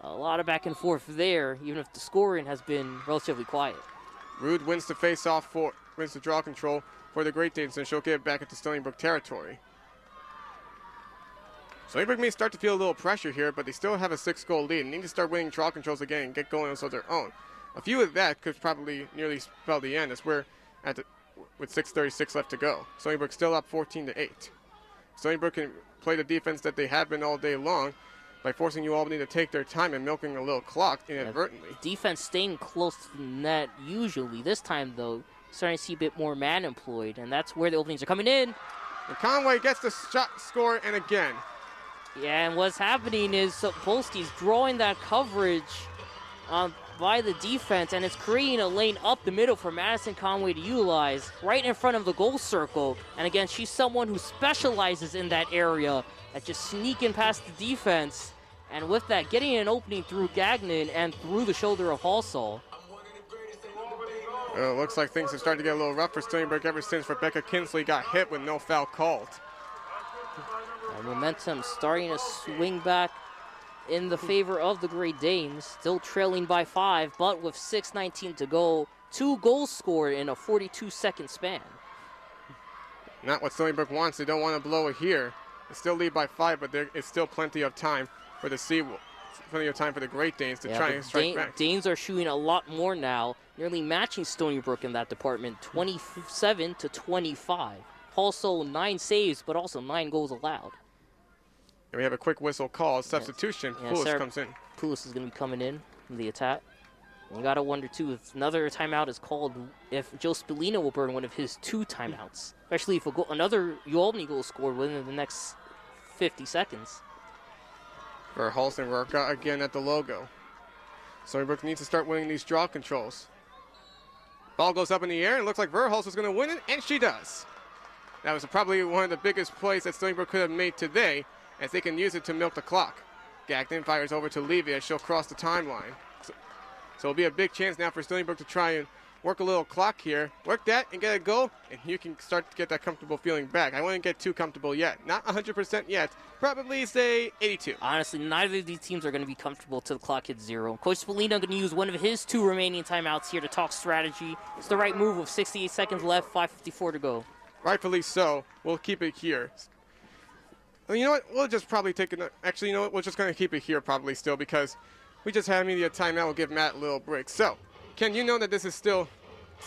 A lot of back and forth there, even if the scoring has been relatively quiet. Rude wins the face-off wins the draw control for the Great Danes, and she'll get it back into Stony Brook territory. Stony Brook may start to feel a little pressure here, but they still have a 6-goal lead and need to start winning draw controls again and get going of their own. A few of that could probably nearly spell the end as we're with 6:36 left to go. Stony Brook still up 14-8. Stony Brook can play the defense that they have been all day long by forcing UAlbany to take their time and milking a little clock inadvertently. Defense staying close to the net usually. This time, though, starting to see a bit more man employed, and that's where the openings are coming in. And Conway gets the shot score, and again. Yeah, and what's happening is Sapolsky's drawing that coverage on by the defense, and it's creating a lane up the middle for Madison Conway to utilize right in front of the goal circle. And again, she's someone who specializes in that area at just sneaking past the defense. And with that, getting an opening through Gagnon and through the shoulder of Halsall. It looks like things are starting to get a little rough for Stony Brook ever since Rebecca Kinsley got hit with no foul called. And momentum starting to swing back in the favor of the Great Danes. Still trailing by 5, but with 6:19 to go. 2 goals scored in a 42-second span. Not what Stony Brook wants. They don't want to blow it here. They still lead by 5, but there is still plenty of time for the Seawolves. Plenty of time for the Great Danes to try and strike back. Danes are shooting a lot more now, nearly matching Stony Brook in that department, 27 to 25. Also 9 saves, but also 9 goals allowed. And we have a quick whistle call. Substitution. Poulos comes in. Poulos is going to be coming in from the attack. And you got to wonder, too, if another timeout is called, if Joe Spallina will burn one of his 2 timeouts, especially if another Ualbany goal scored within the next 50 seconds. Verhulsen work out again at the logo. Stony Brook needs to start winning these draw controls. Ball goes up in the air, and it looks like Verhulsen is going to win it, and she does. That was probably one of the biggest plays that Stony Brook could have made today, as they can use it to milk the clock. Gagnon fires over to Levy as she'll cross the timeline. So it'll be a big chance now for Stony Brook to try and work a little clock here. Work that and get a goal, and you can start to get that comfortable feeling back. I wouldn't get too comfortable yet. Not 100% yet. Probably say 82. Honestly, neither of these teams are going to be comfortable till the clock hits 0. Coach Spallina going to use one of his 2 remaining timeouts here to talk strategy. It's the right move with 68 seconds left, 5:54 to go. Rightfully so. We'll keep it here. You know what? We'll just probably take it. Actually, you know what? We're just going to keep it here probably still because we just had media timeout. We'll give Matt a little break. So, Ken, you know that this is still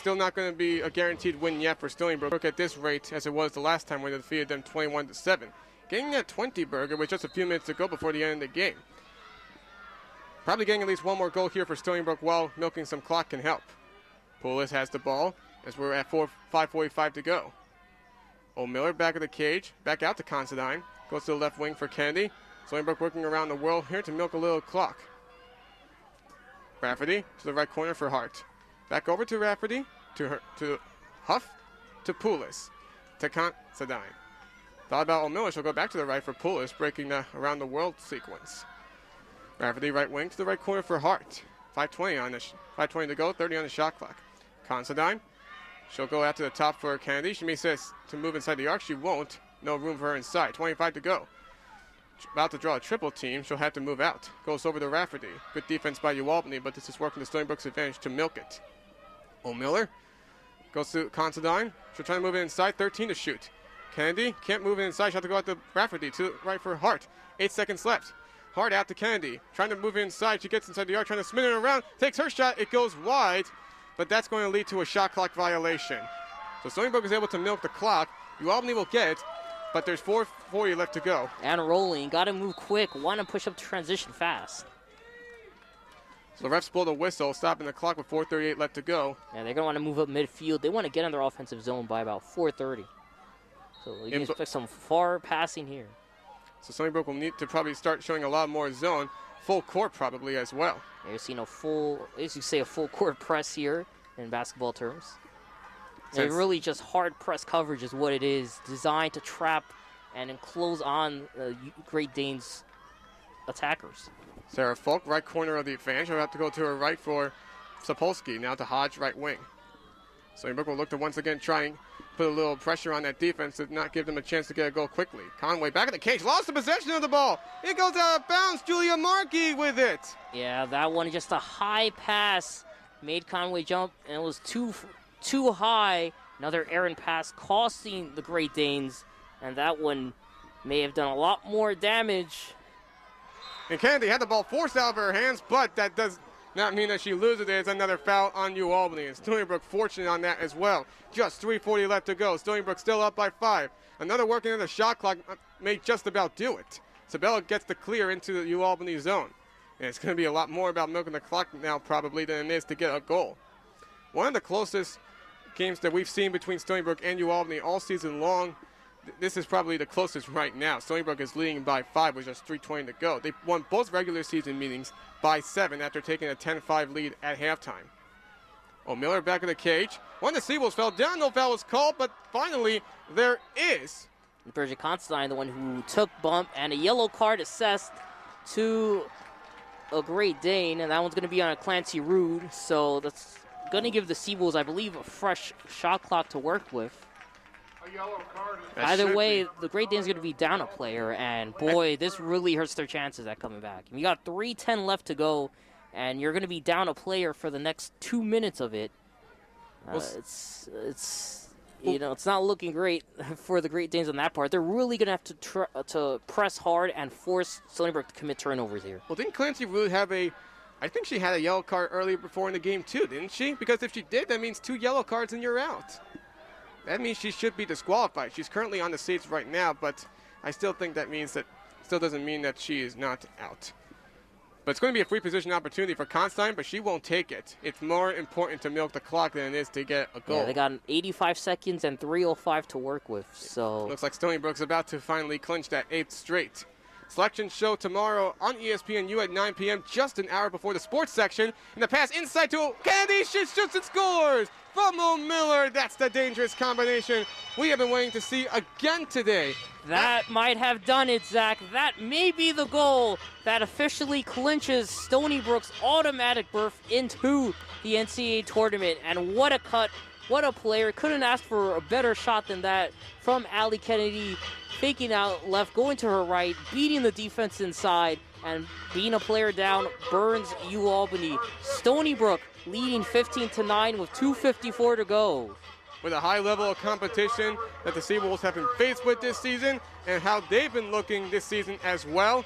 not going to be a guaranteed win yet for Stony Brook at this rate as it was the last time when they defeated them 21-7. Getting that 20 burger with just a few minutes to go before the end of the game. Probably getting at least one more goal here for Stony Brook while milking some clock can help. Poulos has the ball as we're at 5:45 to go. O'Miller back of the cage, back out to Considine. Goes to the left wing for Kennedy. Stony Brook working around the world here to milk a little clock. Rafferty to the right corner for Hart. Back over to Rafferty, to Huff, to Poulos, to Considine. Thought about O'Miller, she'll go back to the right for Poulos, breaking the around the world sequence. Rafferty right wing to the right corner for Hart. 5:20 to go, 30 on the shot clock. Considine, she'll go out to the top for Kennedy. She may say to move inside the arc, she won't. No room for her inside. 25 to go. About to draw a triple team. She'll have to move out. Goes over to Rafferty. Good defense by Ualbany, but this is working to Stony Brook's advantage to milk it. O'Miller goes to Considine. She'll try to move it inside. 13 to shoot. Kennedy can't move it inside. She'll have to go out to Rafferty. To the right for Hart. 8 seconds left. Hart out to Kennedy. Trying to move it inside. She gets inside the arc. Trying to spin it around. Takes her shot. It goes wide, but that's going to lead to a shot clock violation. So Stony Brook is able to milk the clock. Ualbany will get it, but there's 4:40 left to go. And rolling. Got to move quick. Want to push up the transition fast. So the refs blow the whistle, stopping the clock with 4:38 left to go. Yeah, they're going to want to move up midfield. They want to get in their offensive zone by about 4:30. So you can expect some far passing here. So Stony Brook will need to probably start showing a lot more zone. Full court probably as well. Yeah, you're seeing a full court press here in basketball terms. They're really just hard press coverage is what it is, designed to trap and enclose on Great Danes attackers. Sarah Folk, right corner of the advantage. She'll have to go to her right for Sapolsky. Now to Hodge, right wing. Stony Brook will look to once again try and put a little pressure on that defense to not give them a chance to get a goal quickly. Conway back in the cage, lost the possession of the ball. It goes out of bounds. Julia Markey with it. Yeah, that one just a high pass made Conway jump, and it was too high. Another errant pass costing the Great Danes, and that one may have done a lot more damage. And Kennedy had the ball forced out of her hands, but that does not mean that she loses it. It's another foul on Ualbany, and Stony Brook fortunate on that as well. Just 3:40 left to go. Stony Brook still up by 5. Another working on the shot clock may just about do it. Sabella gets the clear into the Ualbany zone. And it's going to be a lot more about milking the clock now probably than it is to get a goal. One of the closest games that we've seen between Stony Brook and Ualbany all season long. this is probably the closest right now. Stony Brook is leading by 5 with just 3:20 to go. They won both regular season meetings by 7 after taking a 10-5 lead at halftime. O'Miller back in the cage. One of the Seawolves fell down. No foul was called, but finally there is. Bridget Constantine, the one who took bump, and a yellow card assessed to a Great Dane, and that one's going to be on a Clancy Rude, so that's going to give the Seawolves, I believe, a fresh shot clock to work with. A yellow card. Either way, the Great Danes are going to be down a player, and boy, this really hurts their chances at coming back. You got 3:10 left to go, and you're going to be down a player for the next 2 minutes of it. It's not looking great for the Great Danes on that part. They're really going to have to press hard and force Stony Brook to commit turnovers here. Well, didn't Clancy Rude have I think she had a yellow card earlier before in the game too, didn't she? Because if she did, that means 2 yellow cards and you're out. That means she should be disqualified. She's currently on the seats right now, but I still think that still doesn't mean that she is not out. But it's going to be a free position opportunity for Constantine, but she won't take it. It's more important to milk the clock than it is to get a goal. Yeah, they got 85 seconds and 3:05 to work with, so... Looks like Stony Brook's about to finally clinch that 8th straight. Selection show tomorrow on ESPNU at 9 p.m., just an hour before the sports section. And the pass inside to Kennedy, she shoots and scores! From O'Miller, that's the dangerous combination we have been waiting to see again today. That might have done it, Zach. That may be the goal that officially clinches Stony Brook's automatic berth into the NCAA tournament. And what a cut, what a player. Couldn't ask for a better shot than that from Allie Kennedy. Faking out left, going to her right, beating the defense inside, and being a player down burns Ualbany. Stony Brook leading 15-9 with 2:54 to go. With a high level of competition that the Seawolves have been faced with this season and how they've been looking this season as well,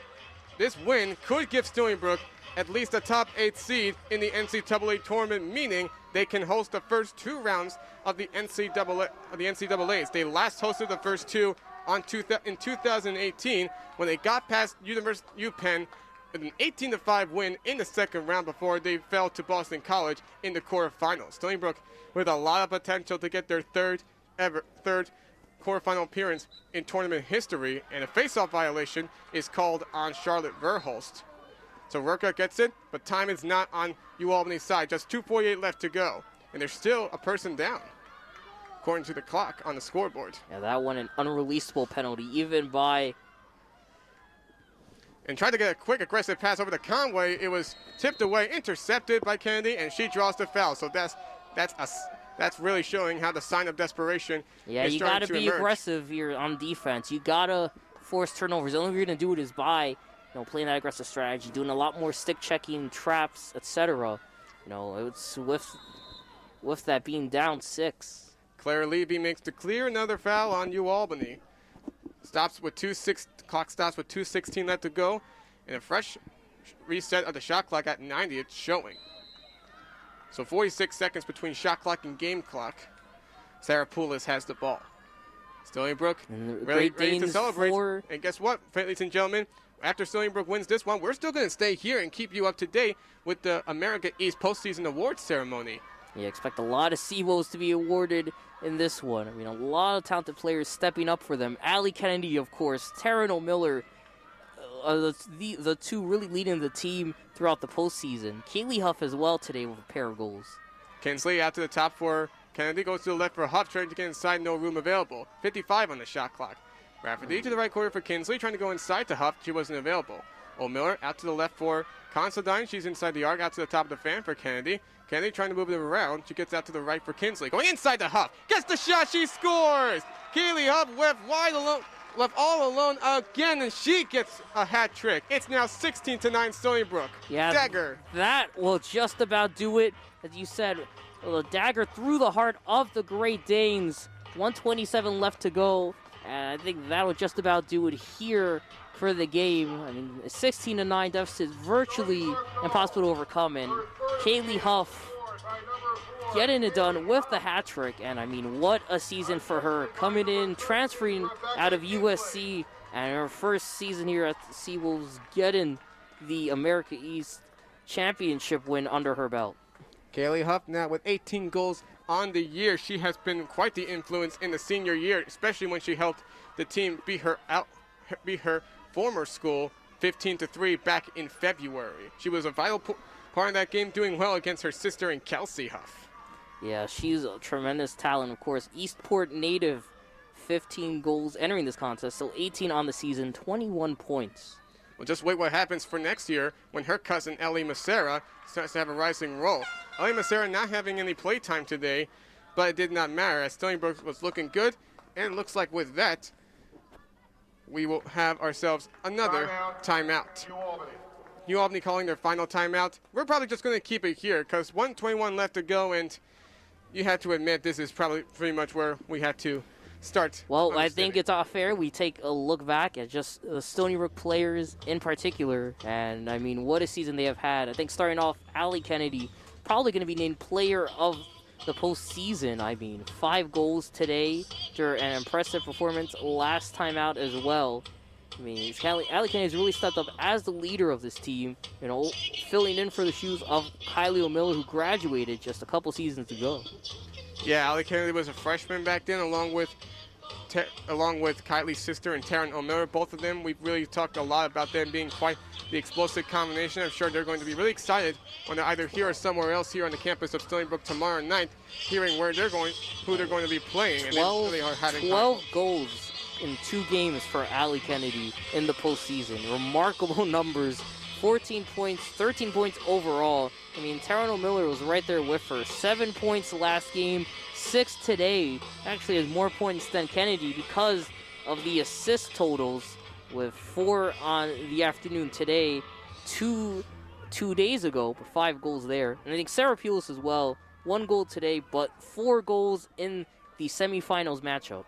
this win could give Stony Brook at least a top 8 seed in the NCAA tournament, meaning they can host the first 2 rounds of the NCAAs. They last hosted the first 2 in 2018 when they got past UPenn with an 18-5 win in the second round before they fell to Boston College in the quarterfinals. Stony Brook with a lot of potential to get their third quarterfinal appearance in tournament history, and a face-off violation is called on Charlotte Verhulst. So Rurka gets it, but time is not on Ualbany's side. Just 2:48 left to go, and there's still a person down, according to the clock on the scoreboard. Yeah, that one an unreleasable penalty, even by... And tried to get a quick, aggressive pass over to Conway. It was tipped away, intercepted by Kennedy, and she draws the foul. So that's really showing how the sign of desperation is you starting got to be emerge. aggressive here on defense. You got to force turnovers. The only way you're going to do it is by, playing that aggressive strategy, doing a lot more stick checking, traps, etc. It's with that being down 6. Claire Levy makes the clear, another foul on Ualbany. Clock stops with 2:16 left to go, and a fresh reset of the shot clock at 90. It's showing. So 46 seconds between shot clock and game clock. Sarah Poulis has the ball. Stony Brook ready to celebrate. And guess what, ladies and gentlemen? After Stony Brook wins this one, we're still going to stay here and keep you up to date with the America East postseason awards ceremony. Yeah, expect a lot of Seawolves to be awarded in this one. A lot of talented players stepping up for them. Allie Kennedy, of course, Taryn O'Miller, the 2 really leading the team throughout the postseason. Kaylee Huff as well today with a pair of goals. Kinsley out to the top for Kennedy, goes to the left for Huff, trying to get inside, no room available. 55 on the shot clock. Rafferty to the right corner for Kinsley, trying to go inside to Huff, she wasn't available. O'Miller out to the left for Considine, she's inside the arc, out to the top of the fan for Kennedy. Kennedy trying to move it around. She gets out to the right for Kinsley. Going inside to Huff. Gets the shot. She scores. Kaylee Huff left all alone again, and she gets a hat trick. It's now 16-9 Stony Brook. Yeah, dagger. That will just about do it. As you said, the dagger through the heart of the Great Danes. 1:27 left to go, and I think that will just about do it here for the game. A 16-9 deficit is virtually impossible to overcome, and Kaylee Huff getting it done with the hat trick. And what a season for her, coming in, transferring out of USC, and her first season here at the Seawolves, getting the America East Championship win under her belt. Kaylee Huff now with 18 goals, on the year. She has been quite the influence in the senior year, especially when she helped the team beat her former school 15-3 back in February. She was a vital part of that game, doing well against her sister in Kelsey Huff. Yeah, she's a tremendous talent, of course. Eastport native, 15 goals entering this contest, so 18 on the season, 21 points. Well, just wait what happens for next year when her cousin Ellie Macera starts to have a rising role. Ellie Macera not having any play time today, but it did not matter as Stony Brook was looking good, and it looks like with that, we will have ourselves another timeout. Ualbany calling their final timeout. We're probably just going to keep it here because 1:21 left to go, and you have to admit this is probably pretty much where we had to start. Well, I think it's not fair. We take a look back at just the Stony Brook players in particular, and I mean, what a season they have had. I think starting off, Allie Kennedy, probably going to be named player of the postseason. I mean, 5 goals today after an impressive performance last time out as well. I mean, Allie Kennedy's really stepped up as the leader of this team, you know, filling in for the shoes of Kylie O'Miller, who graduated just a couple seasons ago. Yeah, Allie Kennedy was a freshman back then, along with Kylie's sister and Taryn O'Miller. Both of them, we've really talked a lot about them being quite the explosive combination. I'm sure they're going to be really excited when they're either here or somewhere else here on the campus of Stony Brook tomorrow night, hearing where they're going, who they're going to be playing. And 12 goals in 2 games for Allie Kennedy in the postseason. Remarkable numbers. 14 points, 13 points overall. I mean, Taryn O'Miller was right there with her. 7 points last game, 6 today. Actually has more points than Kennedy because of the assist totals, with 4 on the afternoon today, 2 days ago, but 5 goals there. And I think Sarah Pulis as well, 1 goal today, but 4 goals in the semifinals matchup.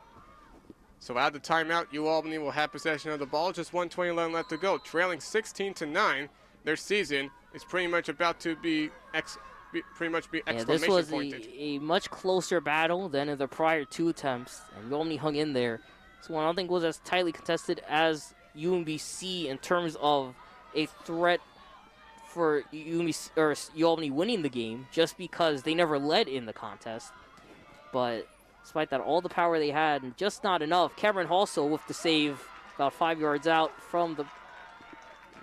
So out of the timeout, Ualbany will have possession of the ball. Just 1:20 left to go. Trailing 16-9. Their season is pretty much about to be exclamation this was pointed. a much closer battle than in the prior 2 attempts, and Ualbany hung in there. This one I don't think was as tightly contested as UMBC in terms of a threat for Ualbany winning the game, just because they never led in the contest. But despite that, all the power they had, and just not enough. Cameron Halsell with the save about 5 yards out from the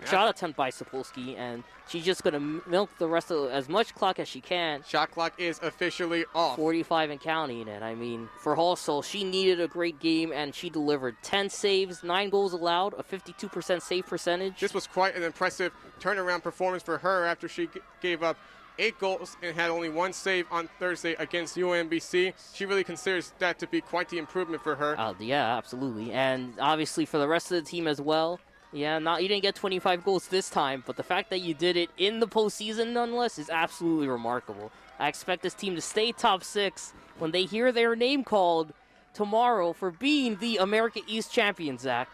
shot attempt by Sapolsky, and she's just going to milk the rest of as much clock as she can. Shot clock is officially off. 45 and counting, and I mean, for Halsell, she needed a great game, and she delivered 10 saves, 9 goals allowed, a 52% save percentage. This was quite an impressive turnaround performance for her after she gave up 8 goals and had only 1 save on Thursday against UMBC. She really considers that to be quite the improvement for her. Yeah, absolutely. And obviously for the rest of the team as well. Yeah, you didn't get 25 goals this time, but the fact that you did it in the postseason nonetheless is absolutely remarkable. I expect this team to stay top 6 when they hear their name called tomorrow for being the America East champions, Zach.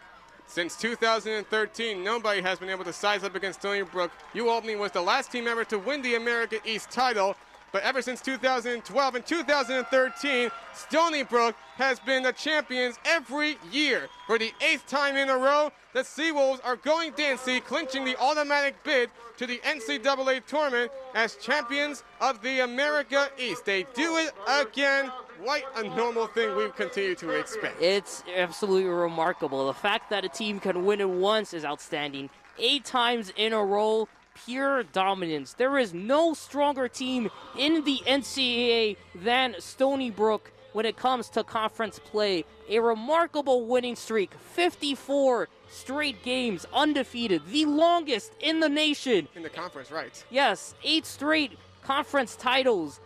Since 2013, nobody has been able to size up against Stony Brook. Ualbany was the last team ever to win the America East title, but ever since 2012 and 2013, Stony Brook has been the champions every year. For the 8th time in a row, the Seawolves are going dancing, clinching the automatic bid to the NCAA tournament as champions of the America East. They do it again. Quite a normal thing we continue to expect. It's absolutely remarkable. The fact that a team can win it once is outstanding. 8 times in a row, pure dominance. There is no stronger team in the NCAA than Stony Brook when it comes to conference play. A remarkable winning streak, 54 straight games undefeated, the longest in the nation. In the conference, right. Yes, 8 straight conference titles.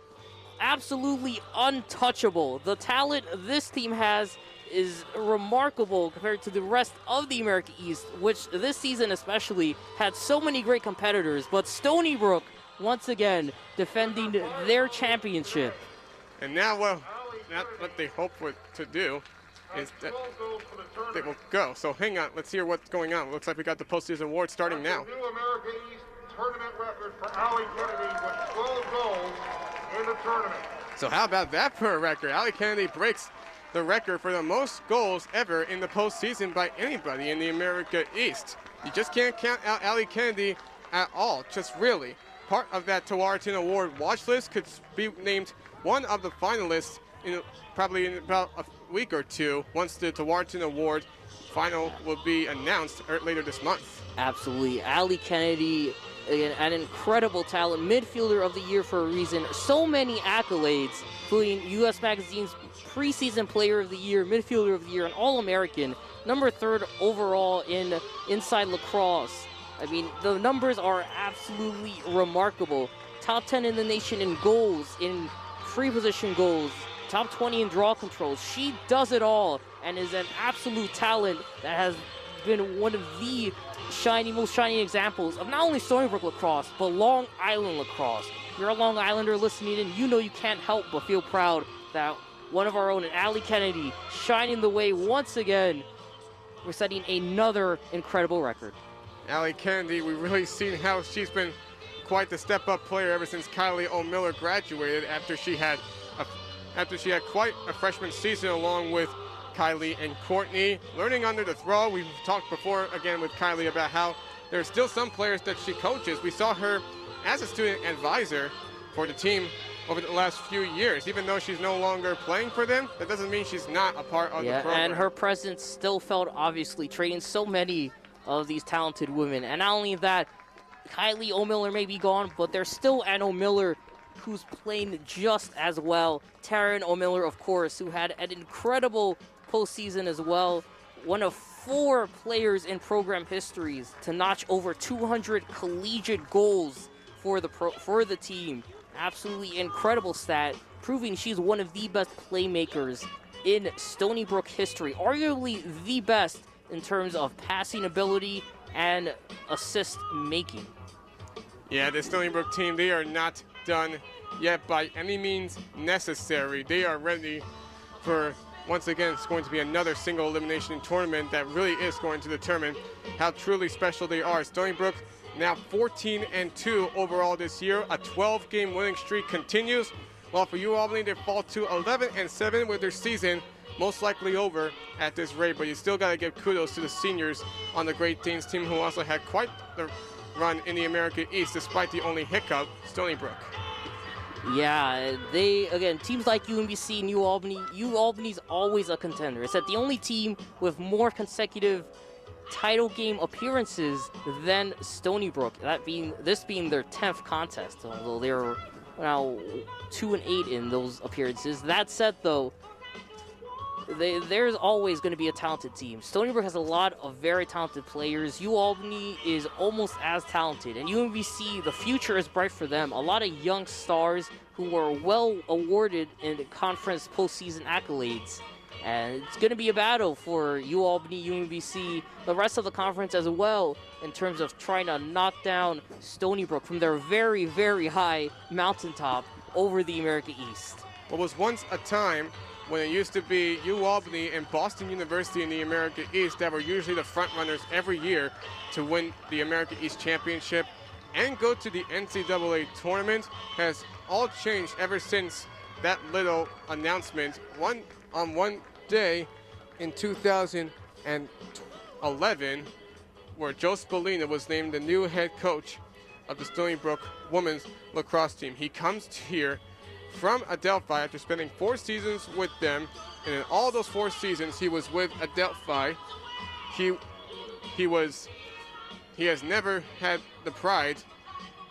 Absolutely untouchable. The talent this team has is remarkable compared to the rest of the America East, which this season especially had so many great competitors, but Stony Brook once again defending their championship. And now what they hope to do is that they will go. So hang on, let's hear what's going on. Looks like we got the postseason award starting now. New America East tournament record for Allie Kennedy with 12 goals in the tournament. So how about that for a record? Allie Kennedy breaks the record for the most goals ever in the postseason by anybody in the America East. You just can't count out Allie Kennedy at all, just really. part of that Tewaaraton Award watch list, could be named one of the finalists probably in about a week or two, once the Tewaaraton Award final will be announced later this month. Absolutely. Allie Kennedy, again, an incredible talent, midfielder of the year for a reason. So many accolades, including U.S. Magazine's preseason player of the year, midfielder of the year, and All-American, number 3rd overall in inside lacrosse. I mean, the numbers are absolutely remarkable. Top 10 in the nation in goals, in free position goals, top 20 in draw controls. She does it all and is an absolute talent that has been one of the most shining examples of not only Stony Brook lacrosse, but Long Island lacrosse. If you're a Long Islander listening in, you know you can't help but feel proud that one of our own, Allie Kennedy, shining the way once again. We're setting another incredible record. Allie Kennedy, we've really seen how she's been quite the step-up player ever since Kylie O'Miller graduated after she had quite a freshman season along with Kylie and Courtney. Learning under the throw, we've talked before again with Kylie about how there are still some players that she coaches. We saw her as a student advisor for the team over the last few years. Even though she's no longer playing for them, that doesn't mean she's not a part of the program. And her presence still felt, obviously, training so many of these talented women. And not only that, Kylie O'Miller may be gone, but there's still an O'Miller who's playing just as well. Taryn O'Miller, of course, who had an incredible postseason as well. One of 4 players in program histories to notch over 200 collegiate goals for the team. Absolutely incredible stat, proving she's one of the best playmakers in Stony Brook history. Arguably the best in terms of passing ability and assist making. Yeah, the Stony Brook team, they are not done yet by any means necessary. They are ready for, once again, it's going to be another single elimination tournament that really is going to determine how truly special they are. Stony Brook now 14-2 overall this year. A 12-game winning streak continues, while for Ualbany they fall to 11-7 with their season most likely over at this rate. But you still got to give kudos to the seniors on the Great Danes team, who also had quite the run in the America East despite the only hiccup, Stony Brook. Yeah, teams like UMBC and UAlbany's always a contender. It's that the only team with more consecutive title game appearances than Stony Brook, this being their 10th contest, although they're now 2-8 in those appearances. That said, though, there's always going to be a talented team. Stony Brook has a lot of very talented players. UAlbany is almost as talented, and UMBC, the future is bright for them. A lot of young stars who were well awarded in the conference postseason accolades. And it's going to be a battle for UAlbany, UMBC, the rest of the conference as well, in terms of trying to knock down Stony Brook from their very, very high mountaintop over the America East. What was once a time when it used to be UAlbany and Boston University in the America East that were usually the front runners every year to win the America East Championship and go to the NCAA tournament, has all changed ever since that little announcement. One day in 2011, where Joe Spallina was named the new head coach of the Stony Brook women's lacrosse team. He comes here from Adelphi after spending 4 seasons with them, and in all those 4 seasons he was with Adelphi. He has never had the Pride,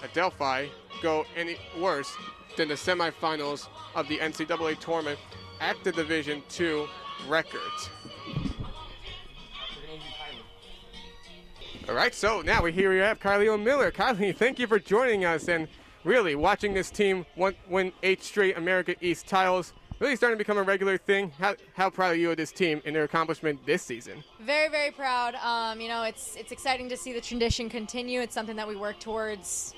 Adelphi, go any worse than the semifinals of the NCAA tournament at the Division II record. All right, so now here we have Kylie O'Miller. Kylie, thank you for joining us, and really watching this team win 8 straight America East titles, really starting to become a regular thing. How proud are you of this team and their accomplishment this season? Very, very proud. It's exciting to see the tradition continue. It's something that we work towards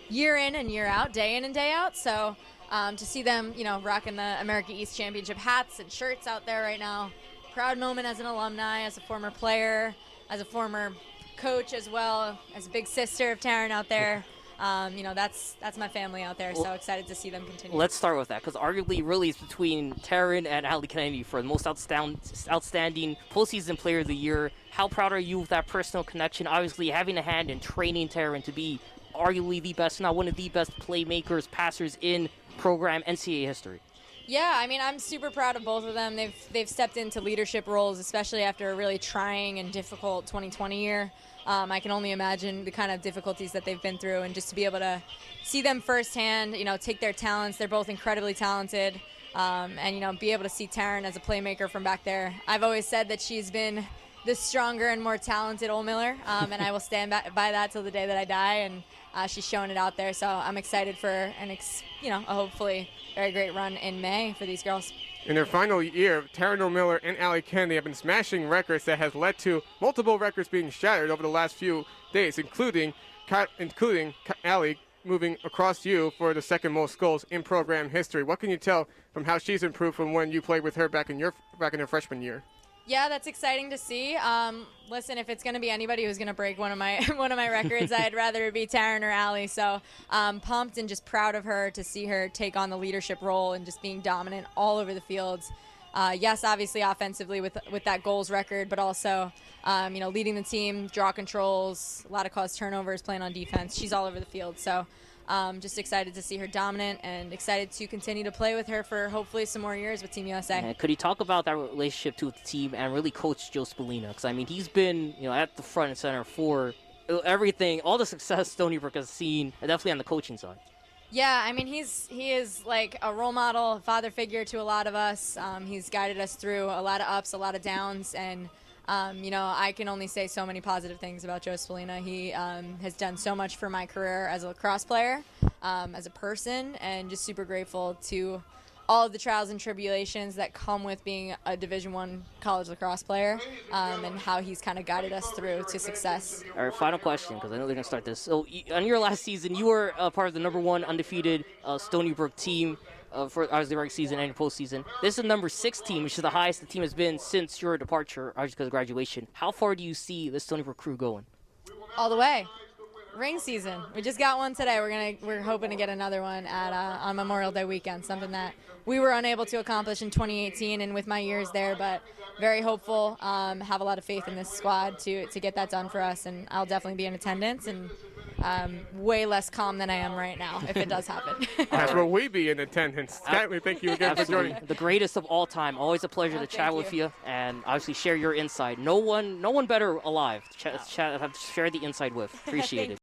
year in and year out, day in and day out. So to see them, rocking the America East Championship hats and shirts out there right now, proud moment as an alumni, as a former player, as a former coach as well, as a big sister of Taryn out there. That's my family out there, so excited to see them continue. Let's start with that, because arguably really it's between Taryn and Allie Kennedy for the most outstanding postseason player of the year. How proud are you of that personal connection? Obviously having a hand in training Taryn to be arguably the best, not one of the best playmakers, passers in program NCAA history. Yeah, I mean, I'm super proud of both of them. They've stepped into leadership roles, especially after a really trying and difficult 2020 year. I can only imagine the kind of difficulties that they've been through, and just to be able to see them firsthand, take their talents. They're both incredibly talented, and, be able to see Taryn as a playmaker from back there. I've always said that she's been the stronger and more talented Ole Miller, and I will stand by that till the day that I die, and she's showing it out there. So I'm excited for a hopefully very great run in May for these girls. In their final year, Taryn O'Miller and Allie Kennedy have been smashing records that has led to multiple records being shattered over the last few days, including Allie moving across you for the second most goals in program history. What can you tell from how she's improved from when you played with her back in her freshman year? Yeah, that's exciting to see. Listen, if it's going to be anybody who's going to break one of my records, I'd rather it be Taryn or Allie. So pumped and just proud of her to see her take on the leadership role and just being dominant all over the fields. Yes, obviously offensively with that goals record, but also leading the team, draw controls, a lot of caused turnovers, playing on defense. She's all over the field. So just excited to see her dominant and excited to continue to play with her for hopefully some more years with Team USA. And could you talk about that relationship too with the team and really Coach Joe Spallina? Because, I mean, he's been at the front and center for everything, all the success Stony Brook has seen, and definitely on the coaching side. Yeah, I mean, he is like a role model, a father figure to a lot of us. He's guided us through a lot of ups, a lot of downs, and I can only say so many positive things about Joe Spallina. He has done so much for my career as a lacrosse player, as a person, and just super grateful to all of the trials and tribulations that come with being a Division I college lacrosse player, and how he's kind of guided us through to success. All right, final question, because I know they're going to start this. So, on your last season, you were part of the #1 undefeated Stony Brook team for the regular season and your postseason. This is the #6 team, which is the highest the team has been since your departure, obviously because of graduation. How far do you see the Stony Brook crew going? All the way. Ring season. We just got one today. We're hoping to get another one on Memorial Day weekend, something that we were unable to accomplish in 2018 and with my years there, but very hopeful, have a lot of faith in this squad to get that done for us, and I'll definitely be in attendance, and way less calm than I am right now if it does happen. That's where we be in attendance. Skyler, thank you again for joining. The greatest of all time. Always a pleasure to chat with you and obviously share your insight. No one better alive to share the insight with. Appreciate it.